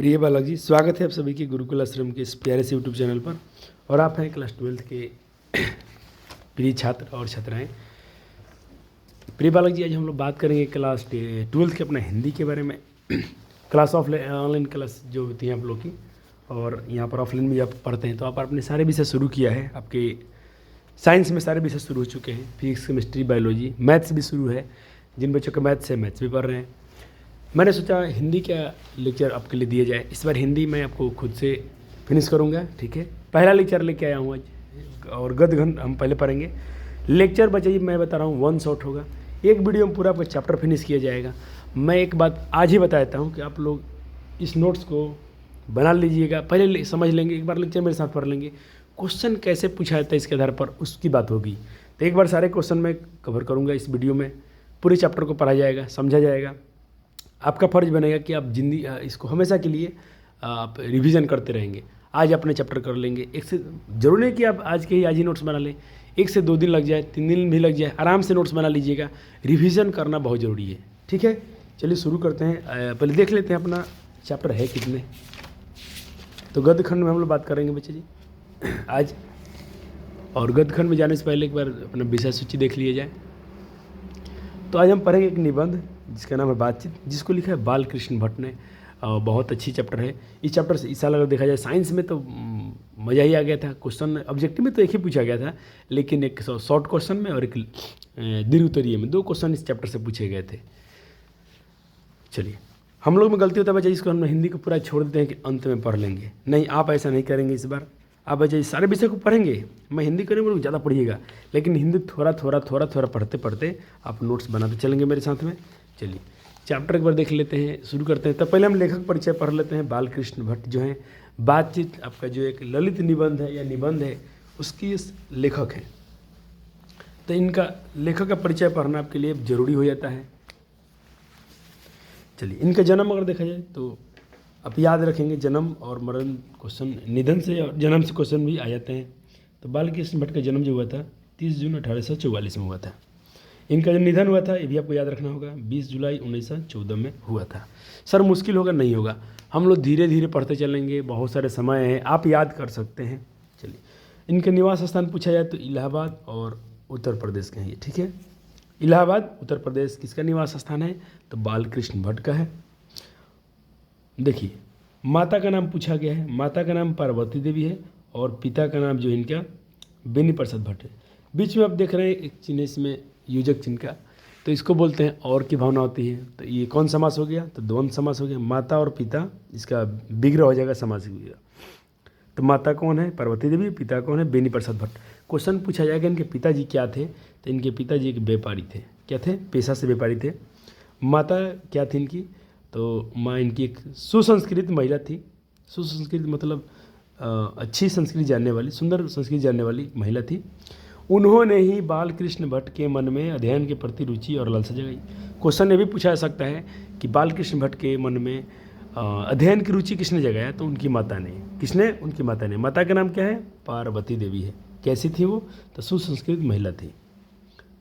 प्रिय बालक जी, स्वागत है आप सभी के गुरुकुल आश्रम के इस प्यारे से यूट्यूब चैनल पर। और आप हैं क्लास 12th के प्रिय छात्र और छात्राएं। प्रिय बालक जी, आज हम लोग बात करेंगे क्लास 12th के अपना हिंदी के बारे में। क्लास ऑनलाइन क्लास जो होती हैं आप लोग की, और यहाँ पर ऑफलाइन भी आप पढ़ते हैं, तो आप आपने सारे विषय शुरू किया है। आपके साइंस में सारे विषय शुरू हो चुके हैं, फिजिक्स, केमिस्ट्री, बायोलॉजी, मैथ्स भी शुरू है। जिन बच्चों का मैथ्स है, मैथ्स भी पढ़ रहे हैं। मैंने सोचा हिंदी का लेक्चर आपके लिए दिया जाए। इस बार हिंदी मैं आपको खुद से फिनिश करूंगा, ठीक है। पहला लेक्चर लेके आया हूँ आज, और गद्य घन हम पहले पढ़ेंगे। लेक्चर बच्चे मैं बता रहा हूँ 1 शॉट होगा, एक वीडियो में पूरा आपका चैप्टर फिनिश किया जाएगा। मैं एक बात आज ही बता देता हूँ कि आप लोग इस नोट्स को बना लीजिएगा, पहले समझ लेंगे, एक बार लेक्चर मेरे साथ पढ़ लेंगे। क्वेश्चन कैसे पूछा जाता है इसके आधार पर उसकी बात होगी। तो एक बार सारे क्वेश्चन मैं कवर करूँगा इस वीडियो में, पूरे चैप्टर को पढ़ा जाएगा, समझा जाएगा। आपका फ़र्ज बनेगा कि आप इसको हमेशा के लिए आप रिवीजन करते रहेंगे। आज अपने चैप्टर कर लेंगे, एक से जरूरी नहीं कि आप आज ही नोट्स बना लें। 1 से 2 दिन लग जाए, 3 दिन भी लग जाए, आराम से नोट्स बना लीजिएगा। रिवीजन करना बहुत ज़रूरी है, ठीक है। चलिए शुरू करते हैं। पहले देख लेते हैं अपना चैप्टर है कितने। तो गद्य खंड में हम लोग बात करेंगे बच्चे जी आज। और गद्य खंड में जाने से पहले एक बार अपना विषय सूची देख लिया जाए। तो आज हम पढ़ेंगे एक निबंध जिसका नाम है बातचीत, जिसको लिखा है बालकृष्ण भट्ट ने। बहुत अच्छी चैप्टर है। इस चैप्टर से इस साल अगर देखा जाए साइंस में तो मज़ा ही आ गया था। क्वेश्चन ऑब्जेक्टिव में तो एक ही पूछा गया था, लेकिन एक शॉर्ट क्वेश्चन में और एक दीर्घ उत्तरीय में 2 क्वेश्चन इस चैप्टर से पूछे गए थे। चलिए, हम लोग में गलती होता है बच्चा, इसको हम हिंदी को पूरा छोड़ देते हैं कि अंत में पढ़ लेंगे। नहीं, आप ऐसा नहीं करेंगे इस बार। आप बच्चा इस सारे विषय को पढ़ेंगे। मैं हिंदी करेंगे लोग ज़्यादा पढ़िएगा, लेकिन हिंदी थोड़ा थोड़ा पढ़ते पढ़ते आप नोट्स बनाते चलेंगे मेरे साथ में। चलिए चैप्टर एक बार देख लेते हैं, शुरू करते हैं। तब पहले हम लेखक परिचय पढ़ लेते हैं। बालकृष्ण भट्ट जो हैं, बातचीत आपका जो एक ललित निबंध है या निबंध है, उसकी लेखक हैं। तो इनका लेखक का परिचय पढ़ना आपके लिए जरूरी हो जाता है। चलिए, इनका जन्म अगर देखा जाए तो आप याद रखेंगे, जन्म और मरण क्वेश्चन, निधन से और जन्म से क्वेश्चन भी आ जाते हैं। तो बालकृष्ण भट्ट का जन्म जो हुआ था 30 जून 1844 में हुआ था। इनका जो निधन हुआ था ये भी आपको याद रखना होगा, 20 जुलाई 1914 में हुआ था। सर मुश्किल होगा? नहीं होगा, हम लोग धीरे धीरे पढ़ते चलेंगे, बहुत सारे समय हैं, आप याद कर सकते हैं। चलिए, इनके निवास स्थान पूछा जाए तो इलाहाबाद और उत्तर प्रदेश के हैं ये, ठीक है। इलाहाबाद उत्तर प्रदेश किसका निवास स्थान है? तो बालकृष्ण भट्ट का है। देखिए, माता का नाम पूछा गया है। माता का नाम पार्वती देवी है और पिता का नाम जो इनका बेनी प्रसाद भट्ट है। बीच में आप देख रहे हैं एक चिन्ह, इसमें योजक चिन्ह का, तो इसको बोलते हैं और की भावना होती है। तो ये कौन समास हो गया? तो द्वंद्व समास हो गया। माता और पिता, इसका विग्रह हो जाएगा, समास विग्रह। तो माता कौन है? पार्वती देवी। पिता कौन है? बेनी प्रसाद भट्ट। क्वेश्चन पूछा जाएगा इनके पिताजी क्या थे? तो इनके पिताजी एक व्यापारी थे। क्या थे? पेशा से व्यापारी थे। माता क्या थी इनकी? तो माँ इनकी एक सुसंस्कृत महिला थी। सुसंस्कृत मतलब अच्छी संस्कृति जानने वाली, सुंदर संस्कृति जानने वाली महिला थी। उन्होंने ही बालकृष्ण भट्ट के मन में अध्ययन के प्रति रुचि और लालसा जगाई। क्वेश्चन ये भी पूछा जा सकता है कि बालकृष्ण भट्ट के मन में अध्ययन की रुचि किसने जगाया? तो उनकी माता ने। किसने? उनकी माता ने। माता का नाम क्या है? पार्वती देवी है। कैसी थी वो? तो सुसंस्कृत महिला थी।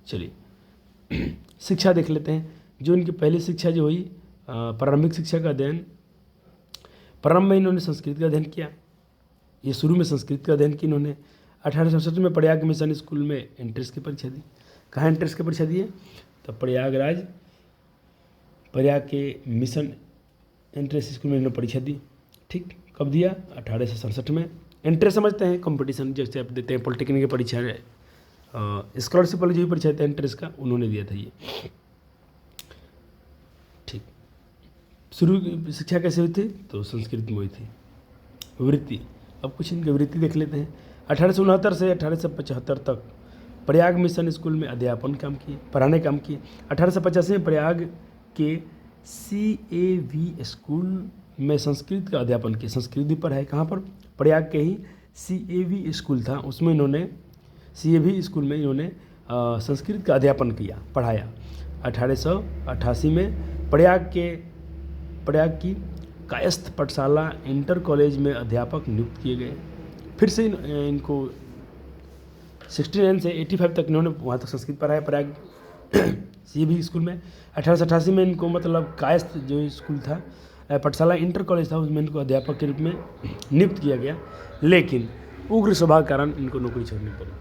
चलिए शिक्षा देख लेते हैं। जो इनकी पहली शिक्षा जो हुई, प्रारंभिक शिक्षा का अध्ययन, प्रारंभ में इन्होंने संस्कृत का अध्ययन किया। ये शुरू में संस्कृत का अध्ययन किया इन्होंने। 1867 में प्रयाग मिशन स्कूल में एंट्रेंस की परीक्षा दी। कहाँ एंट्रेंस की परीक्षा दी है? तो प्रयागराज, प्रयाग के मिशन एंट्रेंस स्कूल में इन्होंने परीक्षा दी। ठीक, कब दिया? 1867 में। एंट्रेंस समझते हैं कंपटीशन, जैसे आप देते हैं पॉलिटेक्निक की परीक्षा, स्कॉलरशिप वाली जो भी परीक्षा था एंट्रेंस का, उन्होंने दिया था ये। ठीक, शुरू की शिक्षा कैसे हुई थी? तो संस्कृत में हुई थी। वृत्ति, अब कुछ इनकी वृत्ति देख लेते हैं। 1869 से 1875 तक प्रयाग मिशन स्कूल में अध्यापन काम किए, पढ़ाने काम किए। 1885 में प्रयाग के CAV स्कूल में संस्कृत का अध्यापन किया। संस्कृत भी पढ़ाए। कहाँ पर? प्रयाग के ही CAV स्कूल था, उसमें इन्होंने, CAV स्कूल में इन्होंने संस्कृत का अध्यापन किया, पढ़ाया। 1888 में प्रयाग की कायस्थ पाठशाला इंटर कॉलेज में अध्यापक नियुक्त किए गए। फिर से इनको 69 से 85 तक इन्होंने वहाँ तक संस्कृत पढ़ाया प्रयाग CAV स्कूल में। 1888 में इनको मतलब कायस्थ जो स्कूल था, पाठशाला इंटर कॉलेज था, उसमें इनको अध्यापक के रूप में नियुक्त किया गया, लेकिन उग्र स्वभाव के कारण इनको नौकरी छोड़नी पड़ी।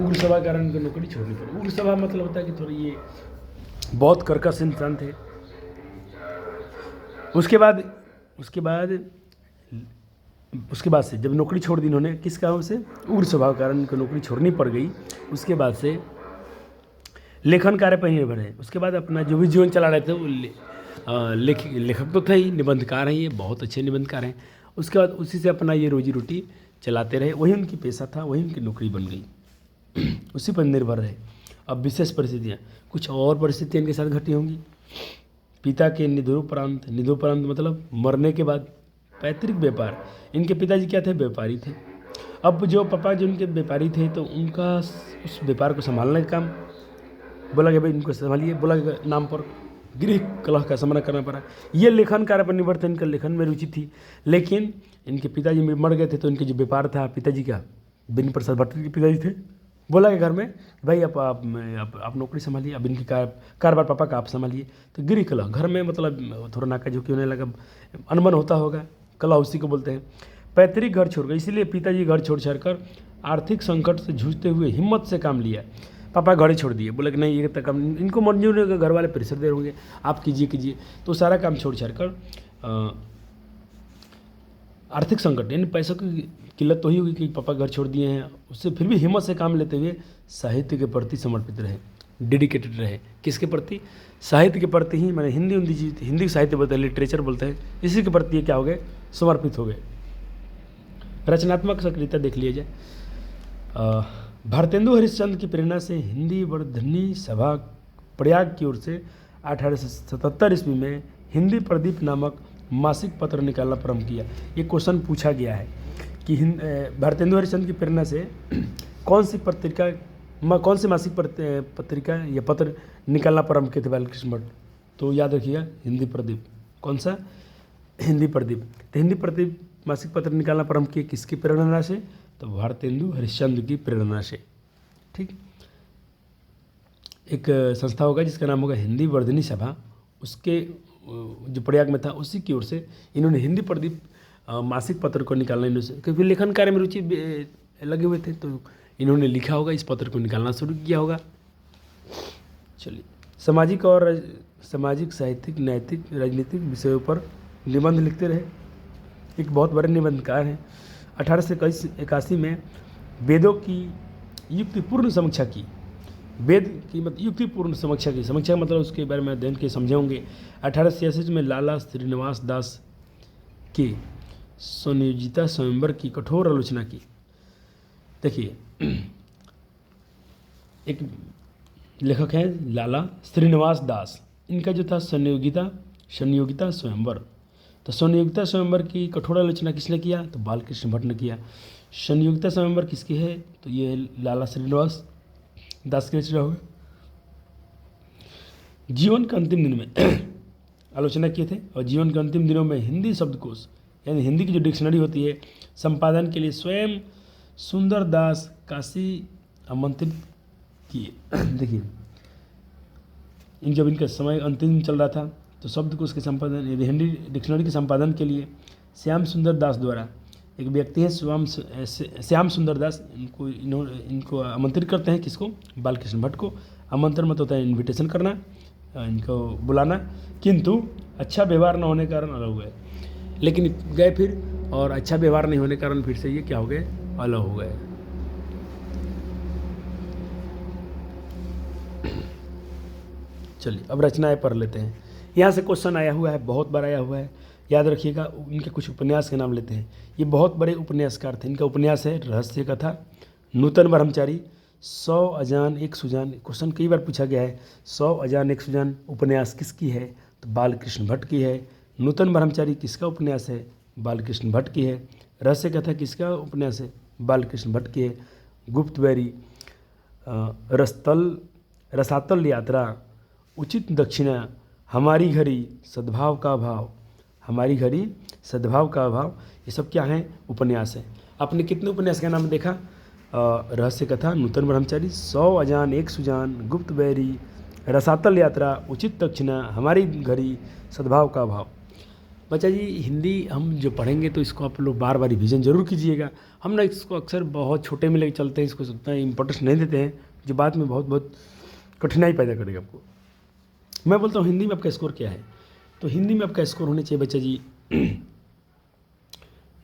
उग्र स्वभाव के कारण इनको नौकरी छोड़नी पड़ी। उग्र स्वभाव मतलब होता है कि थोड़ी ये बहुत कर्कश इंसान थे। उसके बाद से जब नौकरी छोड़ दी इन्होंने, किस कारण से? उग्र स्वभाव के कारण इनको नौकरी छोड़नी पड़ गई। उसके बाद से लेखन कार्य पर ही निर्भर है। उसके बाद अपना जो भी जीवन चला रहे थे वो लेखक तो थे ही, निबंधकार हैं, ये बहुत अच्छे निबंधकार हैं। उसके बाद उसी से अपना ये रोजी रोटी चलाते रहे, वही उनकी पेशा था, वही उनकी नौकरी बन गई, उसी पर निर्भर रहे। अब विशेष परिस्थितियाँ, कुछ और परिस्थितियाँ इनके साथ घटी होंगी। पिता के निधनोपरांत मतलब मरने के बाद पैतृक व्यापार, इनके पिताजी क्या थे? व्यापारी थे। अब जो पापा जो उनके व्यापारी थे, तो उनका उस व्यापार को संभालने का काम, बोला गया भाई इनको संभालिए, बोला गया नाम पर गृह कलह का सामना करना पड़ा। ये लेखन कार्य पर निर्भर थे, इनका लेखन में रुचि थी, लेकिन इनके पिताजी मर गए थे, तो इनके जो व्यापार था पिताजी का, बिन प्रसाद भट्ट के पिताजी थे, बोला गया घर में भाई आप नौकरी संभालिए, अब इनकी कारोबार पापा का आप संभालिए। तो गृह कलह, घर में मतलब थोड़ा नाका झुकी होने लगा, अनबन होता होगा, कलह उसी को बोलते हैं। पैतृक घर छोड़ गए, इसीलिए पिताजी घर छोड़ कर आर्थिक संकट से जूझते हुए हिम्मत से काम लिया। पापा घर ही छोड़ दिए, बोले कि नहीं ये तक इनको मंजूर नहीं होगा, घर वाले प्रेशर दे होंगे, आप कीजिए। तो सारा काम छोड़ कर आर्थिक संकट, यानी पैसों की किल्लत तो ही होगी कि पापा घर छोड़ दिए हैं, उससे फिर भी हिम्मत से काम लेते हुए साहित्य के प्रति समर्पित रहे, डेडिकेटेड रहे। किसके प्रति? साहित्य के प्रति ही, मैंने हिंदी साहित्य बोलते हैं, लिटरेचर बोलते हैं, इसी के प्रति ये क्या हो गए? समर्पित हो गए। रचनात्मक सक्रियता देख लिया जाए। भारतेंदु हरिश्चंद्र की प्रेरणा से हिंदी वर्धनी सभा प्रयाग की ओर से 1877 ईस्वी में हिंदी प्रदीप नामक मासिक पत्र निकालना प्रारंभ किया। ये क्वेश्चन पूछा गया है कि भारतेंदु हरिश्चंद्र की प्रेरणा से कौन सी मासिक पत्रिका या पत्र निकालना प्रारंभ किए थे बालकृष्ण भट्ट? तो याद रखिएगा, हिंदी प्रदीप। कौन सा? हिंदी प्रदीप। तो हिंदी प्रदीप मासिक पत्र निकालना प्रारंभ किए किसकी प्रेरणा से? तो भारतेंदु हरिश्चंद्र की प्रेरणा से। ठीक, एक संस्था होगा जिसका नाम होगा हिंदी वर्धनी सभा, उसके जो प्रयाग में था उसी की ओर से इन्होंने हिंदी प्रदीप मासिक पत्र को निकालना, इन्होंने क्योंकि लेखन कार्य में रुचि लगे हुए थे, तो इन्होंने लिखा होगा, इस पत्र को निकालना शुरू किया होगा। चलिए, सामाजिक, साहित्यिक, नैतिक, राजनीतिक विषयों पर निबंध लिखते रहे। एक बहुत बड़े निबंधकार हैं। 1881 में वेदों की युक्तिपूर्ण समीक्षा की। वेद की मतलब युक्तिपूर्ण समीक्षा मतलब उसके बारे में अध्ययन के समझे होंगे। 1866 में लाला श्रीनिवास दास के संयोजिता स्वयंवर की कठोर आलोचना की। देखिए, एक लेखक हैं लाला श्रीनिवास दास, इनका जो था संयोगिता स्वयंवर, तो संयोगिता स्वयंवर की कठोर आलोचना किसने किया? तो बालकृष्ण भट्ट ने किया। संयोगिता स्वयंवर किसकी है? तो ये लाला श्रीनिवास दास की रचना होगा। जीवन के अंतिम दिन में आलोचना किए थे, और जीवन के अंतिम दिनों में हिंदी शब्दकोश यानी हिंदी की जो डिक्शनरी होती है संपादन के लिए स्वयं सुंदर दास काशी आमंत्रित किए। देखिए, जब इनका समय अंतिम चल रहा था, तो शब्दकोश के संपादन यदि हिंदी डिक्शनरी के संपादन के लिए श्याम सुंदर दास द्वारा, एक व्यक्ति है श्याम सुंदर दास, इनको आमंत्रित करते हैं। किसको? बालकृष्ण भट्ट को। आमंत्रण मत होता है इन्विटेशन करना, इनको बुलाना, किंतु अच्छा व्यवहार न होने के कारण अलग हुए। लेकिन गए फिर, और अच्छा व्यवहार नहीं होने के कारण फिर से ये क्या हो गए? अलग हो गए। चलिए, अब रचनाएं पढ़ लेते हैं। यहाँ से क्वेश्चन आया हुआ है, बहुत बार आया हुआ है, याद रखिएगा। इनके कुछ उपन्यास के नाम लेते हैं। ये बहुत बड़े उपन्यासकार थे। इनका उपन्यास है रहस्य कथा, नूतन ब्रह्मचारी, 100 अजान एक सुजान। क्वेश्चन कई बार पूछा गया है, 100 अजान एक सुजान उपन्यास किसकी है? तो बालकृष्ण भट्ट की है। नूतन ब्रह्मचारी किसका उपन्यास है? बालकृष्ण भट्ट की है। रहस्य कथा किसका उपन्यास है? बालकृष्ण भट्ट की है। गुप्तबैरी, रसातल यात्रा, उचित दक्षिणा, हमारी घड़ी, सद्भाव का भाव, हमारी घड़ी, सद्भाव का भाव, ये सब क्या हैं? उपन्यास है। आपने कितने उपन्यास का नाम देखा? रहस्य कथा, नूतन ब्रह्मचारी, 100 अजान एक सुजान, गुप्तबैरी, रसातल यात्रा, उचित दक्षिणा, हमारी घड़ी, सद्भाव का अभाव। बच्चा जी हिंदी हम जो पढ़ेंगे तो इसको आप लोग बार बार रिवीजन जरूर कीजिएगा। हम ना इसको अक्सर बहुत छोटे में लेके चलते हैं, इसको उतना इंपॉर्टेंस नहीं देते हैं, जो बाद में बहुत बहुत कठिनाई पैदा करेगा आपको। मैं बोलता हूँ हिंदी में आपका स्कोर क्या है, तो हिंदी में आपका स्कोर होने चाहिए बच्चा जी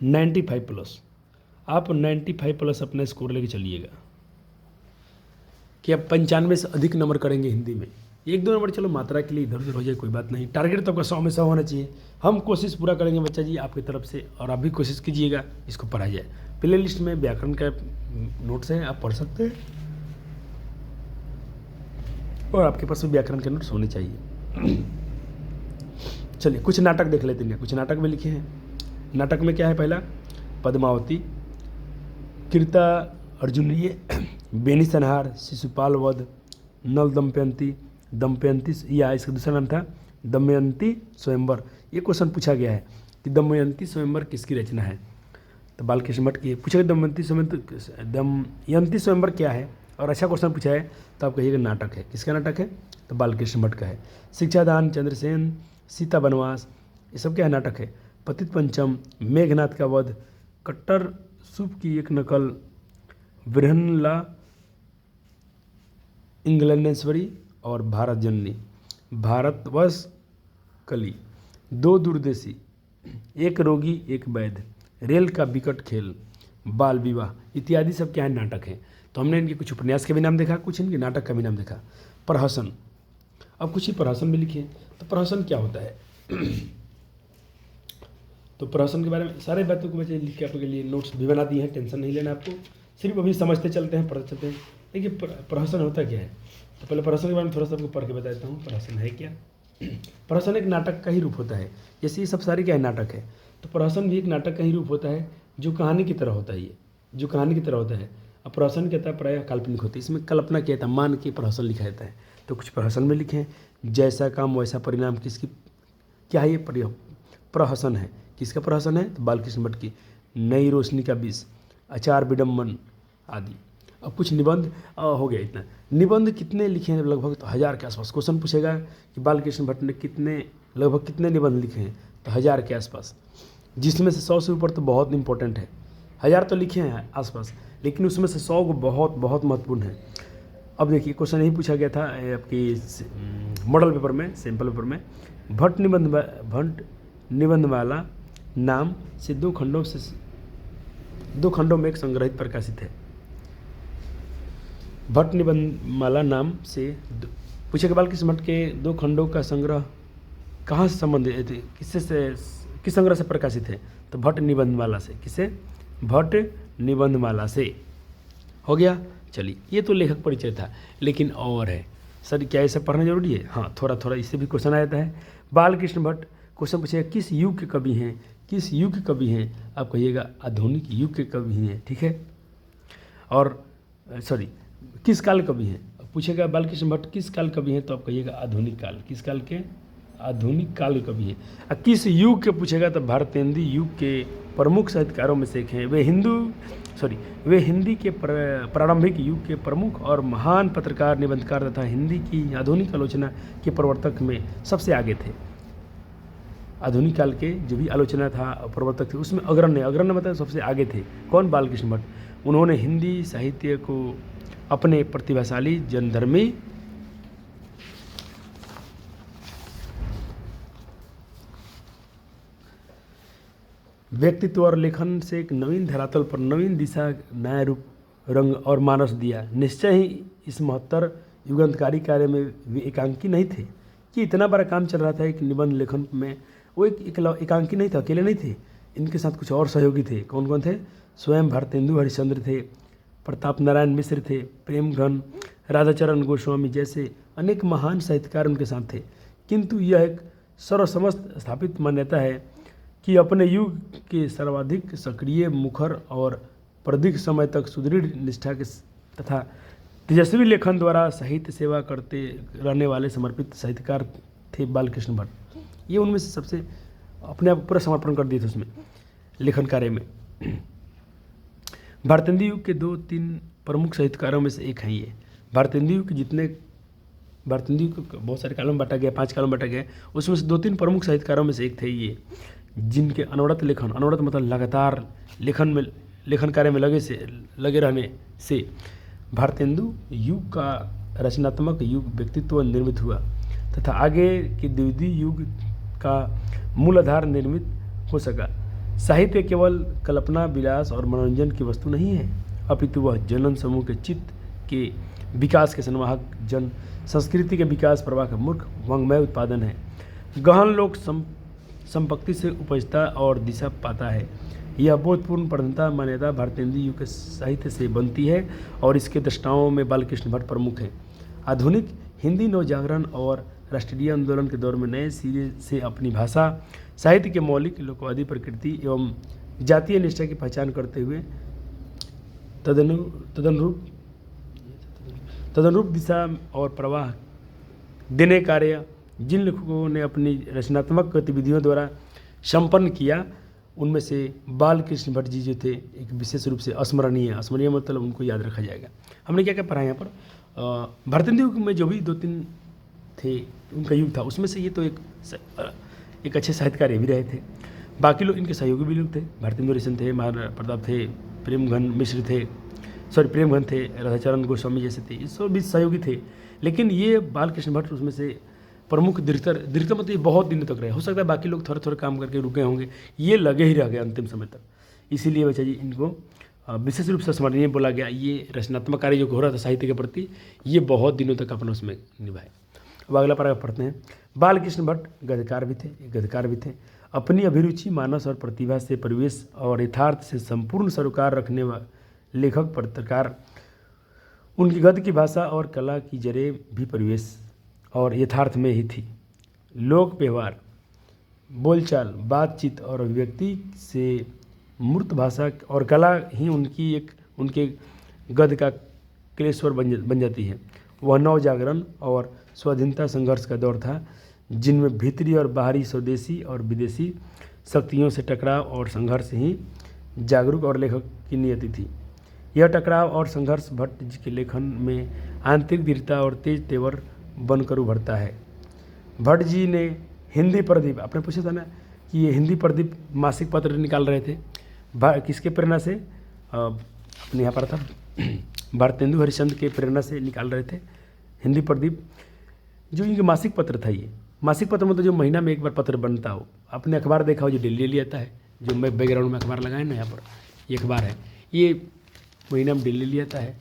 95 प्लस। आप 95 प्लस अपना स्कोर लेके चलिएगा कि आप 95 से अधिक नंबर करेंगे हिंदी में। 1-2 नंबर चलो मात्रा के लिए इधर उधर हो जाए, कोई बात नहीं। टारगेट तो आपका 100 में 100 होना चाहिए। हम कोशिश पूरा करेंगे बच्चा जी आपकी तरफ से, और आप भी कोशिश कीजिएगा इसको पढ़ा जाए। प्ले लिस्ट में व्याकरण का नोट्स हैं, आप पढ़ सकते हैं, और आपके पास भी व्याकरण के नोट्स होने चाहिए। चलिए कुछ नाटक देख लेते हैं। कुछ नाटक में लिखे हैं। नाटक में क्या है? पहला पद्मावती, कीर्ता अर्जुनीय, बेनी संहार, शिशुपाल वध, नल दमयंती या इसका दूसरा नाम था दमयंती स्वयंवर। ये क्वेश्चन पूछा गया है कि दमयंती स्वयंवर किसकी रचना है, तो बालकृष्ण भट्ट की। पूछा गया दमयंती स्वयंवर क्या है, और अच्छा क्वेश्चन पूछा है तो आप कहिएगा नाटक है। किसका नाटक है? तो बालकृष्ण भट्ट का है। शिक्षादान, चंद्रसेन, सीता बनवास, ये सब क्या है? नाटक है। पतित पंचम, मेघनाथ का वध, कट्टर सूप की एक नकल, बृहन्ला, इंग्लैंडेश्वरी और भारत जननी, भारतवर्ष कली, दो दूरदेशी, एक रोगी एक वैद्य, रेल का विकट खेल, बाल विवाह इत्यादि सब क्या है? नाटक है। तो हमने इनके कुछ उपन्यास के भी नाम देखा, कुछ इनके नाटक का भी नाम देखा। प्रहसन, अब कुछ ही प्रहसन भी लिखे। तो प्रहसन क्या होता है? तो प्रहसन के बारे में सारे बातों को बच्चे लिख के आपके लिए नोट्स भी बना दिए हैं, टेंशन नहीं लेना आपको, सिर्फ अभी समझते चलते हैं, पढ़ते चलते हैं। देखिए प्रहसन होता क्या है, तो पहले प्रहसन के बारे में थोड़ा सा आपको पढ़ के बता देता हूँ। प्रहसन है क्या? प्रहसन एक नाटक का ही रूप होता है। जैसे ये सब सारे क्या है? नाटक है। तो प्रहसन भी एक नाटक का ही रूप होता है, जो कहानी की तरह होता है। ये जो कहानी की तरह होता है। अब प्रहसन कहता है प्रायः काल्पनिक होती है, इसमें कल्पना किया था, मान के प्रहसन लिखा जाता है। तो कुछ प्रहसन में लिखे हैं। जैसा काम वैसा परिणाम, किसकी क्या है? ये प्रहसन है। किसका प्रहसन है? तो बालकृष्ण भट्ट की। नई रोशनी का विष, अचार विडम्बन आदि। अब कुछ निबंध हो गया इतना। निबंध कितने लिखे हैं? लगभग तो 1000 के आसपास। क्वेश्चन पूछेगा कि बालकृष्ण भट्ट ने लगभग कितने निबंध लिखे हैं, तो 1000 के आसपास, जिसमें से 100 से ऊपर तो बहुत इंपॉर्टेंट है। 1000 तो लिखे हैं आसपास, लेकिन उसमें से 100 को बहुत बहुत महत्वपूर्ण है। अब देखिए क्वेश्चन यही पूछा गया था आपकी मॉडल पेपर में, सैम्पल पेपर में। भट्ट निबंधमाला नाम से दो खंडों में एक संग्रहित प्रकाशित है। भट्ट निबंधमाला नाम से पूछेगा बालकृष्ण भट्ट के 2 खंडों का संग्रह कहाँ से संबंधित, किस संग्रह से प्रकाशित है? तो भट्ट निबंधमाला से। किसे? भट्ट निबंधमाला से। हो गया। चलिए ये तो लेखक परिचय था, लेकिन और है सर, क्या ये सब पढ़ना जरूरी है? हाँ, थोड़ा थोड़ा इससे भी क्वेश्चन आ जाता है। बालकृष्ण भट्ट क्वेश्चन पूछेगा किस युग के कवि हैं? किस युग के कवि हैं? आप कहिएगा आधुनिक युग के कवि हैं, ठीक है। और सॉरी, किस काल कवि हैं? पूछेगा बालकृष्ण भट्ट किस काल कवि हैं, तो आप कहिएगा आधुनिक काल। किस काल के? आधुनिक काल कवि हैं। किस युग के पूछेगा, तो भारतेंदु युग के प्रमुख साहित्यकारों में से एक हैं। वे हिंदी के प्रारंभिक युग के प्रमुख और महान पत्रकार, निबंधकार तथा हिंदी की आधुनिक आलोचना के प्रवर्तक में सबसे आगे थे। आधुनिक काल के जो भी आलोचना था, प्रवर्तक थे, उसमें अग्रण्य मतलब सबसे आगे थे। कौन? बालकृष्ण भट्ट। उन्होंने हिंदी साहित्य को अपने प्रतिभाशाली, जनधर्मी व्यक्तित्व और लेखन से एक नवीन धरातल पर नवीन दिशा, नया रूप, रंग और मानस दिया। निश्चय ही इस महत्तर युगांतकारी कार्य में वे एकांकी नहीं थे कि इतना बड़ा काम चल रहा था एक निबंध लेखन में। वो एकांकी नहीं था, अकेले नहीं थे, इनके साथ कुछ और सहयोगी थे। कौन कौन थे? स्वयं भारतेंदु हरिश्चंद्र थे, प्रताप नारायण मिश्र थे, प्रेमघन, राधाचरण गोस्वामी जैसे अनेक महान साहित्यकार उनके साथ थे। किंतु यह एक सर्वसमस्त स्थापित मान्यता है कि अपने युग के सर्वाधिक सक्रिय, मुखर और प्रदीर्घ समय तक सुदृढ़ निष्ठा के तथा तेजस्वी लेखन द्वारा साहित्य सेवा करते रहने वाले समर्पित साहित्यकार थे बालकृष्ण भट्ट। ये उनमें से सबसे अपने आप पूरा समर्पण कर दिए थे उसमें, लेखन कार्य में। भारतेंदु युग के 2-3 प्रमुख साहित्यकारों में से एक हैं ये। भारतेंदु युग के जितने भारतेंदु को बहुत सारे कालों में बांटा गया, 5 कालों में बांटा गया। उसमें से 2-3 प्रमुख साहित्यकारों में से एक थे ये, जिनके अनवरत लेखन, अनवरत मतलब लगातार लेखन कार्य में लगे रहने से भारतेंदु युग का रचनात्मक युग व्यक्तित्व निर्मित हुआ तथा आगे के द्वितीय युग का मूल आधार निर्मित हो सका। साहित्य केवल कल्पना, विलास और मनोरंजन की वस्तु नहीं है, अपितु वह जनन समूह के चित्त के विकास के संवाहक, जन संस्कृति के विकास प्रवाह का मूर्ख वांग्मय उत्पादन है। गहन लोक संपत्ति से उपजता और दिशा पाता है। यह बोधपूर्ण प्रधानता मान्यता भारतेंदु युग के साहित्य से बनती है और इसके दृष्टाओं में बालकृष्ण भट्ट प्रमुख हैं। आधुनिक हिंदी नवजागरण और राष्ट्रीय आंदोलन के दौर में नए सिरे से अपनी भाषा साहित्य के मौलिक लोकवादी प्रकृति एवं जातीय निष्ठा की पहचान करते हुए तदनुरूप दिशा और प्रवाह देने कार्य जिन लेखकों ने अपनी रचनात्मक गतिविधियों द्वारा संपन्न किया, उनमें से बालकृष्ण भट्ट जी जो थे एक विशेष रूप से अस्मरणीय मतलब उनको याद रखा जाएगा। हमने क्या क्या पढ़ा यहाँ पर, भारतेंदु युग में जो भी 2-3 थे उनका युग था, उसमें से ये तो एक अच्छे साहित्यकार भी रहे थे। बाकी लोग इनके सहयोगी भी लोग थे, भारतेंदु हरिश्चंद्र थे, महाराणा प्रताप थे, प्रेमघन थे, राधाचरण गोस्वामी जैसे थे, ये सब भी सहयोगी थे। लेकिन ये बालकृष्ण भट्ट उसमें से प्रमुख दीर्घतर मतलब ये बहुत दिनों तक रहे। हो सकता है बाकी लोग थोड़े काम करके रुके होंगे, ये लगे ही रह गए अंतिम समय तक। इसीलिए बच्चा जी इनको विशेष रूप से स्मरणीय बोला गया। ये रचनात्मक कार्य जो हो रहा था साहित्य के प्रति, ये बहुत दिनों तक अपना उसमें निभाए। अब अगला पैराग्राफ पढ़ते हैं। बालकृष्ण भट्ट गद्यकार भी थे। अपनी अभिरुचि, मानस और प्रतिभा से परिवेश और यथार्थ से संपूर्ण सरोकार रखने वाले लेखक पत्रकार, उनकी गद्य की भाषा और कला की जड़ें भी परिवेश और यथार्थ में ही थी। लोक व्यवहार, बोलचाल, बातचीत और अभिव्यक्ति से मूर्त भाषा और कला ही उनके गद्य का क्लेश्वर बन जाती है। वह नव जागरण और स्वाधीनता संघर्ष का दौर था, जिनमें भीतरी और बाहरी, स्वदेशी और विदेशी शक्तियों से टकराव और संघर्ष ही जागरूक और लेखक की नियति थी। यह टकराव और संघर्ष भट्ट जी के लेखन में आंतरिक दृढ़ता और तेज तेवर बनकर उभरता है। भट्ट जी ने हिंदी प्रदीप, आपने पूछा था ना कि ये हिंदी प्रदीप मासिक पत्र निकाल रहे थे, किसके प्रेरणा से, अपने यहाँ पर था भारतेंदु हरिश्चंद्र के प्रेरणा से निकाल रहे थे हिंदी प्रदीप, जो इनके मासिक पत्र था। ये मासिक पत्र मतलब जो महीना में एक बार पत्र बनता हो। आपने अखबार देखा हो जो डेली आता है, जो मैं बैकग्राउंड में अखबार लगाए ना, यहाँ पर ये अखबार है, ये महीना में डेली आता है।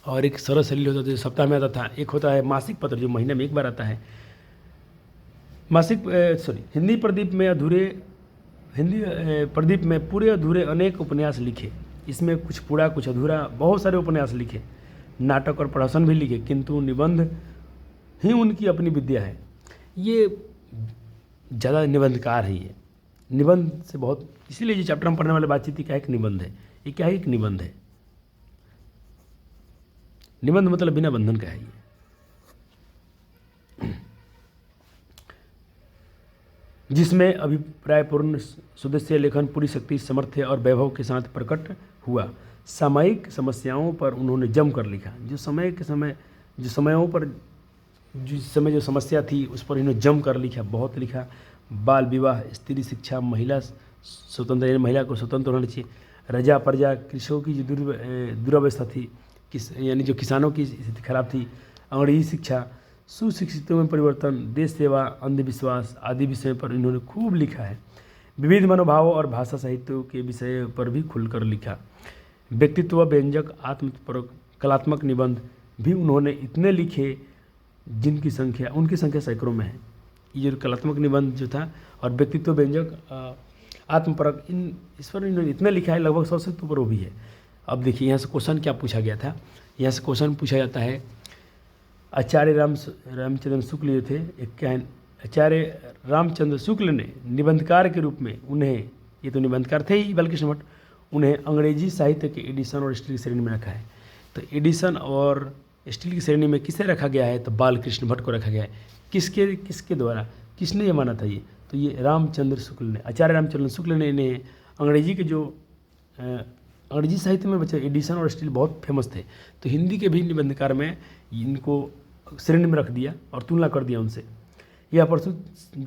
और एक सरल सलील होता था जो सप्ताह में आता था। एक होता है मासिक पत्र जो महीने में एक बार आता है। हिंदी प्रदीप में पूरे अधूरे अनेक उपन्यास लिखे। इसमें कुछ पूरा कुछ अधूरा बहुत सारे उपन्यास लिखे, नाटक और प्रहसन भी लिखे, किंतु निबंध ही उनकी अपनी विद्या है। ये ज़्यादा निबंधकार है। ये निबंध से बहुत, इसीलिए जो चैप्टर हम पढ़ने वाले बातचीत क्या एक निबंध है। ये क्या है, एक निबंध है। निबंध मतलब बिना बंधन का है। ये जिसमें अभिप्रायपूर्ण सुदृश्य लेखन पूरी शक्ति, सामर्थ्य और वैभव के साथ प्रकट हुआ। सामयिक समस्याओं पर उन्होंने जमकर लिखा। जो समस्या थी उस पर इन्होंने जम कर लिखा, बहुत लिखा। बाल विवाह, स्त्री शिक्षा, महिला स्वतंत्र, महिला को स्वतंत्र होना चाहिए, रजा प्रजा, कृषकों की जो दुरावस्था थी, यानी जो किसानों की स्थिति खराब थी, अंग्रेजी शिक्षा, सुशिक्षितों में परिवर्तन, देश सेवा, अंधविश्वास आदि विषय पर इन्होंने खूब लिखा है। विविध मनोभावों और भाषा साहित्यों के विषय पर भी खुलकर लिखा। व्यक्तित्व व्यंजक, आत्मपरक, कलात्मक निबंध भी उन्होंने इतने लिखे उनकी संख्या सैकड़ों में है। ये जो कलात्मक निबंध जो था और व्यक्तित्व व्यंजक, आत्मपरक, इस पर इन्होंने इतने लिखा है, लगभग 100 से ऊपर वो भी है। अब देखिए यहाँ से क्वेश्चन क्या पूछा गया था। यहाँ से क्वेश्चन पूछा जाता है, आचार्य रामचंद्र शुक्ल जो थे, आचार्य रामचंद्र शुक्ल ने निबंधकार के रूप में उन्हें, ये तो निबंधकार थे ही बालकृष्ण भट्ट, उन्हें अंग्रेजी साहित्य के एडिशन और स्टील की श्रेणी में रखा है। तो एडिशन और स्टील की श्रेणी में किसे रखा गया है, तो बालकृष्ण भट्ट को रखा गया है। किसके द्वारा, किसने ये माना था ये, तो ये रामचंद्र शुक्ल ने, आचार्य रामचंद्र शुक्ल ने इन्हें अंग्रेजी के जो अंग्रेजी साहित्य में बच्चे एडिशन और स्टील बहुत फेमस थे। तो हिंदी के भी निबंधकार में इनको श्रेणी में रख दिया और तुलना कर दिया उनसे। यह प्रस्तुत,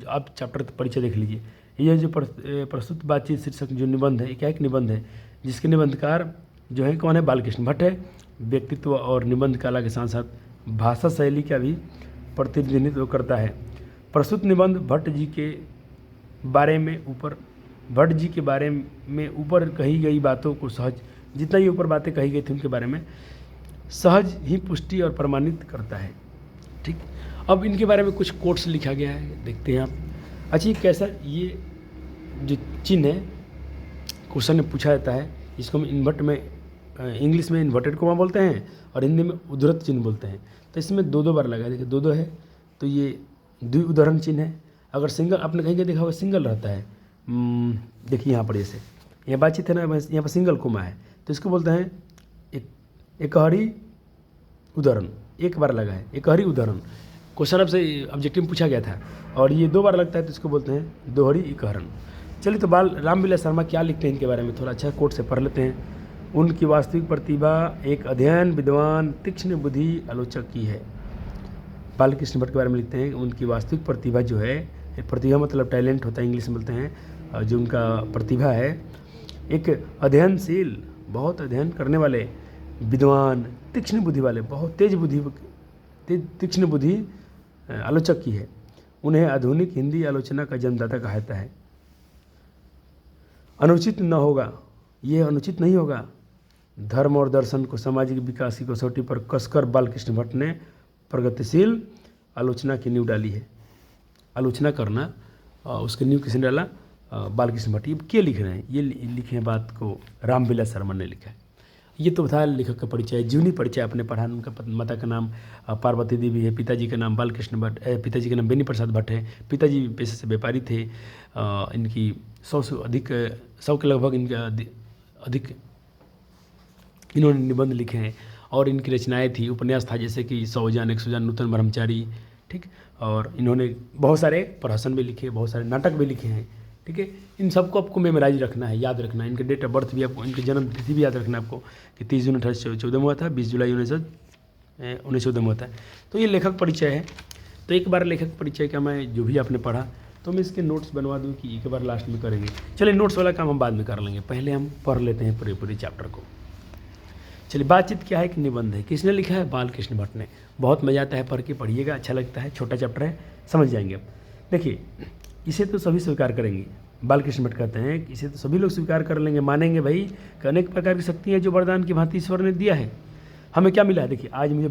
आप चैप्टर परिचय देख लीजिए। यह जो प्रस्तुत बातचीत शीर्षक जो निबंध है, क्या एक निबंध है जिसके निबंधकार जो है कौन है, बालकृष्ण भट्ट है। व्यक्तित्व और निबंध कला के साथ साथ भाषा शैली का भी प्रतिनिधित्व करता है। प्रस्तुत निबंध भट्ट जी के बारे में ऊपर कही गई बातों को सहज, जितना ही ऊपर बातें कही गई थी उनके बारे में सहज ही पुष्टि और प्रमाणित करता है। ठीक, अब इनके बारे में कुछ कोट्स लिखा गया है, देखते हैं आप। अच्छा, ये कैसा, ये जो चिन्ह है क्वेश्चन में पूछा जाता है, इसको हम इंग्लिश में इन्वर्टेड कोमा बोलते हैं और हिंदी में उद्धृत चिन्ह बोलते हैं। तो इसमें दो बार लगा है, देखिए दो है, तो ये द्विउदाहरण चिन्ह है। अगर सिंगल, आपने कहीं देखा होगा सिंगल रहता है, देखिए यहाँ पर जैसे यह बातचीत है ना, यहाँ पर सिंगल कोमा है, तो इसको बोलते हैं एकहरी उदाहरण, एक बार लगा है एकहरी उदाहरण। क्वेश्चन आपसे ऑब्जेक्टिव में पूछा गया था, और ये 2 बार लगता है तो इसको बोलते हैं दोहरी एकहरण। चलिए, तो रामविलास शर्मा क्या लिखते हैं इनके बारे में थोड़ा अच्छा कोट से पढ़ लेते हैं। उनकी वास्तविक प्रतिभा एक अध्ययन विद्वान तीक्ष्ण बुद्धि आलोचक की है। बालकृष्ण भट्ट के बारे में लिखते हैं, उनकी वास्तविक प्रतिभा जो है, प्रतिभा मतलब टैलेंट होता है, इंग्लिश में बोलते हैं, जो उनका प्रतिभा है, एक अध्ययनशील, बहुत अध्ययन करने वाले, विद्वान, तीक्ष्ण बुद्धि वाले, बहुत तीक्ष्ण बुद्धि आलोचक की है। उन्हें आधुनिक हिंदी आलोचना का जन्मदाता कहा जाता है। अनुचित न होगा, यह अनुचित नहीं होगा, धर्म और दर्शन को सामाजिक विकास की कसौटी पर कसकर बालकृष्ण भट्ट ने प्रगतिशील आलोचना की नींव डाली है। आलोचना करना, उसकी नींव किसने डाला, बालकृष्ण भट्ट। ये क्या लिख रहे हैं, ये लिखे हैं बात को रामविलास शर्मा ने लिखा है। ये तो था लेखक का परिचय, जीवनी परिचय आपने पढ़ा। उनका माता का नाम पार्वती देवी है, पिताजी का नाम बालकृष्ण भट्ट, पिताजी का नाम बेनी प्रसाद भट्ट है। पिताजी पेशे से व्यापारी थे। इनकी 100 से अधिक, 100 के लगभग इनका अधिक इन्होंने निबंध लिखे हैं, और इनकी रचनाएं थी, उपन्यास था जैसे कि 100 जान 100 जान, नूतन ब्रह्मचारी। ठीक, और इन्होंने बहुत सारे प्रहसन भी लिखे, बहुत सारे नाटक भी लिखे हैं। ठीक है, इन सबको आपको मेमोराइज रखना है, याद रखना है। इनके डेट ऑफ बर्थ भी आपको, इनकी जन्म तिथि भी याद रखना है आपको कि 30 जून 1814 में हुआ था, 20 जुलाई 1914 में होता है। तो ये लेखक परिचय है। तो एक बार लेखक परिचय का मैं जो भी आपने पढ़ा, तो मैं इसके नोट्स बनवा दूँ कि एक बार लास्ट में करेंगे। चलिए, नोट्स वाला काम हम बाद में कर लेंगे, पहले हम पढ़ लेते हैं पूरे चैप्टर को। चलिए, बातचीत क्या है, एक निबंध है, किसने लिखा है, बालकृष्ण भट्ट ने। बहुत मज़ा आता है, पढ़ के पढ़िएगा, अच्छा लगता है, छोटा चैप्टर है, समझ जाएंगे आप। देखिए, इसे तो सभी स्वीकार करेंगे। बालकृष्ण भट्ट कहते हैं कि इसे तो सभी लोग स्वीकार कर लेंगे, मानेंगे भाई कि अनेक प्रकार की शक्तियाँ जो वरदान की भांति ईश्वर ने दिया है। हमें क्या मिला है, देखिए आज मुझे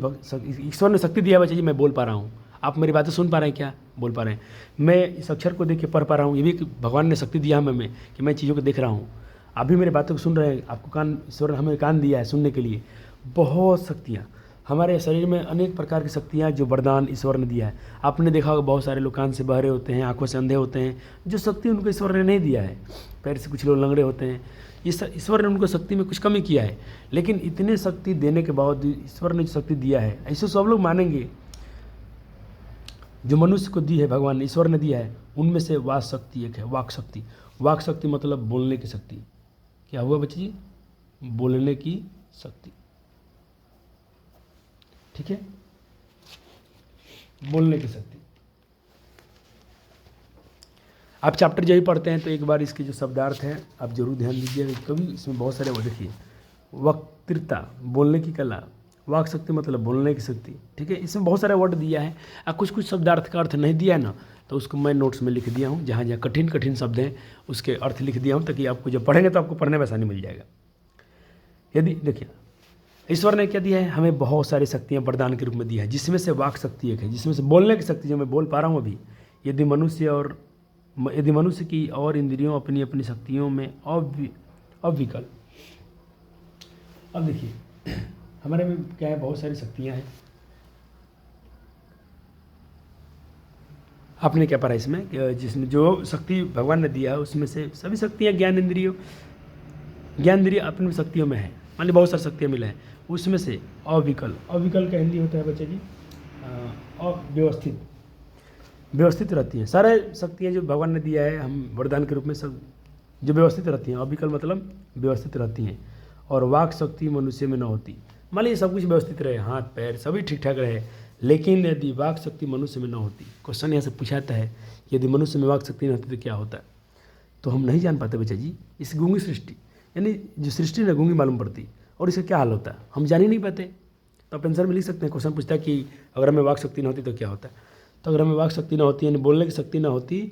ईश्वर ने शक्ति दिया है बच्चे जी, मैं बोल पा रहा हूँ, आप मेरी बातें सुन पा रहे हैं, क्या बोल पा रहे हैं, मैं इस अक्षर को देख के पढ़ पा रहा हूँ, ये भी भगवान ने शक्ति दिया हमें कि मैं चीज़ों को देख रहा हूँ। आप भी मेरी बातों को सुन रहे हैं, आपको कान, ईश्वर ने हमें कान दिया है सुनने के लिए। बहुत शक्तियाँ हमारे शरीर में, अनेक प्रकार की शक्तियाँ जो वरदान ईश्वर ने दिया है। आपने देखा होगा बहुत सारे लोग कान से बहरे होते हैं, आंखों से अंधे होते हैं, जो शक्ति उनको ईश्वर ने नहीं दिया है। पैर से कुछ लोग लंगड़े होते हैं, ईश्वर ने उनको शक्ति में कुछ कमी किया है। लेकिन इतने शक्ति देने के बावजूद ईश्वर ने जो शक्ति दिया है, ऐसे सब लोग मानेंगे जो मनुष्य को दी है, भगवान ने, ईश्वर ने दिया है। उनमें से वाक शक्ति एक है, वाक शक्ति। वाक शक्ति मतलब बोलने की शक्ति। क्या हुआ बच्चे जी, बोलने की शक्ति। ठीक है, बोलने की शक्ति। आप चैप्टर जब भी पढ़ते हैं तो एक बार इसके जो शब्दार्थ हैं आप जरूर ध्यान दीजिएगा। कभी इसमें बहुत सारे वो देखिए, वक्तृता, बोलने की कला, वाक शक्ति मतलब बोलने की शक्ति। ठीक है, इसमें बहुत सारे वर्ड दिया है, और कुछ कुछ शब्दार्थ का अर्थ नहीं दिया है ना, तो उसको मैं नोट्स में लिख दिया हूँ। जहाँ जहाँ कठिन कठिन शब्द हैं उसके अर्थ लिख दिया हूँ, ताकि आपको जब पढ़ेंगे तो आपको पढ़ने में आसानी मिल जाएगा। यदि देखिए, ईश्वर ने क्या दिया है, हमें बहुत सारी शक्तियाँ वरदान के रूप में दी है, जिसमें से वाक शक्ति एक है, जिसमें से बोलने की शक्ति, जो मैं बोल पा रहा हूँ अभी। यदि मनुष्य की और इंद्रियों अपनी अपनी शक्तियों में अविकल। अब देखिए, हमारे में क्या है, बहुत सारी शक्तियाँ हैं। आपने क्या पढ़ा इसमें, जिसमें जो शक्ति भगवान ने दिया है उसमें से सभी शक्तियाँ ज्ञान इंद्रिय अपनी शक्तियों में है। मान ली बहुत सारी शक्तियाँ मिले हैं, उसमें से अविकल। अविकल का हिंदी होता है बच्चे जी व्यवस्थित रहती हैं। सारे शक्तियाँ जो भगवान ने दिया है हम वरदान के रूप में, सब जो व्यवस्थित रहती हैं। अविकल मतलब व्यवस्थित रहती हैं। और वाक शक्ति मनुष्य में न होती। मान लीजिए सब कुछ व्यवस्थित रहे, हाथ पैर सभी ठीक ठाक रहे, लेकिन यदि वाक शक्ति मनुष्य में न होती, क्वेश्चन यहाँ से पूछाता है, यदि मनुष्य में वाक शक्ति न होती तो क्या होता है? तो हम नहीं जान पाते बच्चा जी। इस गूंगी सृष्टि, यानी जो सृष्टि ना गूंगी मालूम पड़ती, और इसका क्या हाल होता है हम जान ही नहीं पाते। तो आप आंसर में लिख सकते हैं। क्वेश्चन पूछता है कि अगर हमें वाक शक्ति न होती तो क्या होता है? तो अगर हमें वाक शक्ति न होती, यानी बोलने की शक्ति न होती,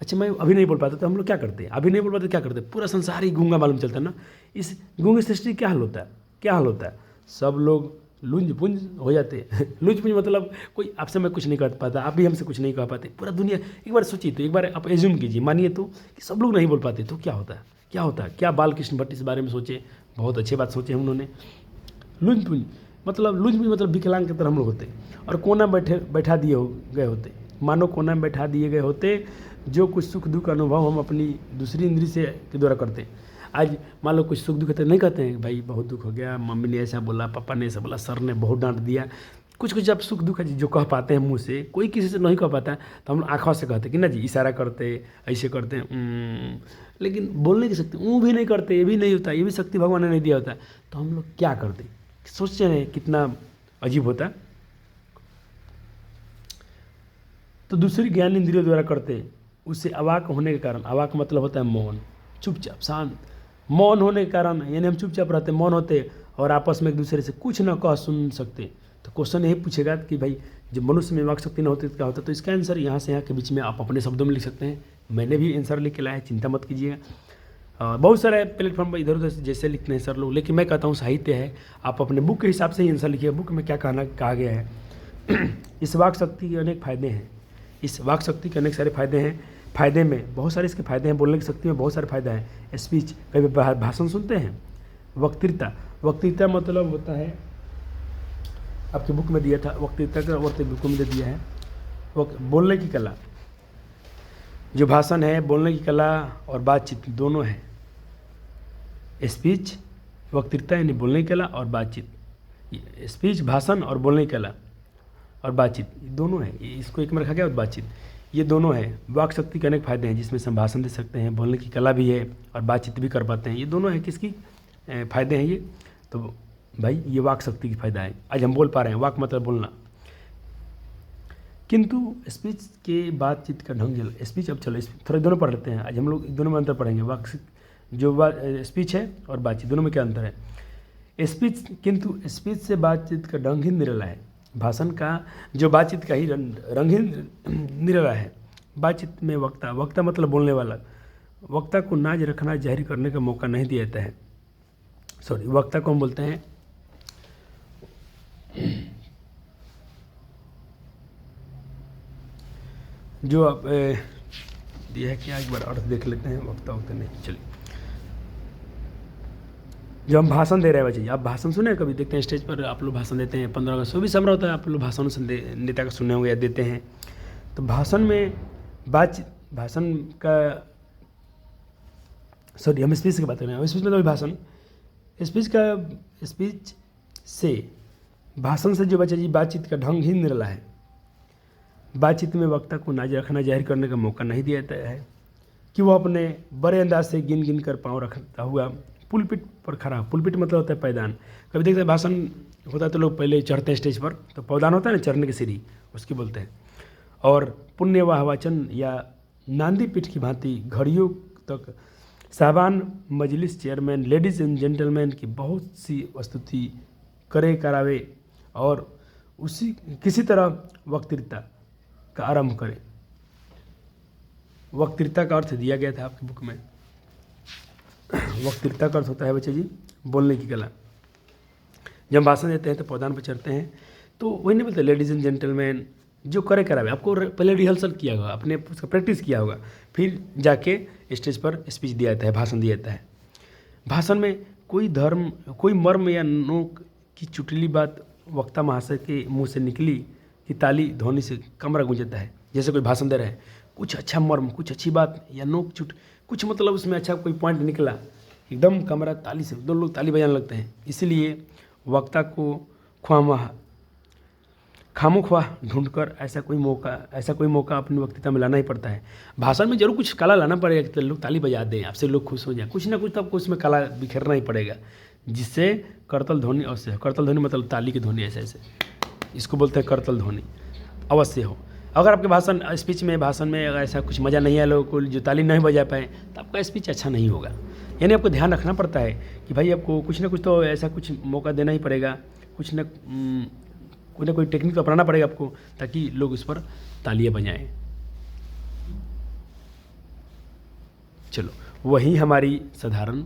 अच्छा मैं अभी नहीं बोल पाता तो हम लोग क्या करते हैं? अभी नहीं बोल पाते क्या करते? पूरा संसार ही गूंगा मालूम चलता है ना। इस गूंगी सृष्टि क्या हाल होता है? क्या हाल होता है? सब लोग लुंज पुंज हो जाते हैं। लुंज पुंज मतलब कोई आपसे मैं कुछ नहीं कर पाता, आप भी हमसे कुछ नहीं कह पाते, पूरा दुनिया। एक बार सोचिए तो, एक बार आप एज्यूम कीजिए, मानिए तो कि सब लोग नहीं बोल पाते, तो क्या होता है? क्या होता है? क्या बालकृष्ण भट्ट इस बारे में सोचे? बहुत अच्छी बात सोचे उन्होंने। लुंज पुंज मतलब विकलांग की तरह हम लोग होते, और कोना बैठा दिए गए होते, मानो कोना में बैठा दिए गए होते। जो कुछ सुख दुख अनुभव हम अपनी दूसरी इंद्री से के द्वारा करते हैं। आज मान लो कुछ सुख दुख नहीं कहते हैं, भाई बहुत दुख हो गया, मम्मी ने ऐसा बोला, पापा ने ऐसा बोला, सर ने बहुत डांट दिया, कुछ जब सुख दुख जो कह पाते हैं मुंह से, कोई किसी से नहीं कह पाता, तो हम लोग आँखों से कहते कि ना जी, इशारा करते, ऐसे करते हैं। लेकिन बोलने की शक्ति भी नहीं करते, ये भी नहीं होता, ये भी शक्ति भगवान ने नहीं दिया होता। तो हम लोग क्या करते? सोचते हैं कितना अजीब होता। तो दूसरी ज्ञान इंद्रियों द्वारा करते, उससे अवाक होने के कारण, अवाक मतलब होता है मौन, चुपचाप शांत, मौन होने के कारण, यानी हम चुपचाप रहते, मौन होते और आपस में एक दूसरे से कुछ न कह सुन सकते। तो क्वेश्चन यही पूछेगा कि भाई जब मनुष्य में वाक शक्ति न होती तो क्या होता? तो इसका आंसर यहाँ से यहाँ के बीच में आप अपने शब्दों में लिख सकते हैं। मैंने भी आंसर लिख के लाया है, चिंता मत कीजिएगा। बहुत सारे प्लेटफॉर्म पर इधर उधर जैसे लिखते हैं सर लोग, लेकिन मैं कहता हूँ साहित्य है, आप अपने बुक के हिसाब से ही आंसर लिखिए। बुक में क्या कहा गया है। इस वाक शक्ति के अनेक फायदे हैं, इस वाक शक्ति के अनेक सारे फायदे हैं। फायदे में बहुत सारे इसके फायदे हैं, बोलने की शक्ति में बहुत सारे फायदा है। स्पीच, कभी भाषण सुनते हैं। वक्तृता मतलब होता है, आपके बुक में दिया था, वक्तृता का अर्थ बुक में दिया है, बोलने की कला। जो भाषण है, बोलने की कला और बातचीत दोनों है। स्पीच, वक्तृता यानी बोलने की कला और बातचीत। स्पीच, भाषण और बोलने की कला और बातचीत दोनों है। इसको एक में रखा गया, और बातचीत, ये दोनों है। वाक शक्ति के अनेक फायदे हैं, जिसमें से हम भाषण दे सकते हैं, बोलने की कला भी है और बातचीत भी कर पाते हैं। ये दोनों है किसकी फायदे हैं ये? तो भाई ये वाक शक्ति की फायदा है। आज हम बोल पा रहे हैं, वाक मतलब बोलना। किंतु स्पीच के बातचीत का ढंग, स्पीच, अब चलो थोड़ा दोनों पढ़ लेते हैं। आज हम लोग दोनों में अंतर पढ़ेंगे, वाक जो स्पीच है और बातचीत, दोनों में क्या अंतर है? स्पीच, किंतु स्पीच से बातचीत का ढंग ही निराला है। भाषण का जो बातचीत का ही रंग ही निराला है। बातचीत में वक्ता मतलब बोलने वाला, वक्ता को नाज रखना, जाहिर करने का मौका नहीं दिया जाता है। सॉरी, वक्ता को हम बोलते हैं जो आप दिया है क्या, एक बार अर्थ देख लेते हैं। वक्ता नहीं, चलिए, जो हम भाषण दे रहे हैं बच्चे, आप भाषण सुने कभी? देखते हैं स्टेज पर आप लोग भाषण देते हैं, 15 अगस्त 26 समारोह होता है, आप लोग भाषण नेता का सुने होंगे या देते हैं। तो भाषण में भाषण का, सॉरी हम स्पीच की बात कर रहे हैं। स्पीच मतलब भाषण, स्पीच से, भाषण से जो बच्चा जी बातचीत का ढंग ही निराला है। बातचीत में वक्ता को नाज रखना, जाहिर करने का मौका नहीं दिया जाता है कि वो अपने बड़े अंदाज से गिन कर पाँव रखता हुआ पुलपिट पर खड़ा। पुलपिट मतलब होता है पैदान। कभी देखते हैं भाषण होता है तो लोग पहले चढ़ते हैं स्टेज पर, तो पैदान होता है ना, चढ़ने की सीढ़ी, उसकी बोलते हैं। और पुण्य वाहवाचन या नांदी पीठ की भांति घड़ियों तक साहबान, मजलिस, चेयरमैन, लेडीज एंड जेंटलमैन की बहुत सी वस्तुति करावे और उसी किसी तरह वक्तृता का आरंभ करें। वक्तृता का अर्थ दिया गया था आपकी बुक में। वक्तृता का अर्थ होता है बच्चे जी बोलने की कला। जब भाषण देते हैं तो पौधान पर चढ़ते हैं, तो वही नहीं बोलते लेडीज एंड जेंटलमैन, जो करावे। आपको पहले रिहर्सल किया होगा, आपने उसका प्रैक्टिस किया होगा, फिर जाके स्टेज पर स्पीच दिया जाता है, भाषण दिया जाता है। भाषण में कोई मर्म या नोक की चुटली बात वक्ता महाशय के मुंह से निकली कि ताली ध्वनि से कमरा गूंजता है। जैसे कोई भाषण दे रहे हैं, कुछ अच्छा मर्म, कुछ अच्छी बात या नोक चुट, कुछ मतलब उसमें अच्छा कोई पॉइंट निकला, एकदम कमरा ताली से, दो लोग ताली बजाने लगते हैं। इसलिए वक्ता को खामोख्वाह ढूंढकर ऐसा कोई मौका अपनी वक्तृता में लाना ही पड़ता है। भाषण में जरूर कुछ कला लाना पड़ेगा कि लोग ताली बजा दें, आपसे लोग खुश हो जाए, कुछ ना कुछ तो आपको उसमें कला बिखेरना ही पड़ेगा, जिससे करतल ध्वनि, अवश्य करतल ध्वनि मतलब ताली की ध्वनि, ऐसे इसको बोलते हैं करतल ध्वनि, अवश्य हो। अगर आपके भाषण में अगर ऐसा कुछ मज़ा नहीं आया, लोगों को जो ताली नहीं बजा पाए, तो आपका स्पीच अच्छा नहीं होगा। यानी आपको ध्यान रखना पड़ता है कि भाई आपको कुछ ना कुछ तो ऐसा कुछ मौका देना ही पड़ेगा, कोई ना कोई टेक्निक तो अपनाना पड़ेगा आपको, ताकि लोग उस पर तालियां बजाएं। चलो वही हमारी साधारण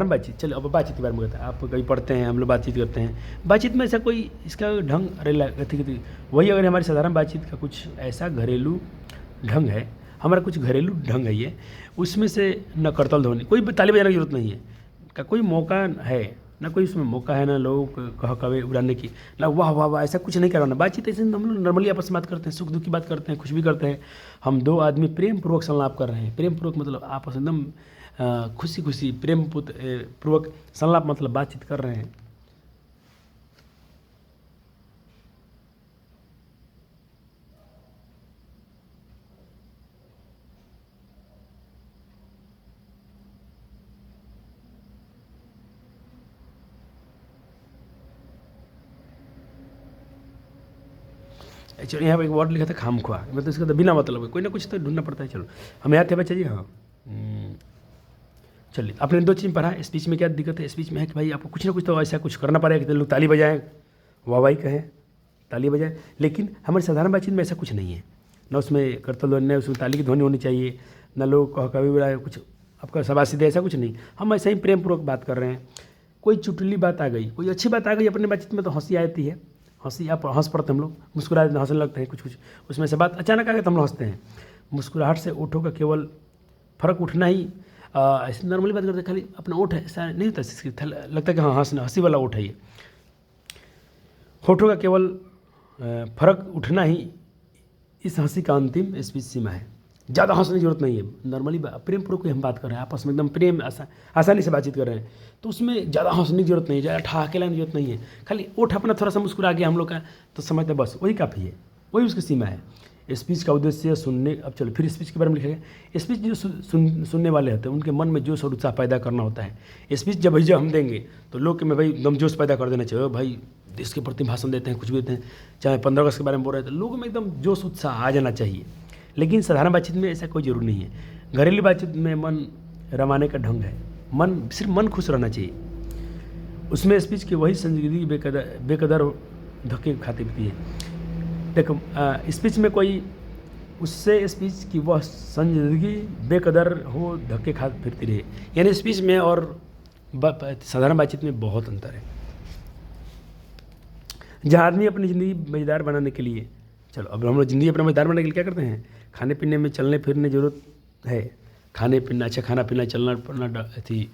बातचीत। चलो अब बातचीत के बारे में कहते हैं। आप कभी पढ़ते हैं, हम लोग बातचीत करते हैं, बातचीत में ऐसा कोई इसका ढंग वही अगर हमारी साधारण बातचीत का कुछ ऐसा घरेलू ढंग है, हमारा कुछ घरेलू ढंग है ये, उसमें से न करतल ध्वनि, कोई ताली बजाने की जरूरत नहीं है, का कोई मौका है ना, कोई उसमें मौका है ना लोग कह कवे उड़ाने की, ना वाह वाह वाह, ऐसा कुछ नहीं करवाना। बातचीत ऐसे हम लोग नॉर्मली आपस में बात करते हैं, सुख दुख की बात करते हैं, कुछ भी करते हैं। हम दो आदमी प्रेम पूर्वक संलाप कर रहे हैं। प्रेम पूर्वक मतलब आपस में एकदम खुशी प्रेम पूर्वक संलाप मतलब बातचीत कर रहे हैं। एक्चुअली यहाँ पर एक वर्ड लिखा था खामख्वा, मतलब इसका तो बिना मतलब है, कोई ना कुछ तो ढूंढना पड़ता है। चलो हम याद थे बच्चा जी। हाँ चलिए, आपने 2 चीज़ पढ़ा। स्पीच में क्या दिक्कत है? स्पीच में है कि भाई आपको कुछ ना कुछ तो ऐसा कुछ करना पड़ेगा कि लोग ताली बजाएं, वाह कहें, ताली बजाएं। लेकिन हमारी साधारण बातचीत में ऐसा कुछ नहीं है, ना उसमें करतल ध्वनि, ना उसमें ताली की ध्वनि होनी चाहिए, ना लोग कभी बुलाए कुछ आपका शाबाशी दे, ऐसा कुछ नहीं। हम ऐसे ही प्रेम पूर्वक बात कर रहे हैं। कोई चुटली बात आ गई, कोई अच्छी बात आ गई अपनी बातचीत में, तो हंसी आती है, हंसी आप हंस पड़ते हैं, हम लोग मुस्कुराते हैं, हंसने लगते हैं। कुछ उसमें से बात अचानक आ गई तो हम लोग हंसते हैं। मुस्कुराहट से ओठों का केवल फर्क उठना ही, ऐसे नॉर्मली बात करते हैं, खाली अपना ओठ है ऐसा नहीं होता, लगता है कि हाँ हंसी वाला ओठ है ये। होठों का केवल फर्क उठना ही इस हंसी का अंतिम स्पीच सीमा है। ज़्यादा हंसने की जरूरत नहीं है। नॉर्मली प्रेम पूर्वक हम बात कर रहे हैं, आपस में एकदम प्रेम आसानी से बातचीत कर रहे हैं, तो उसमें ज़्यादा हंसने की जरूरत नहीं है, ज़्यादा ठहाके लाने की जरूरत नहीं है। खाली ओठ अपना थोड़ा सा मुस्कुरा गया हम लोग का, तो समझते बस वही काफ़ी है, वही उसकी सीमा है। स्पीच का उद्देश्य सुनने। अब चलो फिर स्पीच के बारे में लिखा गया। स्पीच जो सुनने वाले होते हैं उनके मन में जोश और उत्साह पैदा करना होता है। स्पीच जब हम देंगे तो लोग में भाई एकदम जोश पैदा कर देना चाहिए, भाई देश के प्रति भाषण देते हैं, कुछ भी देते हैं, चाहे 15 अगस्त के बारे में बोल रहे हैं, तो लोगों में एकदम जोश उत्साह आ जाना चाहिए। लेकिन साधारण बातचीत में ऐसा कोई जरूरी नहीं है। घरेलू बातचीत में मन रमाने का ढंग है, सिर्फ मन खुश रहना चाहिए। उसमें स्पीच की वही संजीदगी बेकदर धक्के खाती पड़ती है। देखो स्पीच में कोई उससे स्पीच की वह संजीदगी बेकदर हो, धक्के खा फिरती रहे। यानी स्पीच में और साधारण बातचीत में बहुत अंतर है। जहाँ आदमी अपनी ज़िंदगी मज़ेदार बनाने के लिए, चलो अब हम लोग ज़िंदगी अपना मज़ेदार बनाने के लिए क्या करते हैं? खाने पीने में चलने फिरने ज़रूरत है, खाने पीना अच्छा खाना पीना चलना पड़ना थी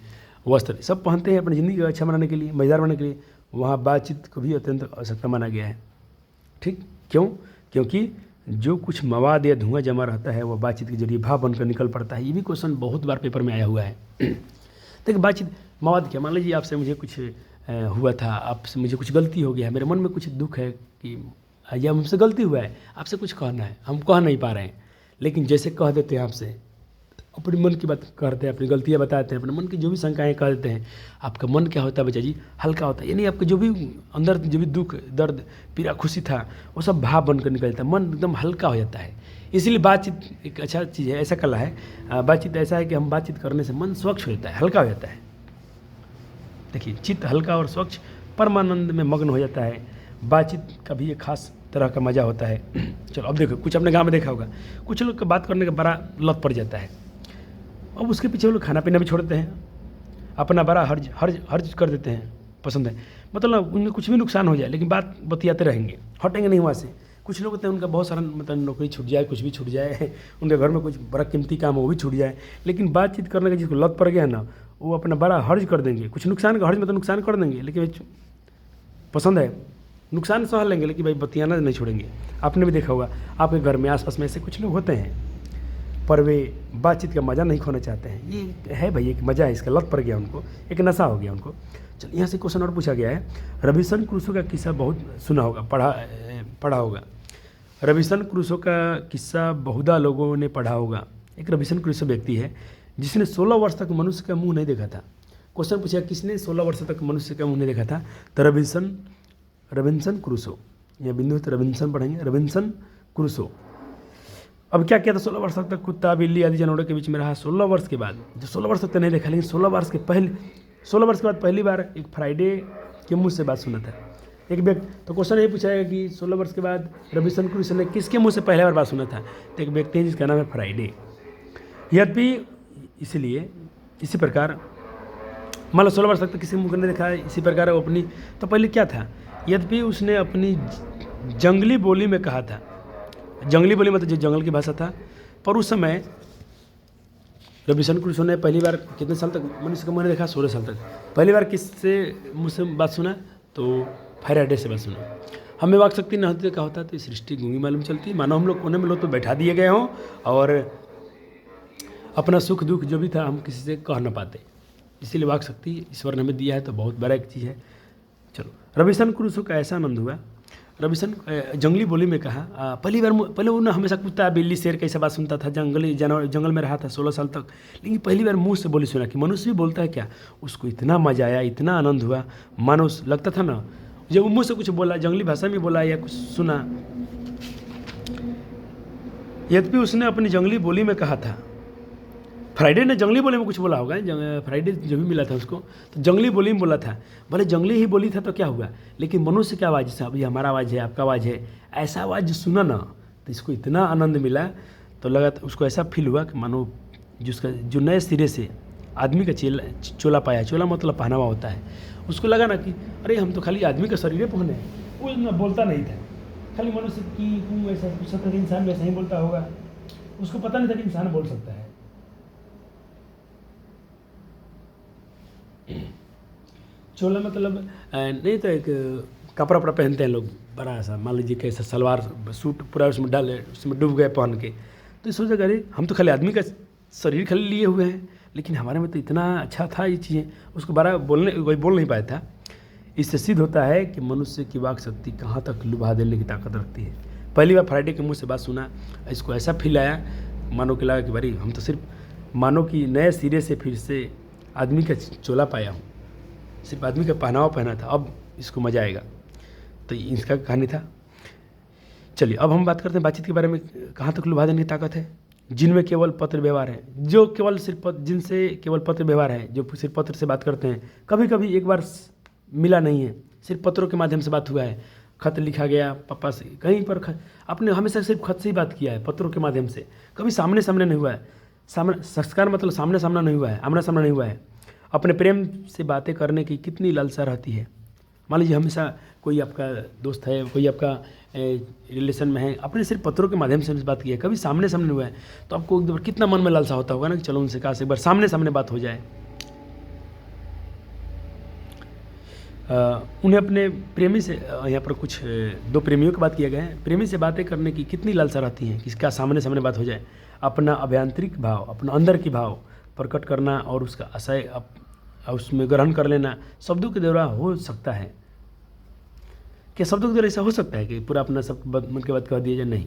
वस्त्र सब पहनते हैं अपनी ज़िंदगी को अच्छा बनाने के लिए, मज़ेदार बनाने के लिए। वहाँ बातचीत को भी अत्यंत आवश्यकता माना गया है। ठीक क्यों? क्योंकि जो कुछ मवाद या धुआं जमा रहता है वह बातचीत के जरिए भाव बनकर निकल पड़ता है। ये भी क्वेश्चन बहुत बार पेपर में आया हुआ है। देखिए बातचीत मवाद क्या, मान लीजिए आपसे मुझे कुछ हुआ था, आपसे मुझे कुछ गलती हो गया है, मेरे मन में कुछ दुख है कि या हमसे गलती हुआ है, आपसे कुछ कहना है, हम कह नहीं पा रहे हैं, लेकिन जैसे कह देते हैं आपसे, अपने मन की बात करते हैं, अपनी गलतियाँ बताते हैं, अपने मन की जो भी शंकाएँ कह देते हैं, आपका मन क्या होता है बच्चा जी? हल्का होता है। यानी आपके जो भी अंदर जो भी दुख दर्द पीड़ा खुशी था वो सब भाव बनकर निकलता है, मन एकदम हल्का हो जाता है। इसीलिए बातचीत एक अच्छा चीज़ है, ऐसा कला है। बातचीत ऐसा है कि हम बातचीत करने से मन स्वच्छ हो जाता है, हल्का हो जाता है। देखिए चित्त हल्का और स्वच्छ परमानंद में मग्न हो जाता है। बातचीत का भी एक खास तरह का मज़ा होता है। चलो अब देखो, कुछ अपने गाँव में देखा होगा, कुछ लोग का बात करने का बड़ा लत पड़ जाता है, अब उसके पीछे वो लोग खाना पीना भी छोड़ देते हैं, अपना बड़ा हर्ज कर देते हैं, पसंद है, मतलब उनमें कुछ भी नुकसान हो जाए लेकिन बात बतियाते रहेंगे, हटेंगे नहीं वहाँ से। कुछ लोग होते हैं उनका बहुत सारा मतलब नौकरी छूट जाए, कुछ भी छूट जाए, उनके घर में कुछ बड़ा कीमती काम हो वो भी छूट जाए, लेकिन बातचीत करने का जिसको लत पड़ गया है ना, वो अपना बड़ा हर्ज कर देंगे। कुछ नुकसान का हर्ज में तो नुकसान कर देंगे, लेकिन पसंद है नुकसान सह लेंगे, लेकिन भाई बतियाना नहीं छोड़ेंगे। आपने भी देखा होगा आपके घर में आसपास में ऐसे कुछ लोग होते हैं, पर वे बातचीत का मज़ा नहीं खोना चाहते हैं। ये है भाई एक मज़ा है, इसका लत पड़ गया उनको, एक नशा हो गया उनको। चलिए यहाँ से क्वेश्चन और पूछा गया है। रॉबिन्सन क्रूसो का किस्सा बहुत सुना होगा, पढ़ा होगा। रॉबिन्सन क्रूसो का किस्सा बहुधा लोगों ने पढ़ा होगा। एक रॉबिन्सन क्रूसो व्यक्ति है जिसने 16 वर्ष तक मनुष्य का मुँह नहीं देखा था। क्वेश्चन पूछा किसने 16 वर्ष तक मनुष्य का मुँह नहीं देखा था? तो रॉबिन्सन क्रूसो, यह बिंदु है तो रॉबिन्सन पढ़ेंगे, रॉबिन्सन क्रूसो। अब क्या किया था, 16 वर्ष तक कुत्ता बिल्ली आदि जानवरों के बीच में रहा। 16 वर्ष के बाद, जो 16 वर्ष तक तो नहीं देखा, लेकिन 16 वर्ष के बाद पहली बार एक फ्राइडे के मुँह से बात सुना था एक व्यक्ति। तो क्वेश्चन ये पूछा है कि 16 वर्ष के बाद रॉबिन्सन क्रूसो ने किसके मुँह से पहली बार बात सुना था। तो एक व्यक्ति है जिसका नाम है फ्राइडे। यद्यपि इसलिए इसी प्रकार मान लो 16 वर्ष तक तो किसी मुँह को नहीं देखा है, इसी प्रकार वो अपनी, तो पहले क्या था, यद्यपि उसने अपनी जंगली बोली में कहा था, जंगली बोली मतलब जो जंगल की भाषा था, पर उस समय रॉबिन्सन क्रूसो ने पहली बार कितने साल तक मनुष्य का मुँह नहीं देखा, 16 साल तक। पहली बार किससे मुँह से बात सुना, तो फ्राइडे से बात सुना। हमें वाक शक्ति न होती तो क्या होता, तो सृष्टि गूंगी मालूम चलती, मानो हम लोग कोने में लोग तो बैठा दिए गए हों और अपना सुख दुख जो भी था हम किसी से कह न पाते। इसीलिए वाक शक्ति ईश्वर ने हमें दिया है, तो बहुत बड़ा एक चीज़ है। चलो, रॉबिन्सन क्रूसो का ऐसा आनंद हुआ, रॉबिन्सन जंगली बोली में कहा, पहले वो हमेशा कुत्ता बिल्ली शेर कैसा बात सुनता था, जंगल में रहा था 16 साल तक, लेकिन पहली बार मुंह से बोली सुना कि मनुष्य भी बोलता है क्या। उसको इतना मजा आया, इतना आनंद हुआ, मानो लगता था ना जब वो मुँह से कुछ बोला, जंगली भाषा में बोला या कुछ सुना। यद्यपि उसने अपनी जंगली बोली में कहा था, फ्राइडे ने जंगली बोली में कुछ बोला होगा, फ्राइडे जब भी मिला था उसको तो जंगली बोली में बोला था, भले जंगली ही बोली था तो क्या हुआ, लेकिन मनुष्य की आवाज़, जैसा अभी हमारा आवाज़ है, आपका आवाज़ है, ऐसा आवाज़ सुना ना तो इसको इतना आनंद मिला, तो लगा उसको ऐसा फील हुआ कि मानो जिसका जो नए सिरे से आदमी का चोला पाया, चोला मतलब पहनावा होता है, उसको लगा ना कि अरे हम तो खाली आदमी का शरीर पहने हैं। वो इतना बोलता नहीं था, खाली मनुष्य की हूँ ऐसा पूछ सकता था, इंसान वैसा ही बोलता होगा, उसको पता नहीं था कि इंसान बोल सकता है। चोला मतलब नहीं तो एक कपड़ा वपड़ा पहनते हैं लोग बड़ा सा, मान लीजिए कैसा सलवार सूट पूरा उसमें डाले, उसमें डूब गए पहन के, तो इस वजह अरे हम तो खाली आदमी का शरीर खाली लिए हुए हैं, लेकिन हमारे में तो इतना अच्छा था ये चीज़ें, उसको बड़ा कोई बोल नहीं पाया था। इससे सिद्ध होता है कि मनुष्य की वाक शक्ति कहाँ तक लुभा देने की ताकत रखती है। पहली बार फ्राइडे के मुँह से बात सुना, इसको ऐसा फील आया, मानो कि लगा कि भाई हम तो सिर्फ मानो कि नए सिरे से फिर से आदमी का चोला पाया हूँ, सिर्फ आदमी का पहनावा पहना था, अब इसको मज़ा आएगा। तो इसका कहानी था। चलिए अब हम बात करते हैं बातचीत के बारे में, कहाँ तक लुभा देने की ताकत है। जिनमें केवल पत्र व्यवहार है, जो केवल सिर्फ जिनसे केवल पत्र व्यवहार है, जो सिर्फ पत्र से बात करते हैं, कभी कभी एक बार मिला नहीं है, सिर्फ पत्रों के माध्यम से बात हुआ है, खत लिखा गया पापा से कहीं पर, आपने हमेशा सिर्फ खत से ही बात किया है, पत्रों के माध्यम से, कभी सामने सामने नहीं हुआ है। संस्कार मतलब सामने सामना नहीं हुआ है, आमना सामना नहीं हुआ है। अपने प्रेम से बातें करने की कितनी लालसा रहती है। मान लीजिए हमेशा कोई आपका दोस्त है, कोई आपका रिलेशन में है, आपने सिर्फ पत्रों के माध्यम से बात की है, कभी सामने सामने हुआ है, तो आपको एक बार कितना मन में लालसा होता होगा ना कि चलो उनसे काश एक बार सामने सामने बात हो जाए। उन्हें अपने प्रेमी से, यहाँ पर कुछ दो प्रेमियों की बात किया गया है, प्रेमी से बातें करने की कितनी लालसा रहती है कि इसका सामने सामने बात हो जाए। अपना अभ्यंतरिक भाव, अपना अंदर की भाव प्रकट करना और उसका आशय उसमें ग्रहण कर लेना शब्दों के द्वारा हो सकता है। क्या शब्दों के द्वारा ऐसा हो सकता है कि पूरा अपना सब मन की बात कह दिया जाए? नहीं।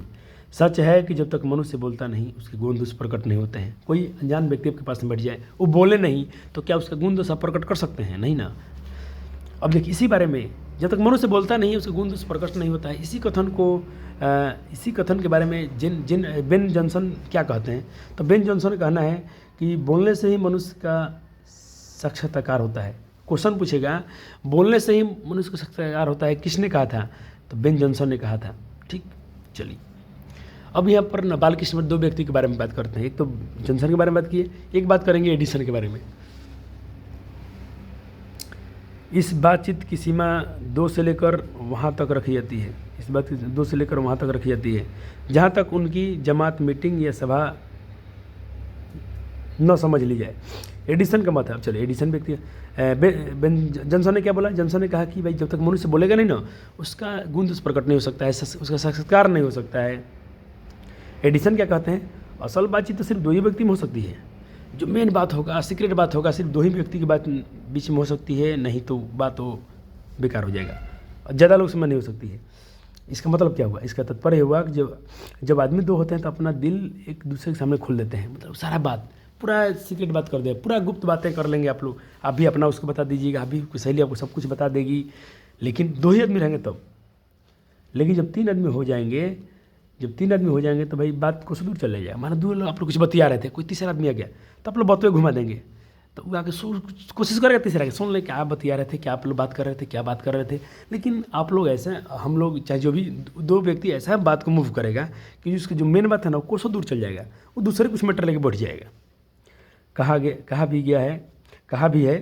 सच है कि जब तक मनुष्य बोलता नहीं उसके गुण दोष प्रकट नहीं होते हैं। कोई अनजान व्यक्ति आपके पास में बैठ जाए, वो बोले नहीं तो क्या उसका गुण दोष आप प्रकट कर सकते हैं? नहीं ना। अब देखिए इसी बारे में, जब तक मनुष्य बोलता नहीं उसका गुण दोष प्रकट नहीं होता है। इसी कथन के बारे में बेन जॉनसन क्या कहते हैं, तो बेन जॉनसन का कहना है कि बोलने से ही मनुष्य का साक्षात्कार होता है। क्वेश्चन पूछेगा बोलने से ही मनुष्य का साक्षात्कार होता है, किसने कहा था? तो बेन जॉनसन ने कहा था। ठीक, चलिए अब यहाँ पर बालकृष्ण दो व्यक्ति के बारे में बात करते हैं। एक तो जॉनसन के बारे में बात की है, एक बात करेंगे एडिसन के बारे में। इस बातचीत की सीमा 2 से लेकर वहाँ तक रखी जाती है, इस बात की 2 से लेकर वहाँ तक रखी जाती है जहाँ तक उनकी जमात, मीटिंग या सभा न समझ ली जाए। एडिसन का मत है। अब चलिए एडिसन व्यक्ति, जॉनसन ने क्या बोला? जॉनसन ने कहा कि भाई जब तक मनुष्य बोलेगा नहीं ना उसका गुण दोष प्रकट नहीं हो सकता है, उसका साक्षात्कार नहीं हो सकता है। एडिसन क्या कहते हैं? असल बातचीत तो सिर्फ 2 ही व्यक्ति में हो सकती है, जो मेन बात होगा, सीक्रेट बात होगा, सिर्फ 2 ही व्यक्ति की बात बीच में हो सकती है, नहीं तो बात हो बेकार हो जाएगा, ज़्यादा लोग से नहीं हो सकती है। इसका मतलब क्या हुआ? इसका तात्पर्य हुआ कि जब आदमी 2 होते हैं तो अपना दिल एक दूसरे के सामने खोल देते हैं, मतलब सारा बात पूरा सीक्रेट बात कर दे, पूरा गुप्त बातें कर लेंगे आप लोग। आप भी अपना उसको बता दीजिएगा, आप भी सहेली आपको सब कुछ बता देगी, लेकिन 2 ही आदमी रहेंगे तब। लेकिन जब 3 आदमी हो जाएंगे तो भाई बात कुछ दूर चले जाएगा। माना 2 लोग आप लोग कुछ बतिया रहे थे, कोई तीसरा आदमी आ गया तो आप लोग बातों घुमा देंगे, तो वो आके कोशिश करेगा तीसरा के सुन ले क्या आप बतिया रहे थे, क्या आप लोग बात कर रहे थे। लेकिन आप लोग ऐसे, हम लोग चाहे जो भी 2 व्यक्ति ऐसा बात को मूव करेगा कि उसकी जो मेन बात है ना वो कोसों दूर चल जाएगा, वो दूसरे कुछ मैटर लेके बढ़ जाएगा। कहा भी है,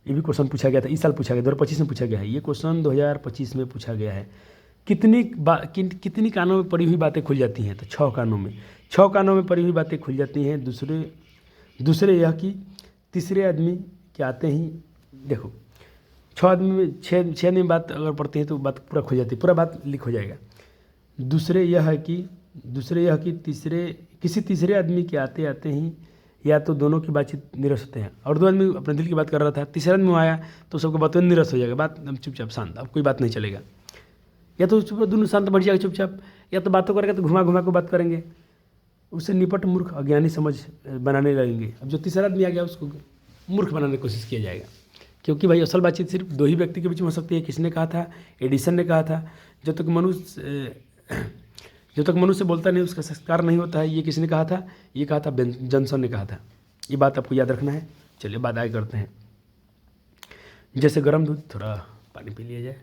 ये भी क्वेश्चन पूछा गया था, इस साल पूछा गया 2025 में पूछा गया है। ये क्वेश्चन 2025 में पूछा गया है। कितनी कानों में पड़ी हुई बातें खुल जाती हैं? तो 6 कानों में पड़ी हुई बातें खुल जाती हैं। दूसरे यह कि तीसरे आदमी के आते ही, देखो 6 आदमी में 6 आदमी बात अगर पढ़ते हैं तो बात पूरा खुल जाती है, पूरा बात लीक हो जाएगा। दूसरे यह है कि किसी तीसरे आदमी के आते ही या तो दोनों की बातचीत निरस होते हैं, और 2 आदमी अपने दिल की बात कर रहा था, तीसरा आदमी आया तो सबको बातों निरस हो जाएगा, बात चुपचाप शांत, अब कोई बात नहीं चलेगा। या तो चुप दोनों शांत बैठ जाएगा चुपचाप, या तो बातों करेगा तो घुमा के बात करेंगे, उससे निपट मूर्ख अज्ञानी समझ बनाने लगेंगे। अब जो तीसरा आदमी आ गया उसको मूर्ख बनाने की कोशिश किया जाएगा, क्योंकि भाई असल बातचीत सिर्फ 2 ही व्यक्ति के बीच में हो सकती है। किसने कहा था? एडिसन ने कहा था, जब तक मनुष्य बोलता नहीं उसका संस्कार नहीं होता है। ये किसने कहा था? ये कहा था जॉनसन ने कहा था। ये बात आपको याद रखना है। चलिए बात आगे करते हैं। जैसे गर्म दूध, थोड़ा पानी पी लिया जाए।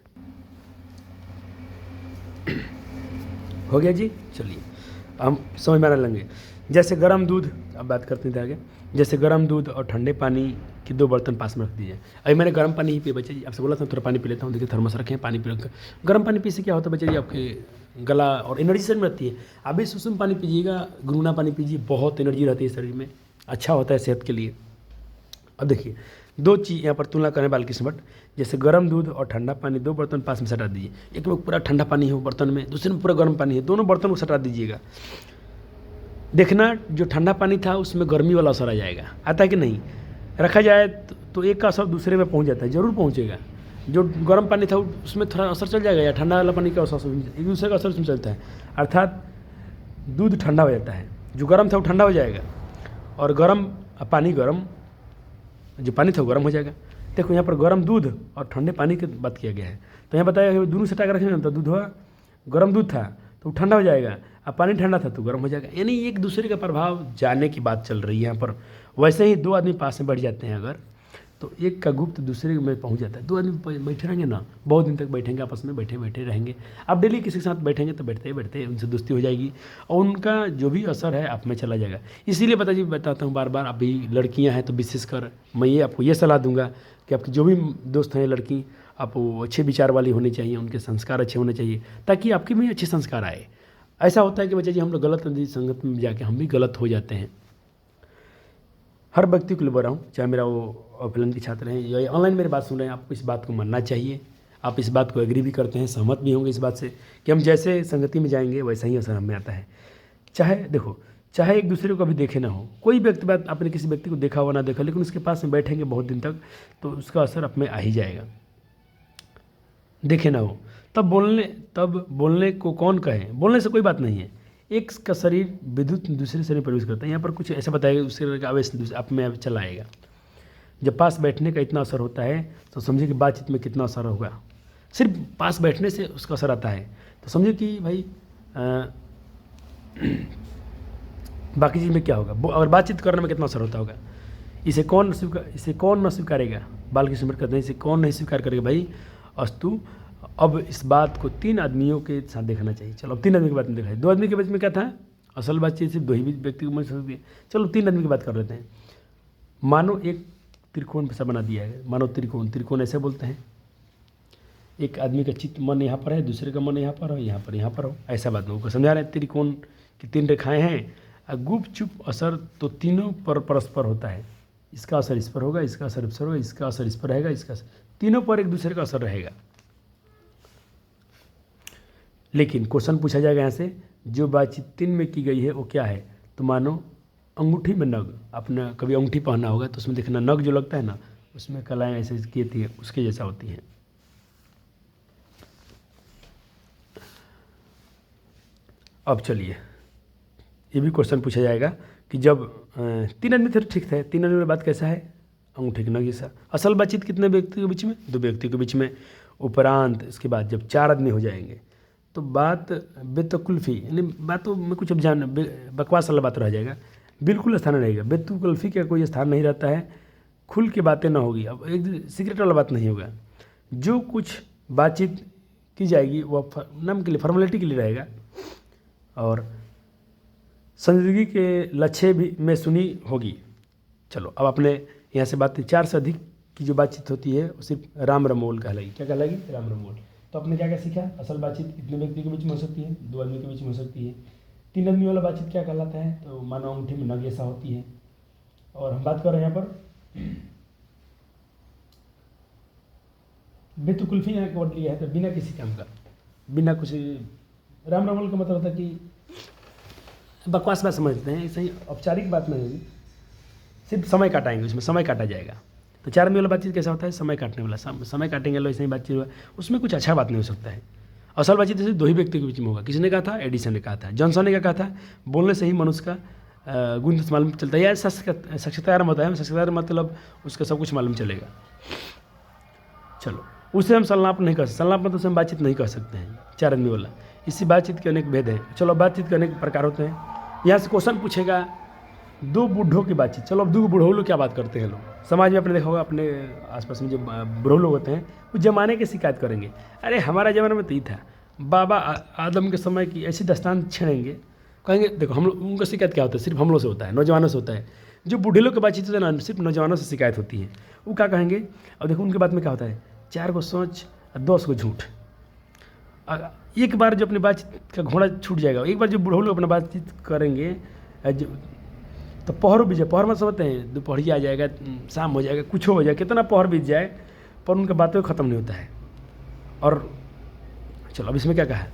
हो गया जी, चलिए हम समझ में आने लेंगे। जैसे गर्म दूध, अब बात करते हैं आगे। जैसे गर्म दूध और ठंडे पानी के 2 बर्तन पास में रख दीजिए। अभी मैंने गर्म पानी ही पिए बच्चे जी, आपसे बोला था थोड़ा पानी पी लेता हूँ, देखिए थर्मस रखें, पानी पी रखकर। गर्म पानी पी से क्या होता है बच्चे जी, आपके गला और एनर्जी शरीर में रहती है। आप भी सुसुम पानी पीजिएगा, गुनगुना पानी पीजिए, बहुत एनर्जी रहती है शरीर में, अच्छा होता है सेहत के लिए। अब देखिए 2 चीज़ यहाँ पर तुलना करें बालकृष्ण। जैसे गर्म दूध और ठंडा पानी 2 बर्तन पास में सटा दीजिए। एक में पूरा ठंडा पानी है बर्तन में, दूसरे में पूरा गर्म पानी है, दोनों बर्तन को सटा दीजिएगा। देखना जो ठंडा पानी था उसमें गर्मी वाला असर आ जाएगा, आता है कि नहीं? रखा जाए तो एक का असर दूसरे में पहुंच जाता है, जरूर पहुंचेगा। जो गर्म पानी था उसमें थोड़ा असर चल जाएगा, या ठंडा वाला पानी का असर, एक दूसरे का असर उसमें चलता है, अर्थात दूध ठंडा हो जाता है। जो गर्म था वो ठंडा हो जाएगा, और जो पानी था वो गर्म हो जाएगा। देखो यहाँ पर गर्म दूध और ठंडे पानी की बात किया गया है, तो यहाँ बताया दोनों सटा कर रखेंगे तो दूध हुआ, गर्म दूध था तो ठंडा हो जाएगा, अब पानी ठंडा था तो गर्म हो जाएगा। यानी एक दूसरे का प्रभाव जानने की बात चल रही है यहाँ पर। वैसे ही 2 आदमी पास में बैठ जाते हैं अगर, तो एक का गुप्त दूसरे में पहुँच जाता है। 2 आदमी बैठे रहेंगे ना, बहुत दिन तक बैठेंगे, आपस में बैठे रहेंगे। आप डेली किसी के साथ बैठेंगे तो बैठते उनसे दोस्ती हो जाएगी, और उनका जो भी असर है आप में चला जाएगा। इसीलिए बताता हूँ बार बार, अभी लड़कियाँ हैं तो विशेषकर मैं ये आपको ये सलाह दूंगा कि आपकी जो भी दोस्त हैं लड़की, आप वो अच्छे विचार वाली होनी चाहिए, उनके संस्कार अच्छे होने चाहिए, ताकि आपके भी अच्छे संस्कार आए। ऐसा होता है कि बच्चे जी हम लोग गलत संगत में जाके हम भी गलत हो जाते हैं। हर व्यक्ति को बोल रहा हूँ, चाहे मेरा वो ऑफलाइन के छात्र हैं या ऑनलाइन मेरी बात सुन रहे हैं, आपको इस बात को मानना चाहिए। आप इस बात को एग्री भी करते हैं, सहमत भी होंगे इस बात से कि हम जैसे संगति में जाएंगे वैसा ही असर हमें आता है। चाहे एक दूसरे को कभी देखे ना हो, कोई व्यक्ति बात आपने किसी व्यक्ति को देखा हो ना देखा, लेकिन उसके पास में बैठेंगे बहुत दिन तक तो उसका असर आप में आ ही जाएगा। देखे ना हो तब बोलने को कौन कहे, बोलने से कोई बात नहीं है। एक का शरीर विद्युत दूसरे शरीर में प्रवेश करता है। यहाँ पर कुछ ऐसा बताएगा उससे आवेश आप में चला आएगा। जब पास बैठने का इतना असर होता है तो समझिए कि बातचीत में कितना असर होगा। सिर्फ पास बैठने से उसका असर आता है, तो समझिए कि भाई बाकी चीज़ में क्या होगा, अगर बातचीत करने में कितना असर होता होगा। इसे कौन न स्वीकारेगा, बालकृष्ण कहते हैं इसे कौन नहीं स्वीकार करेगा भाई अस्तु। अब इस बात को 3 आदमियों के साथ देखना चाहिए। चलो अब 3 आदमी की बात में देखा है। 2 आदमी के बीच में क्या था, असल बातचीत सिर्फ 2 ही व्यक्ति को मिल सकती है। चलो 3 आदमी की बात कर लेते हैं। मानो एक त्रिकोण सा बना दिया है, मानो त्रिकोण ऐसे बोलते हैं। एक आदमी का चित्त मन यहाँ पर है, दूसरे का मन यहाँ पर हो, यहाँ पर हो, ऐसा बात में समझा रहे हैं। त्रिकोण की 3 रेखाएं हैं, गुपचुप असर तो तीनों पर परस्पर होता है। इसका असर इस पर होगा, इसका असर इस पर होगा, इसका असर इस पर रहेगा, इसका तीनों पर एक दूसरे का असर रहेगा। लेकिन क्वेश्चन पूछा जाएगा यहाँ से, जो बातचीत 3 में की गई है वो क्या है? तो मानो अंगूठी में नग, आपने कभी अंगूठी पहना होगा तो उसमें देखना नग जो लगता है ना, उसमें कलाएं ऐसे की थी उसके जैसा होती हैं। अब चलिए ये भी क्वेश्चन पूछा जाएगा कि जब 3 आदमी थे, ठीक थे, 3 आदमी में बात कैसा है, अंगूठी के नग जैसा। असल बातचीत कितने व्यक्ति के बीच में? 2 व्यक्ति के बीच में। उपरांत इसके बाद जब 4 आदमी हो जाएंगे तो बात बेतकुल्फ़ी, यानी बातों में कुछ अब बकवास वाला बात रह जाएगा, बिल्कुल स्थान रहेगा। बेतकुल्फ़ी का कोई स्थान नहीं रहता है, खुल के बातें ना होगी, अब एक सीक्रेट वाला बात नहीं होगा। जो कुछ बातचीत की जाएगी वह नाम के लिए, फॉर्मेलिटी के लिए रहेगा। और संजीदगी के लक्ष्य भी में सुनी होगी। चलो अब अपने यहाँ से बात 4 से अधिक की जो बातचीत होती है वो सिर्फ राम रमोल कहलाएगी। क्या कहलाएगी? राम रमोल। तो आपने क्या क्या सीखा? असल बातचीत इतने व्यक्ति के बीच में हो सकती है, 2 आदमी के बीच में हो सकती है। 3 आदमी वाला बातचीत क्या कहलाता है? तो मानव अंगूठी में नग ऐसा होती है। और हम बात कर रहे हैं यहाँ पर बेतुकुल्फी यहाँ का वर्ड लिया है, तो बिना किसी काम का, बिना कुछ। राम रमोल का मतलब होता है कि बकवास बात समझते हैं, ऐसे ही औपचारिक बात नहीं होगी, सिर्फ समय काटाएंगे, उसमें समय काटा जाएगा। तो 4 आदमी वाला बातचीत कैसा होता है? समय काटने वाला, समय काटेंगे लोग, ऐसे ही बातचीत हुआ, उसमें कुछ अच्छा बात नहीं हो सकता है। असल बातचीत जैसे 2 ही व्यक्ति के बीच में होगा। किसने कहा था? एडिसन ने कहा था। जॉनसन ने क्या कहा था? बोलने से ही मनुष्य का गुण मालूम चलता है, या साक्षात्कार होता है, साक्षात्कार मतलब उसका सब कुछ मालूम चलेगा। चलो उससे हम संलाप नहीं कर सकते, संलाप मतलब उससे हम बातचीत नहीं कर सकते हैं 4 आदमी वाला। इसी बातचीत के अनेक भेद हैं। चलो बातचीत के अनेक प्रकार होते हैं। यहाँ से क्वेश्चन पूछेगा 2 बूढ़ों की बातचीत। चलो अब 2 बूढ़ों लोग क्या बात करते हैं? लोग समाज में आपने देखा होगा, अपने आसपास में जो बूढ़े लोग होते हैं वो ज़माने की शिकायत करेंगे। अरे हमारा ज़माना में तो ये था, बाबा आदम के समय की ऐसी दास्तान छेड़ेंगे, कहेंगे देखो हम लोग, उनका शिकायत क्या होता है? सिर्फ हम लोग से होता है, नौजवानों से होता है। जो बूढ़े लोग की बातचीत होती है ना, सिर्फ नौजवानों से शिकायत होती है। वो क्या कहेंगे? और देखो उनके बात में क्या होता है? 4 को सच, 10 को झूठ। एक बार जो अपनी बातचीत का घोड़ा छूट जाएगा, एक बार जो बूढ़े लोग अपना बातचीत करेंगे तो पहर बीत जाए, पहर मत समझते हैं, दोपहरिया आ जाएगा, शाम हो जाएगा, कुछ हो जाए, कितना पहर बीत जाए, पर उनका बातें ख़त्म नहीं होता है। और चलो अब इसमें क्या कहा है?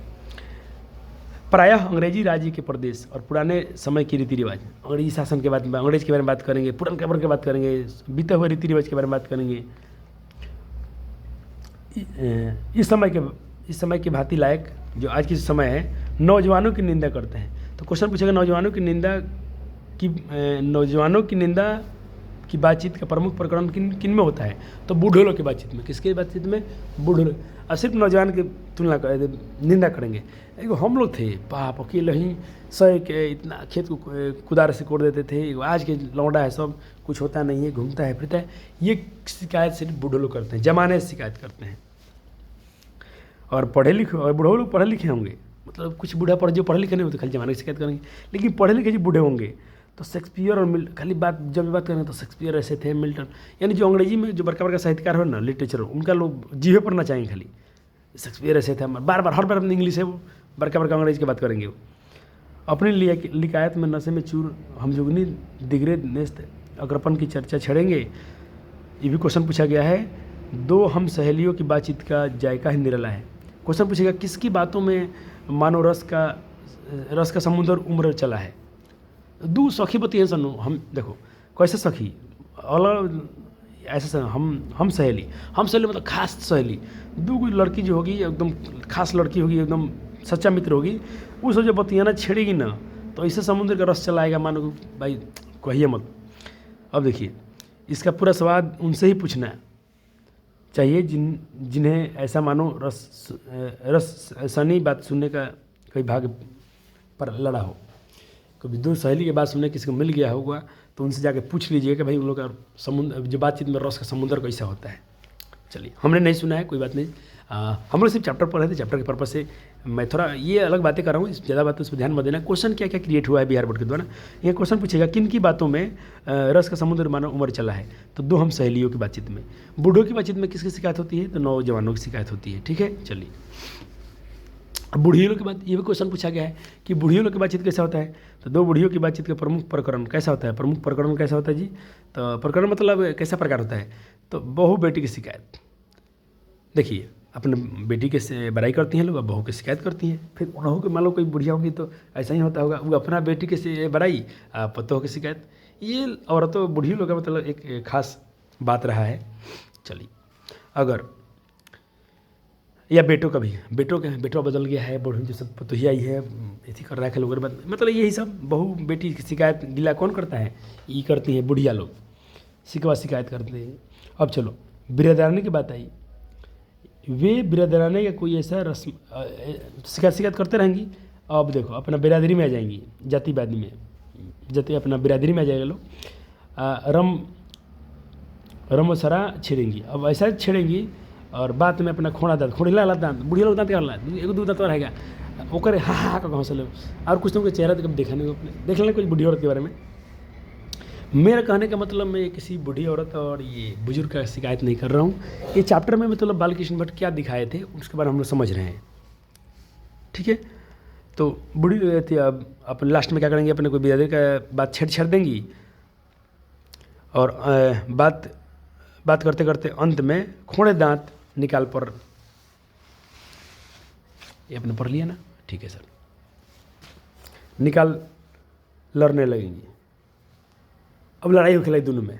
प्रायः अंग्रेजी राज्य के प्रदेश और पुराने समय की रीति रिवाज, अंग्रेजी शासन के बारे में, अंग्रेज के बारे में बात करेंगे, पुराने के बारे में बात करेंगे, बीते हुए रीति रिवाज के बारे में बात करेंगे। इस समय की भांति लायक जो आज की समय है, नौजवानों की निंदा करते हैं। तो क्वेश्चन पूछेगा नौजवानों की निंदा की बातचीत का प्रमुख प्रकरण किन में होता है? तो बूढ़े लोग की बातचीत में। किसकी बातचीत में? बूढ़े लोग। और सिर्फ नौजवान की तुलना निंदा करेंगे। एगो हम लोग थे, बाप अकेले ही सह के इतना खेत को कुदार से कोड़ देते थे। आज के लौंडा है, सब कुछ होता नहीं है, घूमता है फिरता है। ये शिकायत सिर्फ बूढ़े लोग करते हैं, जमाने से शिकायत करते हैं। और बूढ़े लोग पढ़े लिखे होंगे, मतलब कुछ बूढ़ा जो पढ़े लिखे नहीं होते, खाली जमाने की शिकायत करेंगे। लेकिन पढ़े लिखे जो बूढ़े होंगे तो शेक्सपियर और खाली जब बात करेंगे तो शेक्सपियर ऐसे थे, मिल्टन, यानी जो अंग्रेजी में जो बड़का साहित्यकार हो ना, लिटरेचर, उनका लोग जीवे पर ना चाहेंगे। खाली शेक्सपियर ऐसे थे, हर बार अपनी इंग्लिश है, वो बड़का अंग्रेजी की बात करेंगे। वो अपनी लिकायत में नशे में चूर हमजुगनी दिगरे नेस्त अग्रपन की चर्चा छेड़ेंगे। ये भी क्वेश्चन पूछा गया है। 2 हम सहेलियों की बातचीत का जायका ही निराला है। क्वेश्चन पूछेगा किसकी बातों में मानो रस का समुद्र उम्र चला है? 2 सखी पति हैं सनु, हम देखो कैसे सखी अलग, ऐसे हम सहेली मतलब खास सहेली। 2 लड़की जो होगी एकदम खास लड़की होगी, एकदम सच्चा मित्र होगी, उस जो बतियाना छेड़ेगी ना तो ऐसे समुद्र का रस चलाएगा, मानो भाई कहिए मत। अब देखिए इसका पूरा स्वाद उनसे ही पूछना चाहिए जिन्हें ऐसा मानो रस सनी बात सुनने का कई भाग पर लड़ा हो। कभी 2 सहेली की बात सुनने किसी को मिल गया होगा तो उनसे जाके पूछ लीजिए कि भाई उन लोग का समुद्र जो बातचीत में रस का समुद्र कैसा होता है। चलिए हमने नहीं सुना है, कोई बात नहीं। हम लोग सिर्फ चैप्टर पढ़ रहे थे, चैप्टर के पर्पज से मैं थोड़ा ये अलग बातें कर रहा हूँ, ज़्यादा बातें उस पर ध्यान मत देना। क्वेश्चन क्या क्या क्रिएट हुआ है बिहार बोर्ड के द्वारा, ये क्वेश्चन पूछेगा किन की बातों में रस का समुद्र मानो उम्र चला है? तो 2 हम सहेलियों की बातचीत में। बूढ़ों की बातचीत में किसकी शिकायत होती है? तो नौजवानों की शिकायत होती है। ठीक है, चलिए अब बूढ़ियों लोग की बात, ये भी क्वेश्चन पूछा गया है कि बूढ़ियों लोग की बातचीत कैसा होता है? तो 2 बूढ़ियों की बातचीत का प्रमुख प्रकरण कैसा होता है? प्रमुख प्रकरण कैसा होता है जी? तो प्रकरण मतलब कैसा प्रकार होता है? तो बहू बेटी की शिकायत। देखिए अपने बेटी के बड़ाई करती हैं लोग, अब बहू की शिकायत करती हैं। फिर बहू के मान लो कोई बुढ़िया होगी तो ऐसा ही होता होगा, वो अपना बेटी के बड़ाई, पतों की शिकायत। ये औरतों बूढ़ी लोग का मतलब एक खास बात रहा है। चलिए अगर या बेटों का भी, बेटो बदल गया है, बूढ़ी जो सब पतोहिया ही है, ऐसी कर रहा है लोग, मतलब यही सब बहू बेटी की शिकायत गिला कौन करता है? ये करती है बुढ़िया लोग, शिकवा शिकायत करते हैं। अब चलो बिरादरानी की बात आई। वे बिरादराने का कोई ऐसा रस्म शिकायत करते रहेंगी। अब देखो अपना बिरादरी में आ जाएंगी, जातिवाद में, जाति अपना बिरादरी में आ जाएगा लोग। रम सरा छेड़ेंगी। अब ऐसा छेड़ेंगी और बात में अपना खोड़ा दाँत, खोड़ीला वाला दाँत, बुढ़िया लोग दाँत क्या ला, एगो दू दाँत रहेगा ओकर हा हा का हौसले। और कुछ लोगों के चेहरा तो कभी देखा नहीं, अपने देख लेना कुछ बुढ़ी औरत के बारे में। मेरा कहने का मतलब मैं किसी बूढ़ी औरत और ये बुजुर्ग का शिकायत नहीं कर रहा हूँ। ये चैप्टर में मतलब बालकृष्ण भट्ट क्या दिखाए थे उसके बारे में हम लोग समझ रहे हैं, ठीक है। तो बूढ़ी थी, अब अपन लास्ट में क्या करेंगे, अपने कोई बिरादरी का बात छेड़ देंगी और बात करते करते अंत में खोड़े दांत निकाल पर, ये आपने पढ़ लिया ना, ठीक है सर, निकाल लड़ने लगेंगी। अब लड़ाई हो खिलाई दोनों में,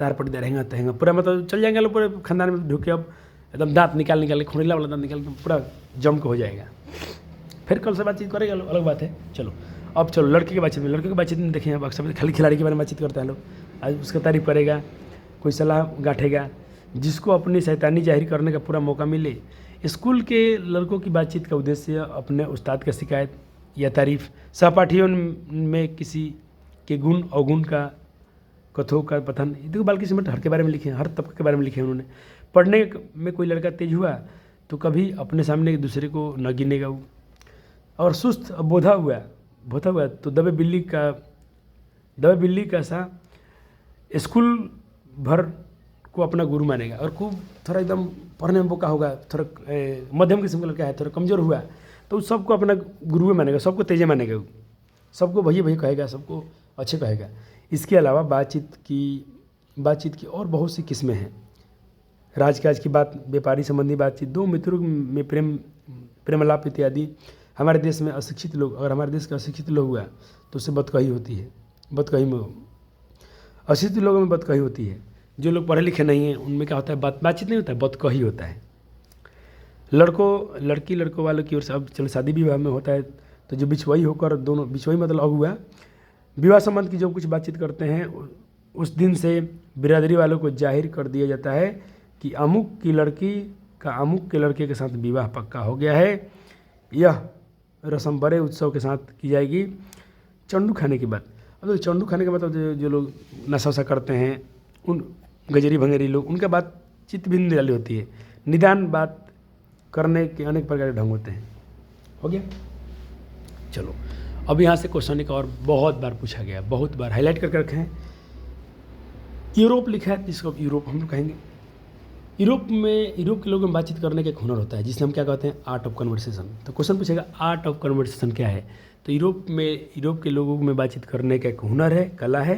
तार पटीदार रहेंगे तहेंगे पूरा, मतलब चल जाएंगे लोग पूरे खानदान में ढुके। अब एकदम दांत निकाल के खोड़ीला वाला दांत निकाल के पूरा जम के हो जाएगा। फिर कल से बातचीत करेगा लोग, अलग बात है। चलो अब चलो लड़के की बातचीत में, लड़के की बातचीत में देखें, अब अक्सर खाली खिलाड़ी के बारे में बातचीत करता है लोग। आज उसका तारीफ करेगा, कोई सलाह गांठेगा, जिसको अपनी शैतानी जाहिर करने का पूरा मौका मिले। स्कूल के लड़कों की बातचीत का उद्देश्य अपने उस्ताद का शिकायत या तारीफ, सहपाठियों में किसी के गुण अवगुण का कथों का पठन। देखो बालकृष्ण भट्ट हर के बारे में लिखे हैं, हर तबके के बारे में लिखे हैं उन्होंने। पढ़ने में कोई लड़का तेज हुआ तो कभी अपने सामने एक दूसरे को न गिनेगा वो, और सुस्त बोधा हुआ तो दबे बिल्ली का सा स्कूल भर को अपना गुरु मानेगा। और खूब थोड़ा एकदम पढ़ने में बोका होगा, थोड़ा मध्यम किस्म का लड़का है, थोड़ा कमज़ोर हुआ तो सबको अपना गुरु मानेगा, सबको तेजे मानेगा, सबको भैया कहेगा, सबको अच्छे कहेगा। इसके अलावा बातचीत की और बहुत सी किस्में हैं। राजकाज की बात, व्यापारी संबंधी बातचीत, दो मित्रों में प्रेमलाप इत्यादि। हमारे देश में अशिक्षित लोग, अगर हमारे देश का अशिक्षित लोग हुआ तो उससे बदकही होती है। अशिक्षित लोगों में बदकही होती है। जो लोग पढ़े लिखे नहीं हैं उनमें क्या होता है, बातचीत नहीं होता है, बदकही होता है। लड़कों वालों की ओर से, अब चलो शादी विवाह में होता है तो जो बिछुआई होकर, दोनों बिछुआई मतलब अगुआ विवाह संबंध की जो कुछ बातचीत करते हैं, उस दिन से बिरादरी वालों को जाहिर कर दिया जाता है कि अमुक की लड़की का अमुक के लड़के के साथ विवाह पक्का हो गया है। यह रस्म बड़े उत्सव के साथ की जाएगी। चंडू खाने के बाद, अब तो चंडू खाने के बाद जो लोग नशा वशा करते हैं, उन गजरी भंगेरी लोग, उनका बातचीत भी निराली होती है। निदान बात करने के अनेक प्रकार के ढंग होते हैं। हो गया, चलो अब यहाँ से क्वेश्चन एक और बहुत बार पूछा गया, बहुत बार हाईलाइट करके रखे हैं। यूरोप लिखा है, जिसको यूरोप हम लोग कहेंगे। यूरोप के लोगों में बातचीत करने का एक हुनर होता है, जिसे हम क्या कहते हैं, आर्ट ऑफ कन्वर्सेशन। तो क्वेश्चन पूछेगा आर्ट ऑफ कन्वर्सेशन क्या है, तो यूरोप के लोगों में बातचीत करने का एक हुनर है, कला है।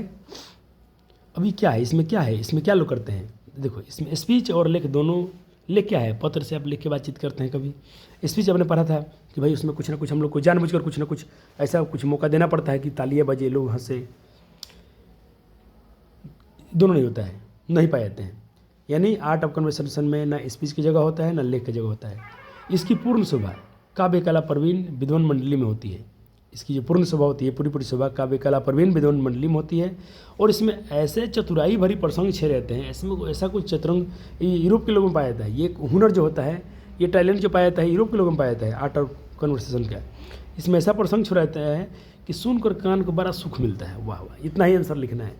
अभी क्या है इसमें, इसमें क्या लोग करते हैं, देखो इसमें स्पीच और लेख दोनों। लेख क्या है, पत्र से आप लिख के बातचीत करते हैं। कभी स्पीच आपने पढ़ा था कि भाई उसमें कुछ ना कुछ हम लोग को जानबूझकर कुछ ना कुछ ऐसा कुछ मौका देना पड़ता है कि तालियां बजे, लोग हंसे। दोनों नहीं होता है, नहीं पाए जाते हैं। यानी आर्ट ऑफ कन्वर्सेशन में ना स्पीच की जगह होता है ना लेख की जगह होता है। इसकी पूर्ण शोभा काव्य कला प्रवीण विद्वान मंडली में होती है। इसकी जो पूर्ण शोभा होती है, पूरी शोभा काव्य कला प्रवीण विद्वान मंडली में होती है। और इसमें ऐसे चतुराई भरी प्रसंग छे रहते हैं, ऐसा कुछ चतुरंग यूरोप के लोगों में पाया जाता है। ये हुनर जो होता है, ये टैलेंट जो पाया जाता है, यूरोप के लोगों में पाया जाता है आर्ट ऑफ कन्वर्सेशन का। इसमें ऐसा प्रसंग छो रहता है कि सुनकर कान को बड़ा सुख मिलता है। वाह वाह, इतना ही आंसर लिखना है।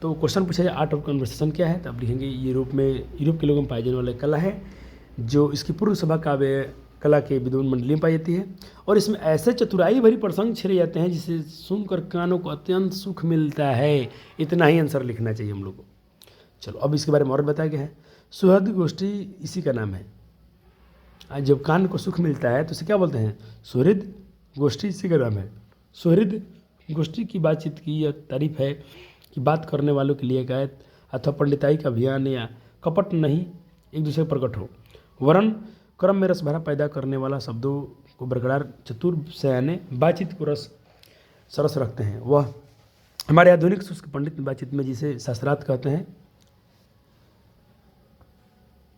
तो क्वेश्चन पूछा जाए आर्ट ऑफ कन्वर्सेशन क्या है, तो आप लिखेंगे यूरोप के लोगों में पाए जाने वाला कला है, जो इसकी पूर्ण सभा काव्य कला के विद्वान मंडली में पाई जाती है। और इसमें ऐसे चतुराई भरी प्रसंग छिड़े जाते हैं जिसे सुनकर कानों को अत्यंत सुख मिलता है। इतना ही आंसर लिखना चाहिए हम लोग को। चलो अब इसके बारे में और बताया गया है। सुहृद गोष्ठी इसी का नाम है। जब कान को सुख मिलता है तो उसे क्या बोलते हैं, सुहृद गोष्ठी इसी का नाम है। सुहृद गोष्ठी की बातचीत की यह तारीफ है कि बात करने वालों के लिए गायत अथवा पंडिताई का अभियान या कपट नहीं एक दूसरे पर प्रकट हो, वरन क्रम में रस भरा पैदा करने वाला शब्दों को बरकरार चतुर सयाने बातचीत को सरस रखते हैं। वह हमारे आधुनिक शुष्क पंडित बातचीत में जिसे शास्त्रार्थ कहते हैं,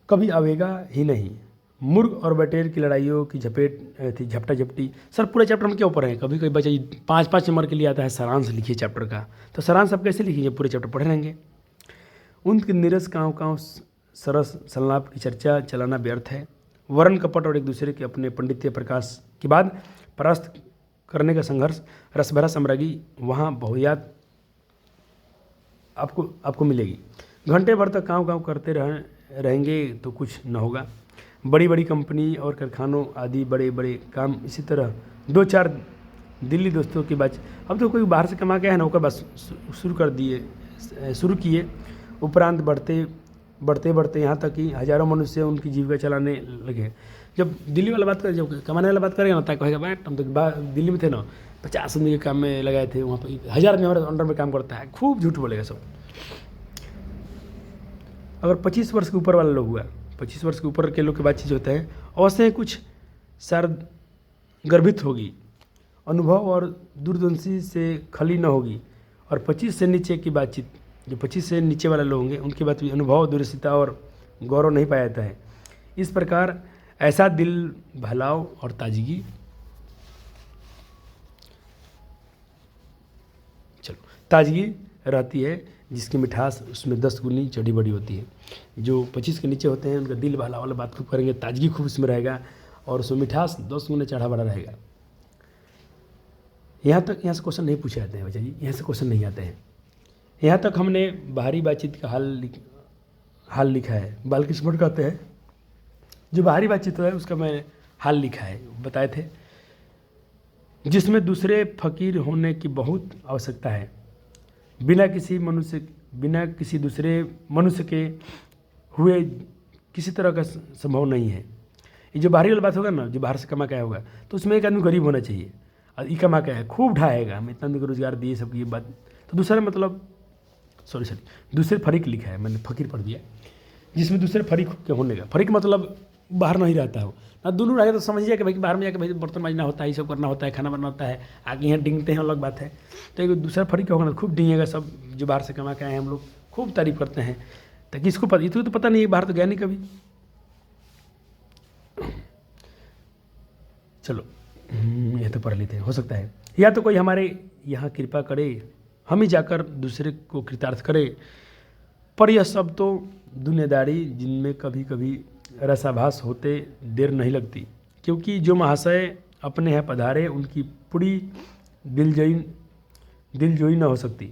कभी आवेगा ही नहीं। मुर्ग और बटेर की लड़ाइयों की झपटा झपटी। सर पूरा चैप्टर हम क्यों पढ़ें, कभी कभी बच्चा 5-5 नंबर के लिए आता है सारांश लिखिए चैप्टर का, तो सारांश आप कैसे लिखिए, पूरे चैप्टर पढ़े रहेंगे। उनके नीरस काँव सरस संलाप की चर्चा चलाना व्यर्थ है। वर्ण कपट और एक दूसरे के अपने पंडितीय प्रकाश के बाद परास्त करने का संघर्ष रसभरा साम्राज्ञी वहाँ बहुयात आपको मिलेगी। घंटे भर तक काम करते रहेंगे तो कुछ न होगा। बड़ी बड़ी कंपनी और कारखानों आदि बड़े बड़े काम इसी तरह 2-4 दिल्ली दोस्तों की बात। अब तो कोई बाहर से कमा के है ना होकर बस शुरू किए। उपरांत बढ़ते यहाँ तक कि हज़ारों मनुष्य उनकी जीविका चलाने लगे। जब दिल्ली वाला बात करें, जब कमाने वाला बात करेगा ना तब कहेगा बैठ हम तो दिल्ली में थे ना 50 आदमी के काम में लगाए थे, वहाँ पर 1000 आदमी हमारे अंडर में काम करता है। खूब झूठ बोलेगा सब। अगर 25 वर्ष के ऊपर वाला लोग हुआ, 25 वर्ष के ऊपर के लोग की बातचीत होता है अवश्य कुछ शायद गर्भित होगी, अनुभव और दूरदर्शी से खली न होगी। और 25 से नीचे की बातचीत, जो 25 से नीचे वाले लोग होंगे उनकी बात भी अनुभव, दूरदर्शिता और गौरव नहीं पाया जाता है। इस प्रकार ऐसा दिल बहलाव और ताजगी रहती है जिसकी मिठास उसमें 10 गुनी चढ़ी बड़ी होती है। जो 25 के नीचे होते हैं उनका दिल बहलाव वाला बात खूब करेंगे, ताजगी खूब उसमें रहेगा और उसमें मिठास 10 गुना चढ़ा बड़ा रहेगा। यहाँ से क्वेश्चन नहीं पूछे जाते हैं बच्चा जी, यहाँ से क्वेश्चन नहीं आते हैं। यहाँ तक हमने बाहरी बातचीत का हाल लिखा है। बालकृष्ण भट्ट कहते हैं जो बाहरी बातचीत है उसका मैं हाल लिखा है, बताए थे, जिसमें दूसरे फकीर होने की बहुत आवश्यकता है, बिना किसी दूसरे मनुष्य के हुए किसी तरह का संभव नहीं है। ये जो बाहरी वाला बात होगा ना, जो बाहर से कमा के आया होगा तो उसमें एक आदमी गरीब होना चाहिए और ये कमा के आया खूब ढाएगा, हम इतना आदमी को रोजगार दिए सब ये बात। तो दूसरा मतलब दूसरे फरीक लिखा है, मैंने फकीर पढ़ दिया, जिसमें दूसरे फरीक के होने का। फरीक मतलब बाहर नहीं रहता हो ना, दोनों रहेगा तो समझिए कि भाई बाहर में जाकर भाई बर्तन मांजना होता है, ये सब करना होता है, खाना बनाना होता है, आगे यहाँ डिंगते हैं अलग बात है। तो एक दूसरा फरीक होगा ना खूब डिंगेगा सब, जो बाहर से कमा के आए हैं हम लोग खूब तारीफ करते हैं। तो किसको पता, इसको तो पता नहीं है, बाहर तो गया नहीं कभी। चलो यह तो पढ़ लेते हैं, हो सकता है या तो कोई हमारे यहाँ कृपा करे, हम ही जाकर दूसरे को कृतार्थ करे। पर यह सब तो दुनियादारी जिनमें कभी कभी रसाभास होते देर नहीं लगती, क्योंकि जो महाशय अपने यहाँ पधारे उनकी पूरी दिलजोई न हो सकती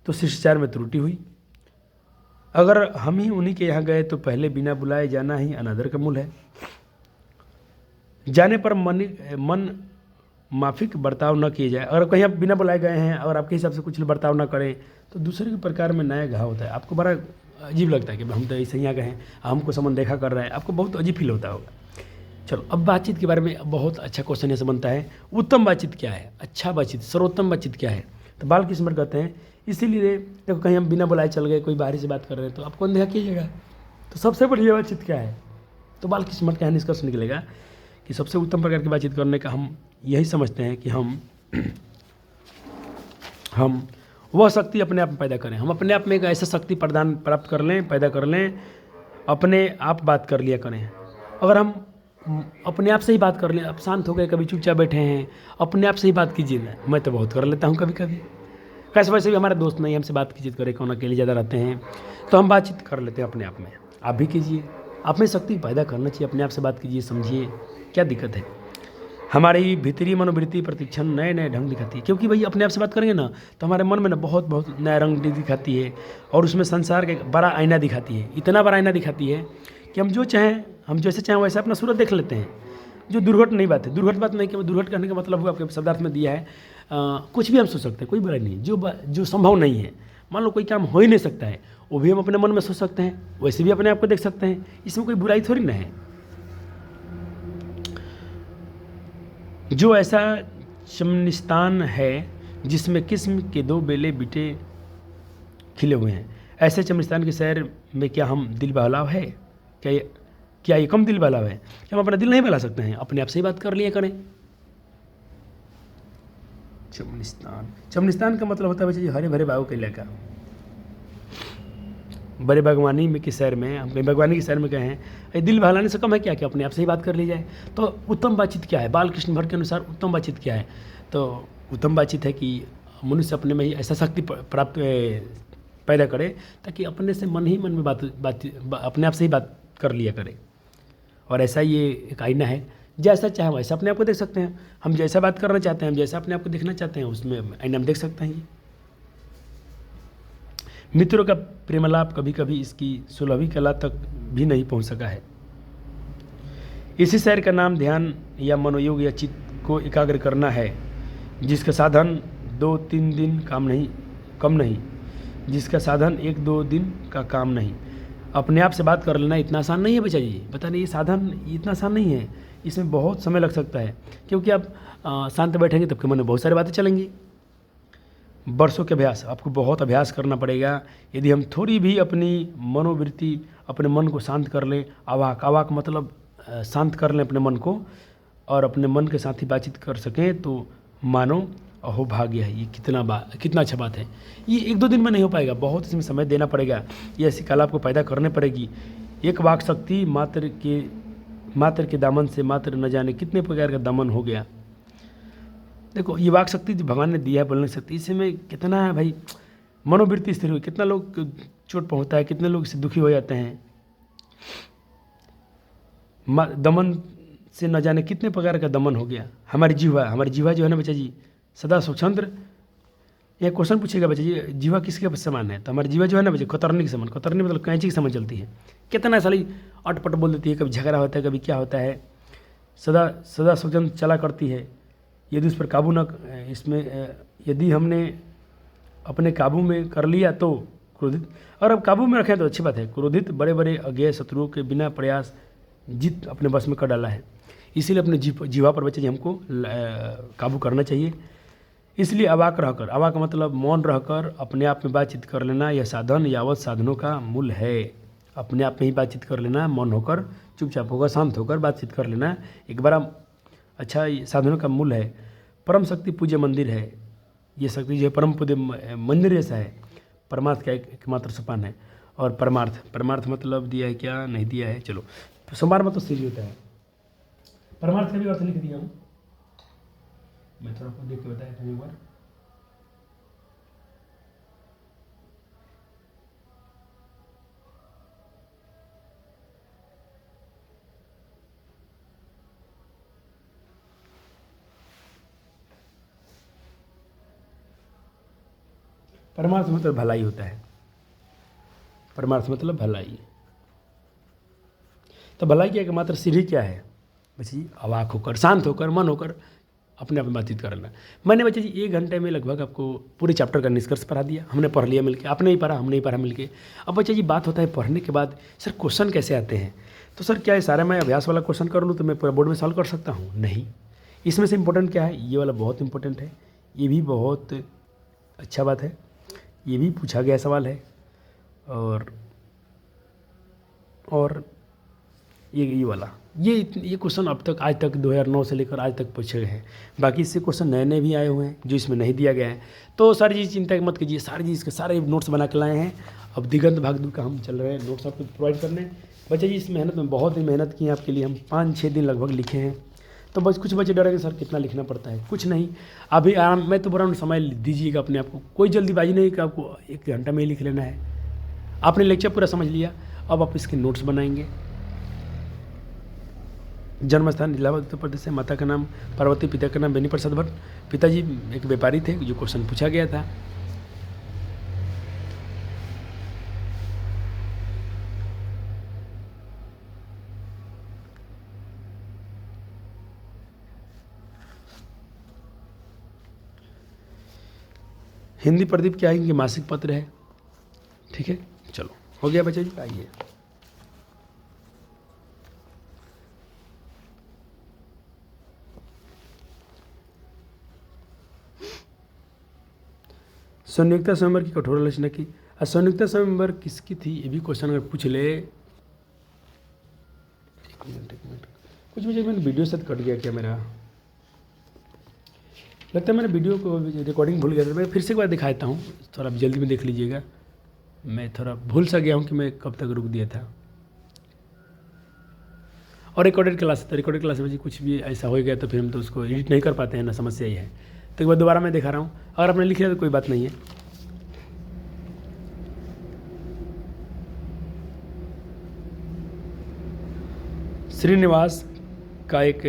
तो शिष्टाचार में त्रुटि हुई। अगर हम ही उन्हीं के यहाँ गए तो पहले बिना बुलाए जाना ही अनादर का मूल है। जाने पर मन माफिक बर्ताव न किए जाए। अगर कहीं आप बिना बुलाए गए हैं और आपके हिसाब से कुछ बर्ताव न करें तो दूसरे के प्रकार में नया घाव होता है। आपको बड़ा अजीब लगता है कि हम तो ऐसे ही आ गए हैं, हमको समन देखा कर रहा है, आपको बहुत अजीब फील होता होगा। चलो अब बातचीत के बारे में बहुत अच्छा क्वेश्चन ऐसे बनता है, उत्तम बातचीत क्या है, अच्छा बातचीत, सर्वोत्तम बातचीत क्या है। तो बालकृष्ण भट्ट कहते हैं इसीलिए देखो कहीं हम बिना बुलाए चल गए, कोई बाहरी से बात कर रहे हैं तो आपको अनदेखा कीजिएगा। तो सबसे बढ़िया बातचीत क्या है, तो बालकृष्ण भट्ट का निष्कर्ष निकलेगा कि सबसे उत्तम प्रकार की बातचीत करने का हम यही समझते हैं कि हम वह शक्ति अपने आप में पैदा करें। हम अपने आप में एक ऐसा शक्ति प्राप्त कर लें, पैदा कर लें, अपने आप बात कर लिया करें। अगर हम अपने आप से ही बात कर लें, अब शांत हो गए, कभी चुपचाप बैठे हैं, अपने आप से ही बात कीजिए ना। मैं तो बहुत कर लेता हूँ कभी कभी, कैसे वैसे भी हमारे दोस्त नहीं हमसे बात कीजिए करे, कौन अकेले ज़्यादा रहते हैं तो हम बातचीत कर लेते हैं अपने आप में। आप भी कीजिए, आप में शक्ति पैदा करना चाहिए, अपने आप से बात कीजिए, समझिए क्या दिक्कत है। हमारी भीतरी मनोवृत्ति प्रतिक्षण नए नए ढंग दिखाती है, क्योंकि भाई अपने आप से बात करेंगे ना तो हमारे मन में ना बहुत बहुत नया रंग दिखाती है और उसमें संसार का बड़ा आईना दिखाती है। इतना बड़ा आईना दिखाती है कि हम जो चाहें, हम जैसे चाहें वैसे अपना सूरत देख लेते हैं। जो दुर्घट नहीं बात है, दुर्घट बात नहीं कि दुर्घट कहने का मतलब हुआ आपके शब्दार्थ में दिया है, कुछ भी हम सोच सकते हैं, कोई बुराई नहीं। जो संभव नहीं है, मान लो कोई काम हो ही नहीं सकता है, वो भी हम अपने मन में सोच सकते हैं, वैसे भी अपने आप को देख सकते हैं, इसमें कोई बुराई थोड़ी ना है। जो ऐसा चमनिस्तान है जिसमें किस्म के 2 बेले बीटे खिले हुए हैं, ऐसे चमनिस्तान के शहर में क्या हम दिल बहलाव है, क्या ये कम दिल बहलाव है? क्या हम अपना दिल नहीं बहला सकते हैं? अपने आप से ही बात कर लिया करें। चमनिस्तान का मतलब होता है वैसे हरे भरे बागों का इलाका, बड़े बागवानी में के शहर में, हम कहीं बागवानी के शहर में गए हैं, दिल बहलाने से कम है क्या कि अपने आप से ही बात कर ली जाए। तो उत्तम बातचीत क्या है, बालकृष्ण भट्ट के अनुसार उत्तम बातचीत क्या है? तो उत्तम बातचीत है कि मनुष्य अपने में ही ऐसा शक्ति प्राप्त पैदा करे, ताकि अपने से मन ही मन में अपने आप से ही बात कर लिया करे। और ऐसा ये एक आईना है, जैसा चाहे वैसा अपने आप को देख सकते हैं। हम जैसा बात करना चाहते हैं, हम जैसा अपने आप को देखना चाहते हैं, उसमें आईना में देख सकते हैं। मित्रों का प्रेमलाप कभी कभी इसकी 16वीं कला तक भी नहीं पहुंच सका है। इसी शहर का नाम ध्यान या मनोयोग या चित्त को एकाग्र करना है, जिसका साधन 2-3 दिन कम नहीं, जिसका साधन 1-2 दिन का काम नहीं। अपने आप से बात कर लेना इतना आसान नहीं है बच्चा जी, पता नहीं ये साधन इतना आसान नहीं है, इसमें बहुत समय लग सकता है। क्योंकि आप शांत बैठेंगे तब के मन में बहुत सारी बातें चलेंगी। वर्षों के अभ्यास, आपको बहुत अभ्यास करना पड़ेगा। यदि हम थोड़ी भी अपनी मनोवृत्ति, अपने मन को शांत कर लें, आवाक मतलब शांत कर लें अपने मन को, और अपने मन के साथ ही बातचीत कर सकें, तो मानो अहो भाग्य है। ये कितना अच्छा बात है। ये 1-2 दिन में नहीं हो पाएगा, बहुत इसमें समय देना पड़ेगा। ये ऐसी कला आपको पैदा करने पड़ेगी। एक वाक शक्ति मात्र के दामन से मात्र न जाने कितने प्रकार का दमन हो गया। देखो, ये वाक शक्ति जो भगवान ने दिया है, बोलने शक्ति, इसमें कितना है भाई, मनोवृत्ति स्थिर हुई, कितना लोग चोट पहुँचता है, कितने लोग इससे दुखी हो जाते हैं। दमन से न जाने कितने प्रकार का दमन हो गया। हमारी जीवा जो है ना बच्चा जी, सदा स्वतंत्र। यह क्वेश्चन पूछेगा बच्चा जी, जीवा किसके समान है? तो हमारी जीवा जो है ना बच्चा, कतरनी के समान। कतरनी मतलब कैंची के समान चलती है। कितना साली अटपट बोल देती है, कभी झगड़ा होता है, कभी क्या होता है, सदा स्वतंत्र चला करती है। यदि उस पर काबू न यदि हमने अपने काबू में कर लिया तो क्रोधित, और अब काबू में रखें तो अच्छी बात है। क्रोधित बड़े अज्ञेय शत्रुओं के बिना प्रयास जीत अपने बस में कर डाला है। इसीलिए अपने जीवा पर बच्चे जी हमको काबू करना चाहिए। इसलिए अवाक का मतलब मौन रहकर अपने आप में बातचीत कर लेना, यह साधन यावत साधनों का मूल है। अपने आप में ही बातचीत कर लेना, मौन होकर, चुपचाप होकर, शांत होकर बातचीत कर लेना, एक बार अच्छा साधनों का मूल है। परम शक्ति पूज्य मंदिर है। ये शक्ति जो है परम पूज्य मंदिर जैसा है। परमार्थ का एकमात्र सोपान है। और परमार्थ मतलब दिया है क्या, नहीं दिया है, चलो सोमवार में तो सीधी होता है। परमार्थ का भी अर्थ लिख दिया हूँ, मैं थोड़ा आपको देख के बताया था एक बार। परमार्थ मतलब भलाई होता है। परमार्थ मतलब भलाई। तो भलाई की एकमात्र सीढ़ी क्या है बच्चे जी? अवाक होकर, शांत होकर, मन होकर अपने आप में बातचीत करना। मैंने बच्चे जी 1 घंटे में लगभग आपको पूरे चैप्टर का निष्कर्ष पढ़ा दिया। हमने पढ़ लिया मिलके, आपने ही पढ़ा, हमने ही पढ़ा मिलके। अब बच्चे जी बात होता है पढ़ने के बाद, सर क्वेश्चन कैसे आते हैं? तो सर क्या है, सारा मैं अभ्यास वाला क्वेश्चन कर लूँ तो मैं पूरा बोर्ड में सॉल्व कर सकता हूँ? नहीं। इसमें से इम्पोर्टेंट क्या है, ये वाला बहुत इंपॉर्टेंट है। ये भी बहुत अच्छा बात है, ये भी पूछा गया सवाल है। और ये वाला, ये क्वेश्चन अब तक, आज तक 2009 से लेकर आज तक पूछे गए हैं। बाकी इससे क्वेश्चन नए भी आए हुए हैं जो इसमें नहीं दिया गया है। तो सारी चीज़ चिंता मत कीजिए, सारी चीज़ के सारे नोट्स बना के लाए हैं। अब दिगंत भागदूर का हम चल रहे हैं नोट्स आपको प्रोवाइड करने। बच्चे जी इस मेहनत में बहुत ही मेहनत की है आपके लिए। हम 5-6 दिन लगभग लिखे हैं। तो बस कुछ बच्चे डरेंगे सर कितना लिखना पड़ता है, कुछ नहीं, अभी आराम। मैं तो बोल रहा हूँ समय दीजिएगा अपने आप को, कोई जल्दीबाजी नहीं कि आपको 1 घंटा में ही लिख लेना है। आपने लेक्चर पूरा समझ लिया, अब आप इसके नोट्स बनाएंगे। जन्म स्थान इलाहाबाद उत्तर प्रदेश है। माता का नाम पार्वती, पिता का नाम बेनी प्रसाद भट्ट। पिताजी एक व्यापारी थे, जो क्वेश्चन पूछा गया था। हिंदी प्रदीप क्या है, इनके मासिक पत्र है। ठीक है, चलो हो गया बच्चा जी, आइए। संयुक्ता स्वयंवर की कठोर आलोचना की। संयुक्ता स्वयंवर किसकी थी, ये भी क्वेश्चन अगर पूछ ले। एक मिनट कुछ मुझे मैंने वीडियो से कट गया क्या मेरा, लगता है मैंने वीडियो को रिकॉर्डिंग भूल गया था। मैं फिर से एक बार दिखा देता हूँ, थोड़ा जल्दी में देख लीजिएगा। मैं थोड़ा भूल सा गया हूँ कि मैं कब तक रुक दिया था। और रिकॉर्डेड क्लास, तो रिकॉर्डेड क्लास में जी कुछ भी ऐसा हो गया तो फिर हम तो उसको एडिट नहीं कर पाते हैं ना, समस्या ही है। तो एक बार दोबारा मैं दिखा रहा हूँ, अगर आपने लिख लिया तो कोई बात नहीं है। श्रीनिवास का एक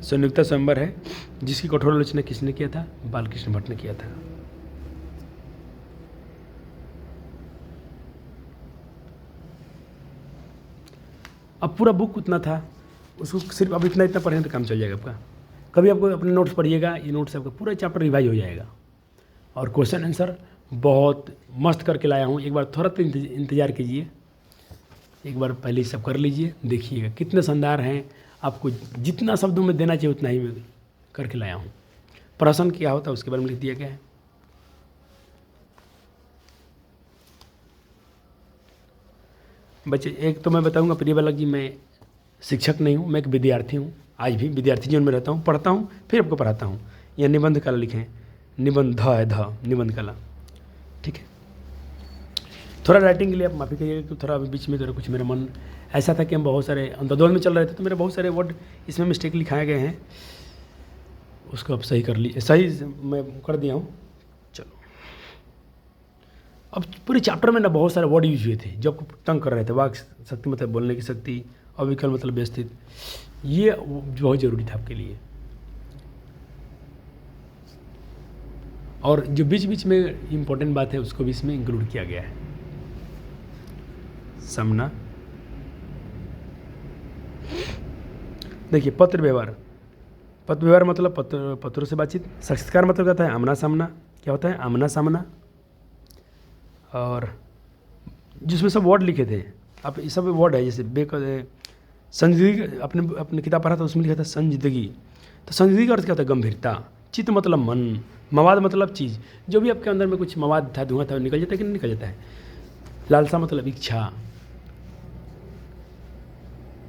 संयुक्त स्वयंवर है जिसकी कठोर आलोचना किसने किया था? बालकृष्ण भट्ट ने किया था। अब पूरा बुक उतना था, उसको सिर्फ अब इतना पढ़ें तो काम चल जाएगा आपका। कभी आपको अपने नोट्स पढ़िएगा, ये नोट्स आपका पूरा चैप्टर रिवाइज हो जाएगा। और क्वेश्चन आंसर बहुत मस्त करके लाया हूँ, एक बार थोड़ा तो इंतज़ार कीजिए, एक बार पहले सब कर लीजिए, देखिएगा कितने शानदार हैं। आपको जितना शब्दों में देना चाहिए उतना ही मैं करके लाया हूँ। प्रश्न क्या होता है उसके बारे में लिख दिया गया है। बच्चे एक तो मैं बताऊंगा, प्रिय बालक जी, मैं शिक्षक नहीं हूँ, मैं एक विद्यार्थी हूँ। आज भी विद्यार्थी जीवन में रहता हूँ, पढ़ता हूँ, फिर आपको पढ़ाता हूँ। यह निबंध कला लिखें, निबंध ध है, ध निबंध कला, ठीक है। थोड़ा राइटिंग के लिए आप माफ़ी करिएगा, तो थोड़ा अभी बीच में थोड़ा कुछ मेरा मन ऐसा था कि हम बहुत सारे आंदोलन में चल रहे थे, तो मेरे बहुत सारे वर्ड इसमें मिस्टेक लिखाए गए हैं, उसको आप सही कर ली, सही मैं कर दिया हूँ। चलो, अब पूरे चैप्टर में ना बहुत सारे वर्ड यूज हुए थे जो आपको तंग कर रहे थे। वाक शक्ति मतलब बोलने की शक्ति, अविकल मतलब व्यवस्थित, ये बहुत ज़रूरी था आपके लिए। और जो बीच बीच में इम्पोर्टेंट बात है उसको भी इसमें इंक्लूड किया गया है। सामना, देखिए पत्र व्यवहार, पत्र व्यवहार मतलब पत्रों से बातचीत। साक्षात्कार मतलब क्या होता है? आमना सामना। क्या होता है? आमना सामना। और जिसमें सब वर्ड लिखे थे, अब ये सब वर्ड है, जैसे संजीदगी, अपने किताब पढ़ा था उसमें लिखा था संजीदगी। तो संजीदगी का अर्थ क्या होता है? गंभीरता। चित्त मतलब मन, मवाद मतलब चीज़, जो भी आपके अंदर में कुछ मवाद था, धुआं था, निकल जाता है कि नहीं निकल जाता है। लालसा मतलब इच्छा।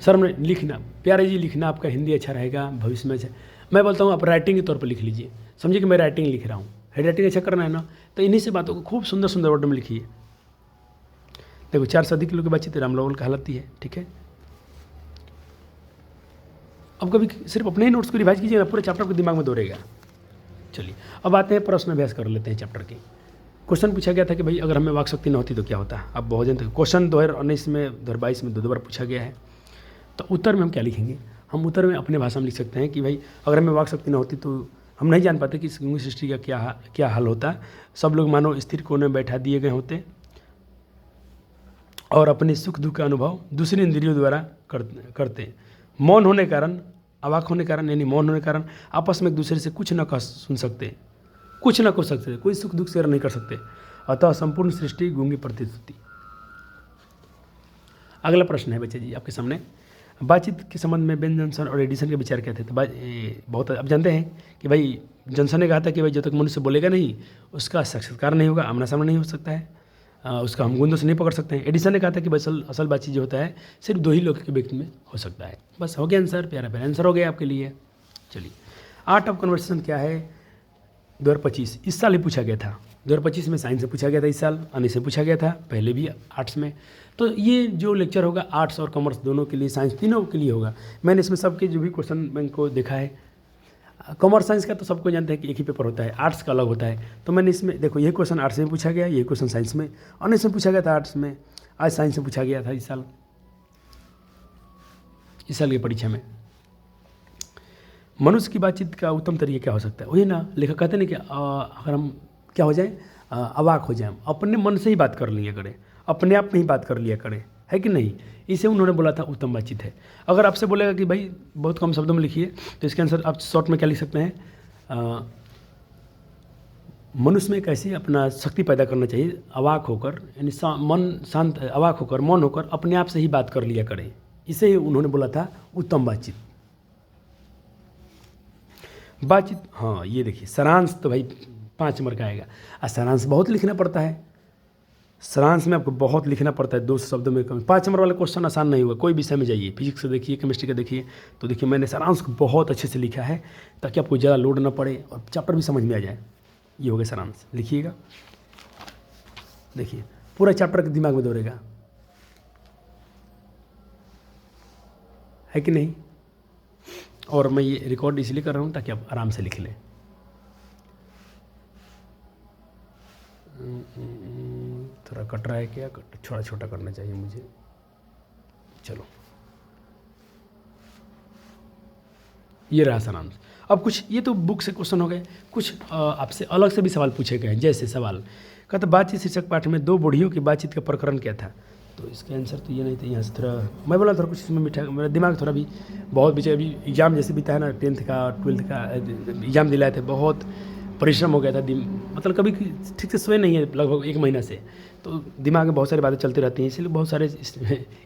सर में लिखना, प्यारे जी लिखना आपका हिंदी अच्छा रहेगा, भविष्य में अच्छा। मैं बोलता हूँ आप राइटिंग के तौर पर लिख लीजिए, समझिए कि मैं राइटिंग लिख रहा हूँ। हैंड राइटिंग अच्छा करना है ना, तो इन्हीं से बातों को खूब सुंदर सुंदर वर्ड में लिखिए। देखो 4 से अधिक लोग की बातचीत राम लोगों कहलाती है, ठीक है। अब कभी सिर्फ अपने ही नोट्स को रिवाइज कीजिए ना, पूरे चैप्टर को दिमाग में दौड़ेगा। चलिए अब आते हैं प्रश्न अभ्यास कर लेते हैं चैप्टर के। क्वेश्चन पूछा गया था कि भाई अगर हमें वाक शक्ति न होती तो क्या होता। अब बहुजन तक क्वेश्चन 2019 में 2022 में 2 बार पूछा गया है। तो उत्तर में हम क्या लिखेंगे? हम उत्तर में अपने भाषा में लिख सकते हैं कि भाई अगर हमें वाक शक्ति न होती तो हम नहीं जान पाते कि इस गंगी सृष्टि का क्या हाल होता। सब लोग मानो स्थिर कोने में बैठा दिए गए होते और अपने सुख दुख का अनुभव दूसरी इंद्रियों द्वारा करते। मौन होने के कारण, अवाक होने के कारण, यानी मौन होने के कारण आपस में एक दूसरे से कुछ न कह सुन सकते, कुछ न कह सकते, कोई सुख दुख शेयर नहीं कर सकते। अतः संपूर्ण सृष्टि गूंगी प्रतीत होती। अगला प्रश्न है बच्चे जी आपके सामने, बातचीत के संबंध में बेन जॉनसन और एडिसन के विचार क्या थे। तो बहुत अब जानते हैं कि भाई जॉनसन ने कहा था कि भाई जब तक मनुष्य बोलेगा नहीं उसका साक्षात्कार नहीं होगा, आमना सामना नहीं हो सकता है, उसका हम गुंदों से नहीं पकड़ सकते हैं। एडिसन ने कहा था कि भाई असल बातचीत जो होता है सिर्फ 2 ही लोग के व्यक्ति में हो सकता है। बस हो गया आंसर, प्यारा प्यारा आंसर हो गया आपके लिए। चलिए, आर्ट ऑफ कन्वर्सेशन क्या है 2025, इस साल ही पूछा गया था। 2025 में साइंस से पूछा गया था, इस साल अन्य से पूछा गया था, पहले भी आर्ट्स में। तो ये जो लेक्चर होगा आर्ट्स और कॉमर्स दोनों के लिए, साइंस तीनों के लिए होगा। मैंने इसमें सबके जो भी क्वेश्चन बैंक को देखा है, कॉमर्स साइंस का तो सबको जानते हैं कि एक ही पेपर होता है, आर्ट्स का अलग होता है। तो मैंने इसमें देखो ये क्वेश्चन आर्ट्स में पूछा गया, ये क्वेश्चन साइंस में, अन्य से पूछा गया था आर्ट्स में, आज साइंस से पूछा गया था इस साल की परीक्षा में। मनुष्य की बातचीत का उत्तम तरीका क्या हो सकता है? वही ना, लेखक कहते हैं कि अगर हम क्या हो जाएं, अवाक हो जाएं, अपने मन से ही बात कर लिया करें, अपने आप में ही बात कर लिया करें, है कि नहीं। इसे उन्होंने बोला था उत्तम बातचीत है। अगर आपसे बोलेगा कि भाई बहुत कम शब्दों में लिखिए, तो इसके आंसर आप शॉर्ट में क्या लिख सकते हैं? मनुष्य में कैसे अपना शक्ति पैदा करना चाहिए, अवाक होकर, यानी मन शांत, अवाक होकर, मौन होकर अपने आप से ही बात कर लिया करें। इसे उन्होंने बोला था उत्तम बातचीत। हाँ ये देखिए, सारांश तो भाई 5 नंबर का आएगा। और सारांश बहुत लिखना पड़ता है, सारांश में आपको बहुत लिखना पड़ता है, 200 शब्दों में कम। 5 नंबर वाला क्वेश्चन आसान नहीं हुआ, कोई विषय में जाइए, फिजिक्स से देखिए, केमिस्ट्री का देखिए, तो देखिए मैंने सारांश को बहुत अच्छे से लिखा है ताकि आपको ज़्यादा लोड ना पड़े और चैप्टर भी समझ में आ जाए। ये हो गया सारांश, लिखिएगा, देखिए पूरा चैप्टर के दिमाग में दौड़ेगा, है कि नहीं। और मैं ये रिकॉर्ड इसलिए कर रहा हूँ ताकि आप आराम से लिख लें। थोड़ा कट रहा है क्या? छोटा छोटा करना चाहिए मुझे। चलो ये रहा सारांश। अब कुछ ये तो बुक से क्वेश्चन हो गए, कुछ आपसे अलग से भी सवाल पूछे गए हैं। जैसे सवाल कहता बातचीत शीर्षक पाठ में 2 बूढ़ियों की बातचीत का प्रकरण क्या था। तो इसका आंसर तो ये नहीं था। यहाँ से थोड़ा मैं बोला थोड़ा कुछ इसमें मीठा, मेरा दिमाग थोड़ा भी बहुत पीछे, अभी एग्ज़ाम जैसे बीता है ना, 10th का 12th का एग्ज़ाम दिलाए थे, बहुत परिश्रम हो गया था। मतलब कभी ठीक से सोए नहीं है लगभग 1 महीना से, तो दिमाग में बहुत सारी बातें चलती रहती हैं, इसलिए बहुत सारे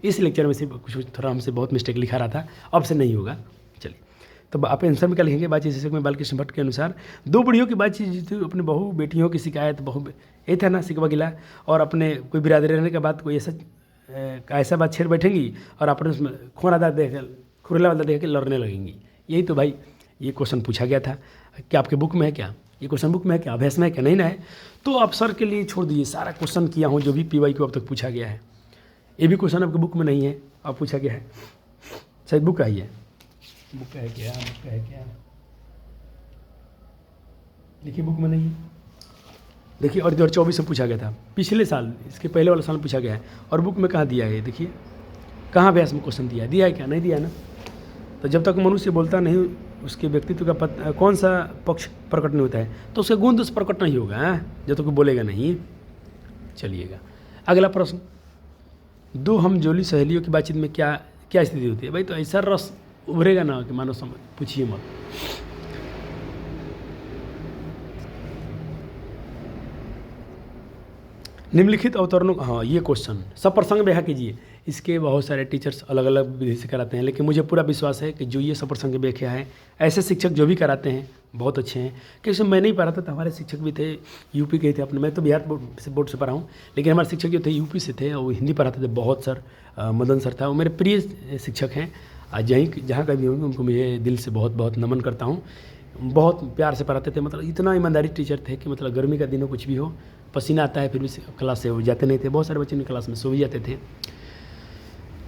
इस लेक्चर में सिर्फ कुछ थोड़ा हमसे बहुत मिस्टेक लिखा रहा था, अब से नहीं होगा। चलिए, तो आप आंसर में क्या लिखेंगे। बातचीत शीर्षक में बालकृष्ण भट्ट के अनुसार 2 बूढ़ियों की बातचीत अपने बहू बेटियों की शिकायत, बहू ये था ना सिकवा गिला, और अपने कोई बिरादरी रहने के बाद कोई ऐसा बात छेड़ बैठेंगी और अपने उसमें खुरादा देख खुरला वाला देख के लड़ने लगेंगी। यही तो भाई ये क्वेश्चन पूछा गया था। क्या आपके बुक में है क्या ये क्वेश्चन? बुक में है क्या? अभ्यास में है क्या? नहीं ना है तो आप सर के लिए छोड़ दीजिए। सारा क्वेश्चन किया हूँ जो भी PY को अब तक पूछा गया है, ये भी क्वेश्चन आपके बुक में नहीं है, अब पूछा गया है। शायद बुक का ही है, बुक का है क्या? बुक का है क्या? देखिए बुक में नहीं है। देखिए, और 2024 में पूछा गया था, पिछले साल, इसके पहले वाले साल पूछा गया है, और बुक में कहाँ दिया है? देखिए कहाँ अभ्यास में क्वेश्चन दिया है? दिया है क्या? नहीं दिया है ना। तो जब तक मनुष्य बोलता नहीं, उसके व्यक्तित्व का कौन सा पक्ष प्रकट नहीं होता है, तो उसका गुण दोष प्रकट नहीं होगा जब तक बोलेगा नहीं। चलिएगा अगला प्रश्न, 2 हमजोली सहेलियों की बातचीत में क्या क्या स्थिति होती है? भाई तो ऐसा रस उभरेगा ना कि मानो समझ, पूछिए मत। निम्नलिखित अवतरणों, हाँ ये क्वेश्चन सप्रसंग व्याख्या कीजिए। इसके बहुत सारे टीचर्स अलग अलग विधि से कराते हैं, लेकिन मुझे पूरा विश्वास है कि जो ये सप्रसंग व्याख्या है, ऐसे शिक्षक जो भी कराते हैं बहुत अच्छे हैं। क्योंकि मैं नहीं पढ़ा था तो हमारे शिक्षक भी थे यूपी के थे अपने, मैं तो बिहार बोर्ड से पढ़ा हूँ, लेकिन हमारे शिक्षक जो थे यूपी से थे, और वो हिंदी पढ़ाते थे। बहुत सर मदन सर था, वो मेरे प्रिय शिक्षक हैं। आज जहाँ का भी होंगे उनको मुझे दिल से बहुत बहुत नमन करता हूँ। बहुत प्यार से पढ़ाते थे, मतलब इतना ईमानदारी टीचर थे कि मतलब गर्मी का दिन हो कुछ भी हो, पसीना आता है फिर भी क्लास से वो जाते नहीं थे। बहुत सारे बच्चे उनकी क्लास में सो भी जाते थे।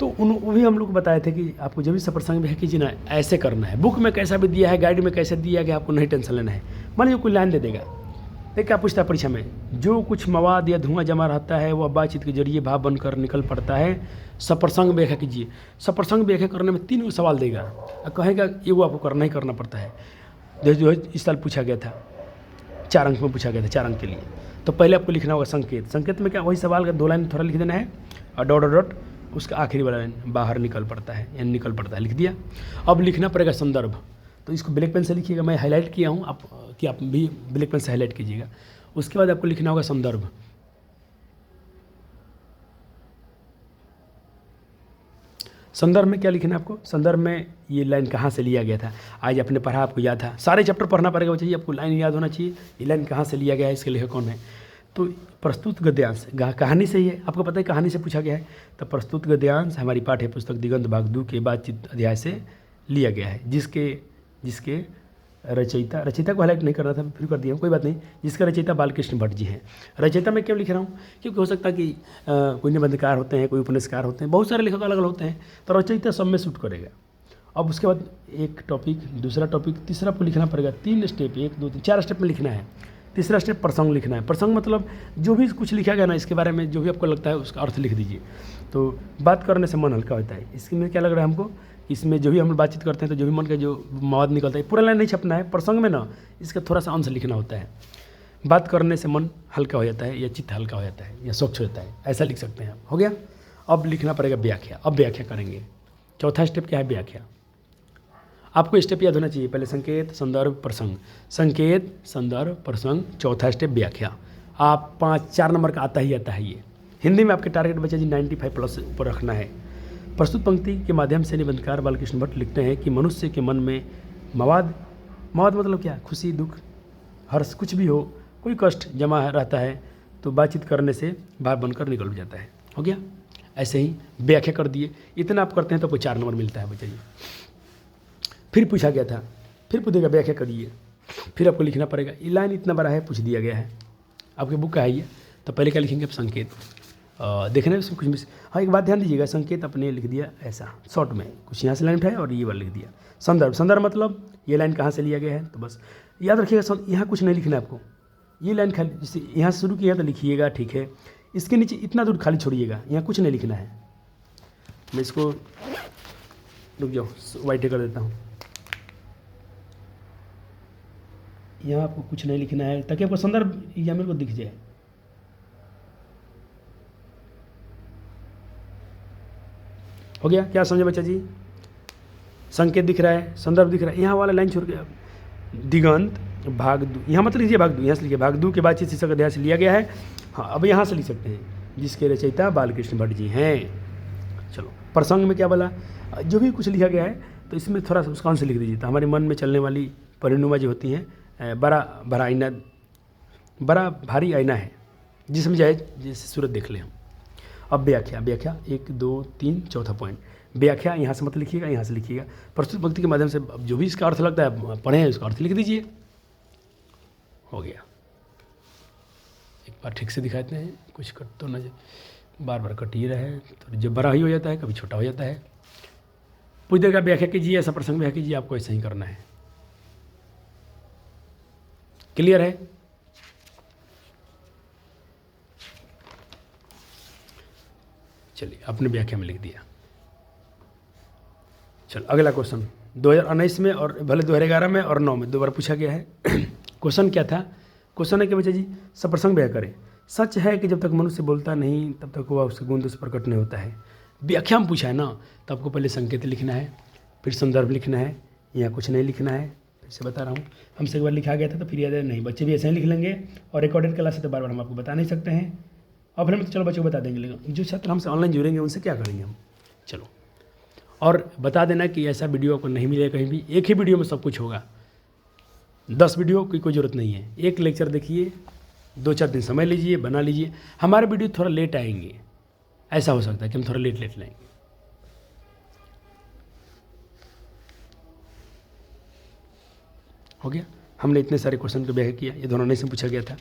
तो वो भी हम लोग को बताए थे कि आपको जब भी सप्रसंग में है कीजिए ना, ऐसे करना है। बुक में कैसा भी दिया है, गाइड में कैसे दिया गया, आपको नहीं टेंशन लेना है। मान लीजिए कोई लाइन दे देगा, देख क्या पूछता है परीक्षा में, जो कुछ मवाद या धुआं जमा रहता है वह बातचीत के जरिए भाव बनकर निकल पड़ता है। सप्रसंग व्याख्या कीजिए। सप्रसंग व्याख्या करने में 3 सवाल देगा और कहेगा ये वो आपको करना ही करना पड़ता है। जो इस साल पूछा गया था, 4 अंक में पूछा गया था, 4 अंक के लिए। तो पहले आपको लिखना होगा संकेत। संकेत में क्या, वही सवाल का 2 लाइन थोड़ा लिख देना है, और डॉट डॉट उसका आखिरी वाला लाइन बाहर निकल पड़ता है, यानी निकल पड़ता है, लिख दिया। अब लिखना पड़ेगा संदर्भ। तो इसको ब्लैक पेन से लिखिएगा, मैं हाईलाइट किया हूँ, आप भी ब्लैक पेन से हाईलाइट कीजिएगा। उसके बाद आपको लिखना होगा संदर्भ। संदर्भ में क्या लिखना है आपको? संदर्भ में ये लाइन कहाँ से लिया गया था, आज आपने पढ़ा, आपको याद था। सारे चैप्टर पढ़ना पड़ेगा बच्चे, आपको लाइन याद होना चाहिए, ये लाइन कहाँ से लिया गया है, इसके लेखक कौन है। तो प्रस्तुत गद्यांश कहानी से ही है, आपको पता है कहानी से पूछा गया है। तो प्रस्तुत गद्यांश हमारी पाठ्य पुस्तक दिगंत भाग 2 के बातचीत अध्याय से लिया गया है, जिसके रचयिता को हाईलाइट नहीं करना था, फिर कर दिया, कोई बात नहीं। जिसका रचयिता बालकृष्ण भट्ट जी हैं। रचयिता मैं क्यों लिख रहा हूँ, क्योंकि हो सकता है कि कोई निबंधकार होते हैं, कोई उपन्यासकार होते हैं, बहुत सारे लेखक अलग अलग होते हैं, तो रचयिता सब में सूट करेगा। अब उसके बाद एक टॉपिक, दूसरा टॉपिक, तीसरा आपको लिखना पड़ेगा। 3 स्टेप, 1 2 3 4 स्टेप में लिखना है। तीसरा स्टेप प्रसंग लिखना है। प्रसंग मतलब जो भी कुछ लिखा गया ना, इसके बारे में जो भी आपको लगता है उसका अर्थ लिख दीजिए। तो बात करने से मन हल्का होता है। इसमें क्या लग रहा है हमको, इसमें जो भी हम बातचीत करते हैं तो जो भी मन का जो मवाद निकलता है, पूरा लाइन नहीं छपना है। प्रसंग में ना इसका थोड़ा सा अंश लिखना होता है। बात करने से मन हल्का हो जाता है, या चित्त हल्का हो जाता है, या स्वच्छ होता है, ऐसा लिख सकते हैं आप। हो गया। अब लिखना पड़ेगा व्याख्या। अब व्याख्या करेंगे। चौथा स्टेप क्या है, व्याख्या। आपको स्टेप याद होना चाहिए, पहले संकेत, संदर्भ, प्रसंग। संकेत, संदर्भ, प्रसंग, चौथा स्टेप व्याख्या। आप 4 नंबर का आता ही आता है ये। हिंदी में आपके टारगेट बच्चा जी 95+ ऊपर रखना है। प्रस्तुत पंक्ति के माध्यम से निबंधकार बालकृष्ण भट्ट लिखते हैं कि मनुष्य के मन में मवाद मतलब क्या, खुशी, दुख, हर्ष, कुछ भी हो, कोई कष्ट जमा रहता है, तो बातचीत करने से भाव बनकर निकल जाता है। हो गया। ऐसे ही व्याख्या कर दिए। इतना आप करते हैं तो आपको 4 नंबर मिलता है बच्चा जी। फिर पूछा गया था, फिर पूछेगा व्याख्या करिए, फिर आपको लिखना पड़ेगा। ये लाइन इतना बड़ा है, पूछ दिया गया है, आपकी बुक का है ये। तो पहले क्या लिखेंगे आप, संकेत। देखने में कुछ मिस, हाँ एक बात ध्यान दीजिएगा, संकेत अपने लिख दिया ऐसा शॉर्ट में, कुछ यहाँ से लाइन उठाया और ये वाला लिख दिया। संदर्भ मतलब ये लाइन कहाँ से लिया गया है, तो बस याद रखिएगा। यहाँ कुछ नहीं लिखना है आपको, ये लाइन खाली जैसे यहाँ से शुरू किया तो लिखिएगा, ठीक है। इसके नीचे इतना दूर खाली छोड़िएगा, यहाँ कुछ नहीं लिखना है। मैं इसको रुक जाओ, वाइट कर देता हूँ। यहाँ आपको कुछ नहीं लिखना है ताकि आपको संदर्भ एग्जामिनर को दिख जाए। हो गया? क्या समझे बच्चा जी? संकेत दिख रहा है, संदर्भ दिख रहा है। यहाँ वाला लाइन छोड़ के दिगंत भाग दू, यहाँ मत लिखिए भाग दू, यहाँ से लिखिए भाग दू के बाद शीर्षक अध्याय से लिया गया है। हाँ, अब यहाँ से लिख सकते हैं, जिसके रचयिता बालकृष्ण भट्ट जी हैं। चलो, प्रसंग में क्या बोला, जो भी कुछ लिखा गया है तो इसमें थोड़ा सा उसका अंश लिख दीजिए, तो हमारे मन में चलने वाली परिनुमा जो होती हैं, बड़ा भारी आईना है जिसमें जाए जैसे सूरत देख लें हम। अब व्याख्या, 1 2 3 चौथा पॉइंट, व्याख्या यहाँ से मत लिखिएगा, यहाँ से लिखिएगा। प्रस्तुत पंक्ति के माध्यम से जो भी इसका अर्थ लगता है पढ़ें, उसका अर्थ लिख दीजिए। हो गया। एक बार ठीक से दिखाते हैं, कुछ कट तो न बार बार कट ही रहे, तो जब बड़ा ही हो जाता है कभी छोटा हो जाता है। कुछ देर का व्याख्या कीजिए, ऐसा प्रसंग व्याख्या कीजिए, आपको ऐसा ही करना है। क्लियर है? चलिए, आपने व्याख्या में लिख दिया। चलो अगला क्वेश्चन 2019 में और भले 2011 में और 9 में 2 बार पूछा गया है। क्वेश्चन क्या था? क्वेश्चन है कि बच्चा जी सप्रसंग व्याख्या करें। सच है कि जब तक मनुष्य बोलता नहीं तब तक वह उसका गुण दोष प्रकट नहीं होता है। व्याख्या में पूछा है ना, तो आपको पहले संकेत लिखना है, फिर संदर्भ लिखना है, यहाँ कुछ नहीं लिखना है। फिर से बता रहा हूँ, हमसे एक बार लिखा गया था तो फिर याद है नहीं, बच्चे भी ऐसे ही लिख लेंगे, और रिकॉर्डेड क्लास है तो बार बार हम आपको बता नहीं सकते हैं। और फिर हम तो चलो बच्चों को बता देंगे, लेकिन जो छात्र हमसे ऑनलाइन जुड़ेंगे उनसे क्या करेंगे हम। चलो, और बता देना कि ऐसा वीडियो आपको नहीं मिलेगा कहीं भी, एक ही वीडियो में सब कुछ होगा। 10 वीडियो की कोई ज़रूरत नहीं है। एक लेक्चर देखिए, 2-4 दिन समय लीजिए, बना लीजिए। हमारे वीडियो थोड़ा लेट आएंगे, ऐसा हो सकता है कि हम थोड़ा लेट लाएंगे। हो गया? हमने इतने सारे क्वेश्चन को व्याख्या किया, ये दोनों नहीं से पूछा गया था।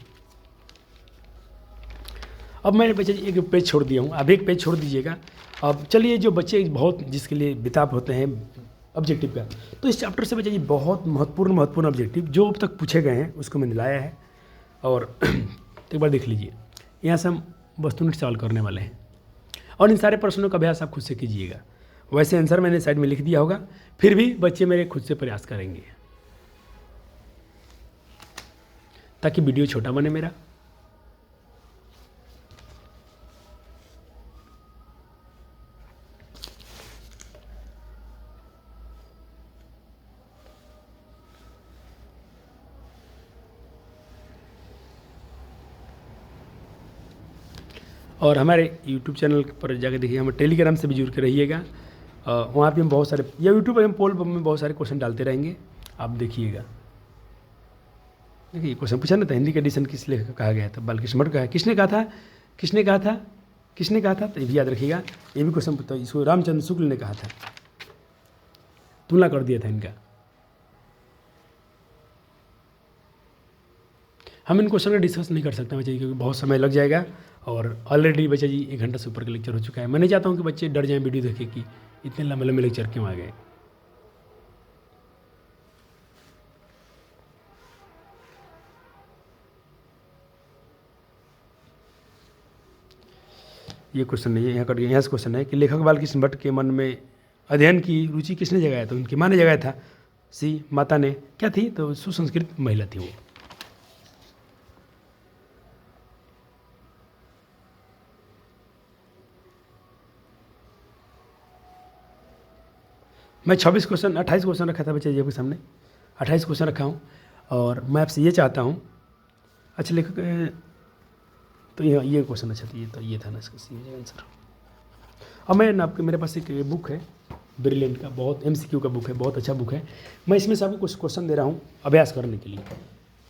अब मैंने बच्चे एक पेज छोड़ दिया हूँ, अब एक पेज छोड़ दीजिएगा। अब चलिए, जो बच्चे बहुत जिसके लिए बिताब होते हैं ऑब्जेक्टिव का, तो इस चैप्टर से बच्चे जी बहुत महत्वपूर्ण ऑब्जेक्टिव जो अब तक पूछे गए हैं उसको मैंने लाया है। और एक बार देख लीजिए, यहाँ से हम वस्तुनिष्ठ सवाल करने वाले हैं, और इन सारे प्रश्नों का अभ्यास आप खुद से कीजिएगा। वैसे आंसर मैंने साइड में लिख दिया होगा, फिर भी बच्चे मेरे खुद से प्रयास करेंगे ताकि वीडियो छोटा बने मेरा। और हमारे YouTube चैनल पर जाकर देखिए, हम टेलीग्राम से भी जुड़ के रहिएगा। वहाँ पे हम बहुत सारे, या यूट्यूब पर हम पोल में बहुत सारे क्वेश्चन डालते रहेंगे, आप देखिएगा। देखिए क्वेश्चन पूछा ना था, हिंदी का एडिशन किस लेखक कहा गया था? बालकृष्ण भट्ट का है। किसने कहा था? तो ये भी याद रखिएगा, ये भी क्वेश्चन पूछता, इसको रामचंद्र शुक्ल ने कहा था, तुलना कर दिया था इनका। हम इन क्वेश्चन का डिस्कस नहीं कर सकते बच्चे, क्योंकि बहुत समय लग जाएगा, और ऑलरेडी बच्चा जी 1 घंटा से ऊपर का लेक्चर हो चुका है। मैं नहीं चाहता हूँ कि बच्चे डर जाएं वीडियो देखे कि इतने लंबे लंबे लेक्चर क्यों आ गए। ये क्वेश्चन नहीं है, यहाँ से क्वेश्चन है कि लेखक बालकृष्ण भट्ट के मन में अध्ययन की रुचि किसने जगाया? तो उनकी माँ ने जगाया था। सी, माता ने। क्या थी? तो सुसंस्कृत महिला थी वो। मैं 28 क्वेश्चन रखा था बच्चे जी के सामने, 28 क्वेश्चन रखा हूँ, और मैं आपसे ये चाहता हूँ। अच्छा लेखक, तो ये क्वेश्चन अच्छा था, ये था ना इसका सही आंसर। अब मैं आपके, मेरे पास एक बुक है ब्रिलियंट का, बहुत MCQ का बुक है, बहुत अच्छा बुक है। मैं इसमें से आपको कुछ क्वेश्चन दे रहा हूँ अभ्यास करने के लिए।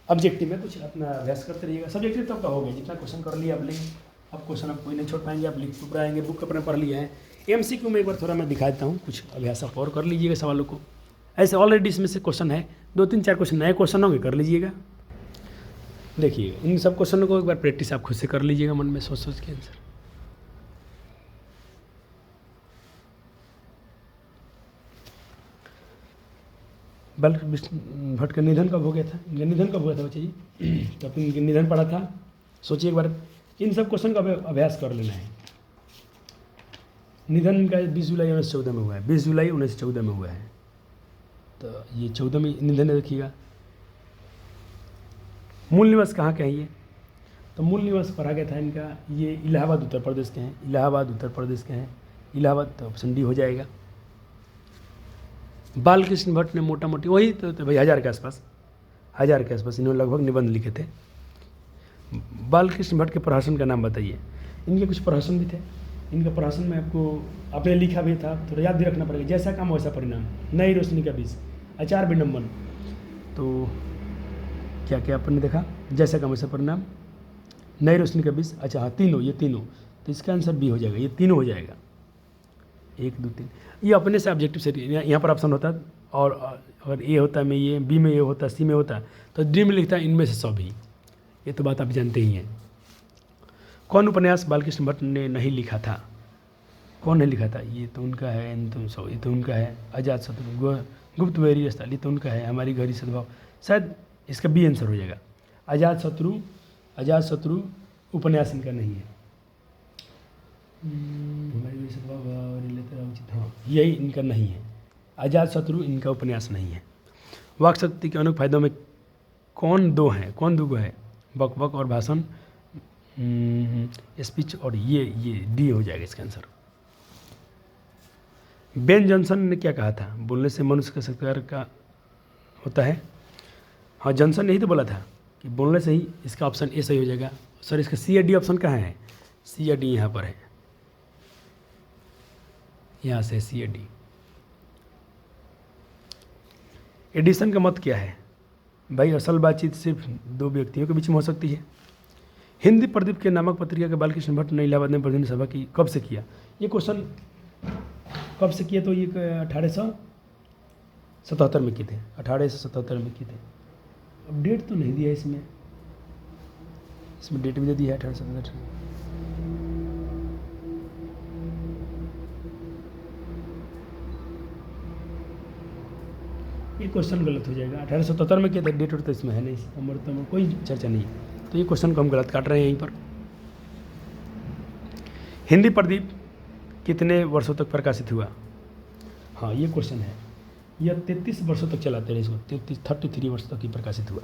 ऑब्जेक्टिव में कुछ अपना अभ्यास करते रहिएगा। सब्जेक्टिव तो आपका हो गया, जितना क्वेश्चन कर लिया आप लेंगे, अब क्वेश्चन आप कोई नहीं छोड़ पाएंगे, आप लिख चुप आएंगे, बुक अपने पढ़ लिया है। MCQ में एक बार थोड़ा मैं दिखा देता हूँ, कुछ अभ्यास आप और कर लीजिएगा सवालों को। ऐसे ऑलरेडी इसमें से क्वेश्चन है, 2-3-4 क्वेश्चन नए क्वेश्चन होंगे, कर लीजिएगा। देखिए इन सब क्वेश्चनों को एक बार प्रैक्टिस आप खुद से कर लीजिएगा, मन में सोच के आंसर। बालकृष्ण भट्ट का निधन कब हो गया था? इनका निधन कब हुआ था बच्चे जी? तो अपन इनका निधन पढ़ा था। सोचिए एक बार, इन सब क्वेश्चन का अभ्यास कर लेना है। निधन इनका 20 जुलाई 1914 में हुआ है, 20 जुलाई 1914 में हुआ है। तो ये 14 में निधन है, देखिएगा मूल निवास कहाँ के हैं ये? तो मूल निवास पढ़ा गया था इनका, ये इलाहाबाद उत्तर प्रदेश के हैं, इलाहाबाद उत्तर प्रदेश के हैं, इलाहाबाद, तो ऑप्शन डी हो जाएगा। बालकृष्ण भट्ट ने मोटा मोटी वही तो भाई 1000 के आसपास, 1000 के आसपास इन्होंने लगभग निबंध लिखे थे। बालकृष्ण भट्ट के प्रहसन का नाम बताइए। इनके कुछ प्रहसन भी थे, इनका प्रहसन में आपको आपने लिखा भी था, थोड़ा याद भी रखना पड़ेगा। जैसा काम वैसा परिणाम, नई रोशनी का बीज, आचार विडम्बन, तो क्या क्या अपन ने देखा, जैसा काम वैसा परिणाम, नई रोशनी का बीज, अच्छा हाँ तीनों, ये तीनों, तो इसका आंसर बी हो जाएगा, ये तीनों हो जाएगा, 1 2 3। ये अपने से ऑब्जेक्टिव से यहाँ पर ऑप्शन होता है, और अगर ए होता में ये, बी में ये होता, सी में होता, तो डी में लिखता है इनमें से सब ही। ये तो बात आप जानते ही हैं। कौन उपन्यास बालकृष्ण भट्ट ने नहीं लिखा था? कौन नहीं लिखा था? ये तो उनका है, इन तुम सौ, ये तो उनका है, अजातशत्रु, गुप्त वैरी स्थल, ये तो उनका है, हमारी घड़ी सद्भाव, शायद इसका बी आंसर हो जाएगा। अजातशत्रु उपन्यास इनका नहीं है। हमारी घड़ी सद्भाव, हाँ यही इनका नहीं है, अजातशत्रु इनका उपन्यास नहीं है। वाक शक्ति के अनेक फायदों में कौन दो है? बक बक और भाषण, स्पीच, और ये डी हो जाएगा इसका आंसर। बेन जॉनसन ने क्या कहा था? बोलने से मनुष्य का सत्कार का होता है। हाँ जॉनसन ने ही तो बोला था कि बोलने से ही, इसका ऑप्शन ए सही हो जाएगा। सर इसका सी या डी ऑप्शन कहाँ है? सी या डी यहाँ पर है, यहाँ से सी या डी। एडिसन का मत क्या है? भाई असल बातचीत सिर्फ 2 व्यक्तियों के बीच में हो सकती है। हिंदी प्रदीप के नामक पत्रिका के बालकृष्ण भट्ट ने इलाहाबाद में प्रतिनिधि सभा की कब से किया? ये क्वेश्चन कब से किया? तो ये 1877 में किए थे, 1877 में किए थे। अब डेट तो नहीं दिया इसमें डेट भी दे दी है 1877। ये क्वेश्चन गलत हो जाएगा। 1877 में किया था, डेट तो इसमें है नहीं, उम्र तो कोई चर्चा नहीं है, तो ये क्वेश्चन को हम गलत काट रहे हैं यहीं पर। हिंदी प्रदीप कितने वर्षों तक प्रकाशित हुआ? हाँ ये क्वेश्चन है, यह 33 वर्षों तक चलाते रहे इसको, 33 वर्ष तक ही प्रकाशित हुआ।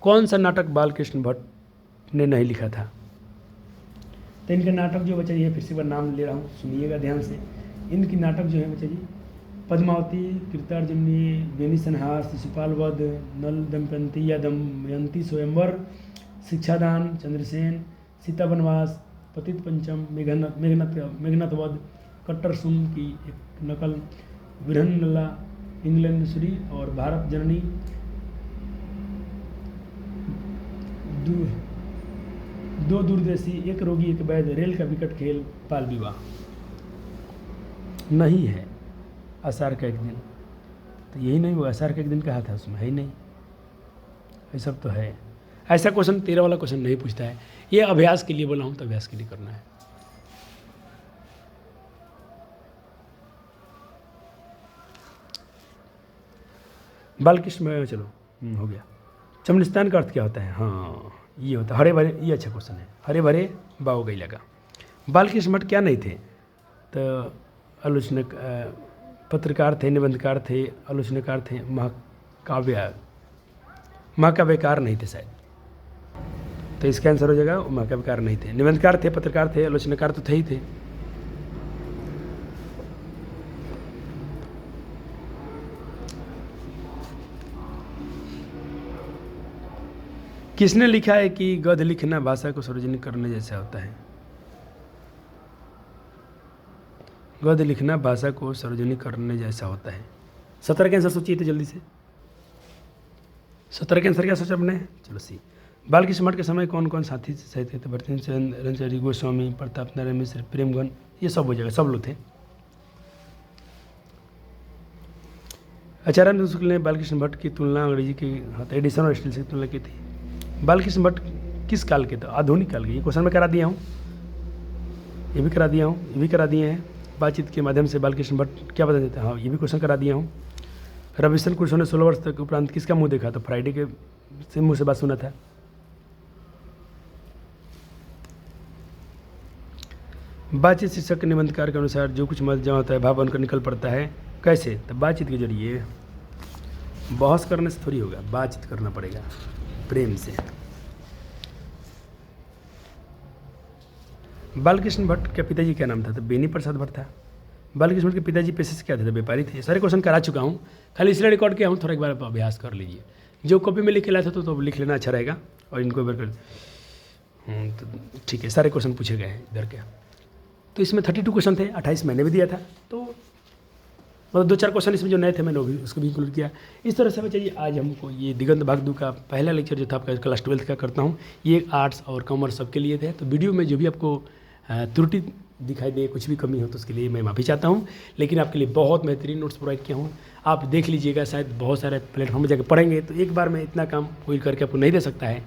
कौन सा नाटक बालकृष्ण भट्ट ने नहीं लिखा था? तो इनका नाटक जो बच्चा ये, फिर से बार नाम ले रहा हूँ, सुनिएगा ध्यान से। इनकी नाटक जो है बच्चा जी, पद्मावती, कृतार्जुनी, बेनी संहार, शिशुपाल वध, नल दमयंती या दमयंती स्वयंवर, शिक्षादान, चंद्रसेन, सीता वनवास, पतित पंचम, मेघनाथ वध, कट्टर सुम की एक नकल, विरहनला, इंग्लैंडेश्वरी और भारत जननी, दो दूरदेशी, एक रोगी एक वैद्य, रेल का विकट खेल, बाल विवाह। नहीं है आषाढ़ का एक दिन, तो यही नहीं हुआ, आषाढ़ का एक दिन कहा था, उसमें है ही नहीं। ये सब तो है। ऐसा क्वेश्चन 13 वाला क्वेश्चन नहीं पूछता है, ये अभ्यास के लिए बोला हूँ, तो अभ्यास के लिए करना है। बालकृष्ण, चलो हो गया। चमनिस्तान का अर्थ क्या होता है? हाँ ये होता है हरे भरे, ये अच्छा क्वेश्चन है, हरे भरे बाव गई लगा। बालकृष्ण भट्ट क्या नहीं थे? तो आलोचनक, पत्रकार थे, निबंधकार थे, आलोचनाकार थे, महाकाव्यकार नहीं थे शायद, तो इसका आंसर हो जाएगा महाकाव्यकार नहीं थे। निबंधकार थे, पत्रकार थे, आलोचनाकार तो थे ही थे। किसने लिखा है कि गद्य लिखना भाषा को सार्वजनिक करने जैसा होता है? गद्य लिखना भाषा को सार्वजनिक करने जैसा होता है। 17 के आंसर सोचिए तो जल्दी से। 17 के आंसर क्या सोचा आपने? चलो सी। बालकृष्ण भट्ट के समय कौन कौन साथी साहित्य थे? भरतेंद्र चंद्र, रणचरी गोस्वामी, प्रताप नारायण मिश्र, प्रेमगन, ये सब हो जाएगा, सब लोग थे। आचार्य शुक्ल ने बालकृष्ण भट्ट की तुलना अंग्रेजी की एडिसन और स्टील से तुलना की थी। बालकृष्ण भट्ट किस काल के थे? आधुनिक काल के। ये क्वेश्चन मैं करा दिया हूँ, ये भी करा दिया हूँ, ये भी करा दिए हैं। बातचीत के माध्यम से बालकृष्ण भट्ट क्या बता देते हैं? हाँ ये भी क्वेश्चन करा दिया हूँ। रविशंकर कृष्ण ने 16 वर्ष तक उपरांत किसका मुंह देखा? तो फ्राइडे के से मुँह से बात सुना था। बातचीत शीर्षक के निबंधकार के अनुसार जो कुछ मत जमा होता है भाव बनकर निकल पड़ता है, कैसे? तो बातचीत के जरिए। बहस करने से थोड़ी होगा, बातचीत करना पड़ेगा प्रेम से। बालकृष्ण भट्ट के पिताजी क्या नाम था? तो बेनी प्रसाद भट्ट था। बालकृष्ण भट्ट के पिताजी पेशे से क्या थे? व्यापारी थे। सारे क्वेश्चन करा चुका हूँ, खाली इसलिए रिकॉर्ड किया हूँ, थोड़ा एक बार अभ्यास कर लीजिए। जो कॉपी में लिख के लाया था तो लिख लेना अच्छा रहेगा, और इनको एक बार तो ठीक है, सारे क्वेश्चन पूछे गए हैं इधर के। तो इसमें 32 क्वेश्चन थे, 28 मैंने भी दिया था, तो मतलब 2-4 क्वेश्चन इसमें जो नए थे मैंने उसको भी इंक्लूड किया। इस तरह से बच्चे आज हमको ये दिगंत भागदू का पहला लेक्चर जो था आपका क्लास 12th का करता हूँ, ये आर्ट्स और कॉमर्स सबके लिए थे। तो वीडियो में जो भी आपको त्रुटि दिखाई दे, कुछ भी कमी हो, तो उसके लिए मैं माफ़ी चाहता हूँ, लेकिन आपके लिए बहुत बेहतरीन नोट्स प्रोवाइड किया हूँ। आप देख लीजिएगा, शायद बहुत सारे प्लेटफॉर्म में जाकर पढ़ेंगे तो एक बार में इतना काम कोई करके आपको नहीं दे सकता है,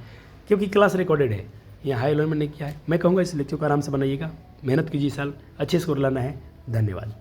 क्योंकि क्लास रिकॉर्डेड है, यहाँ हाई लेवल में नहीं किया है। मैं कहूँगा इस लेक्चर को आराम से बनाइएगा, मेहनत कीजिए, साल अच्छे स्कोर लाना है। धन्यवाद।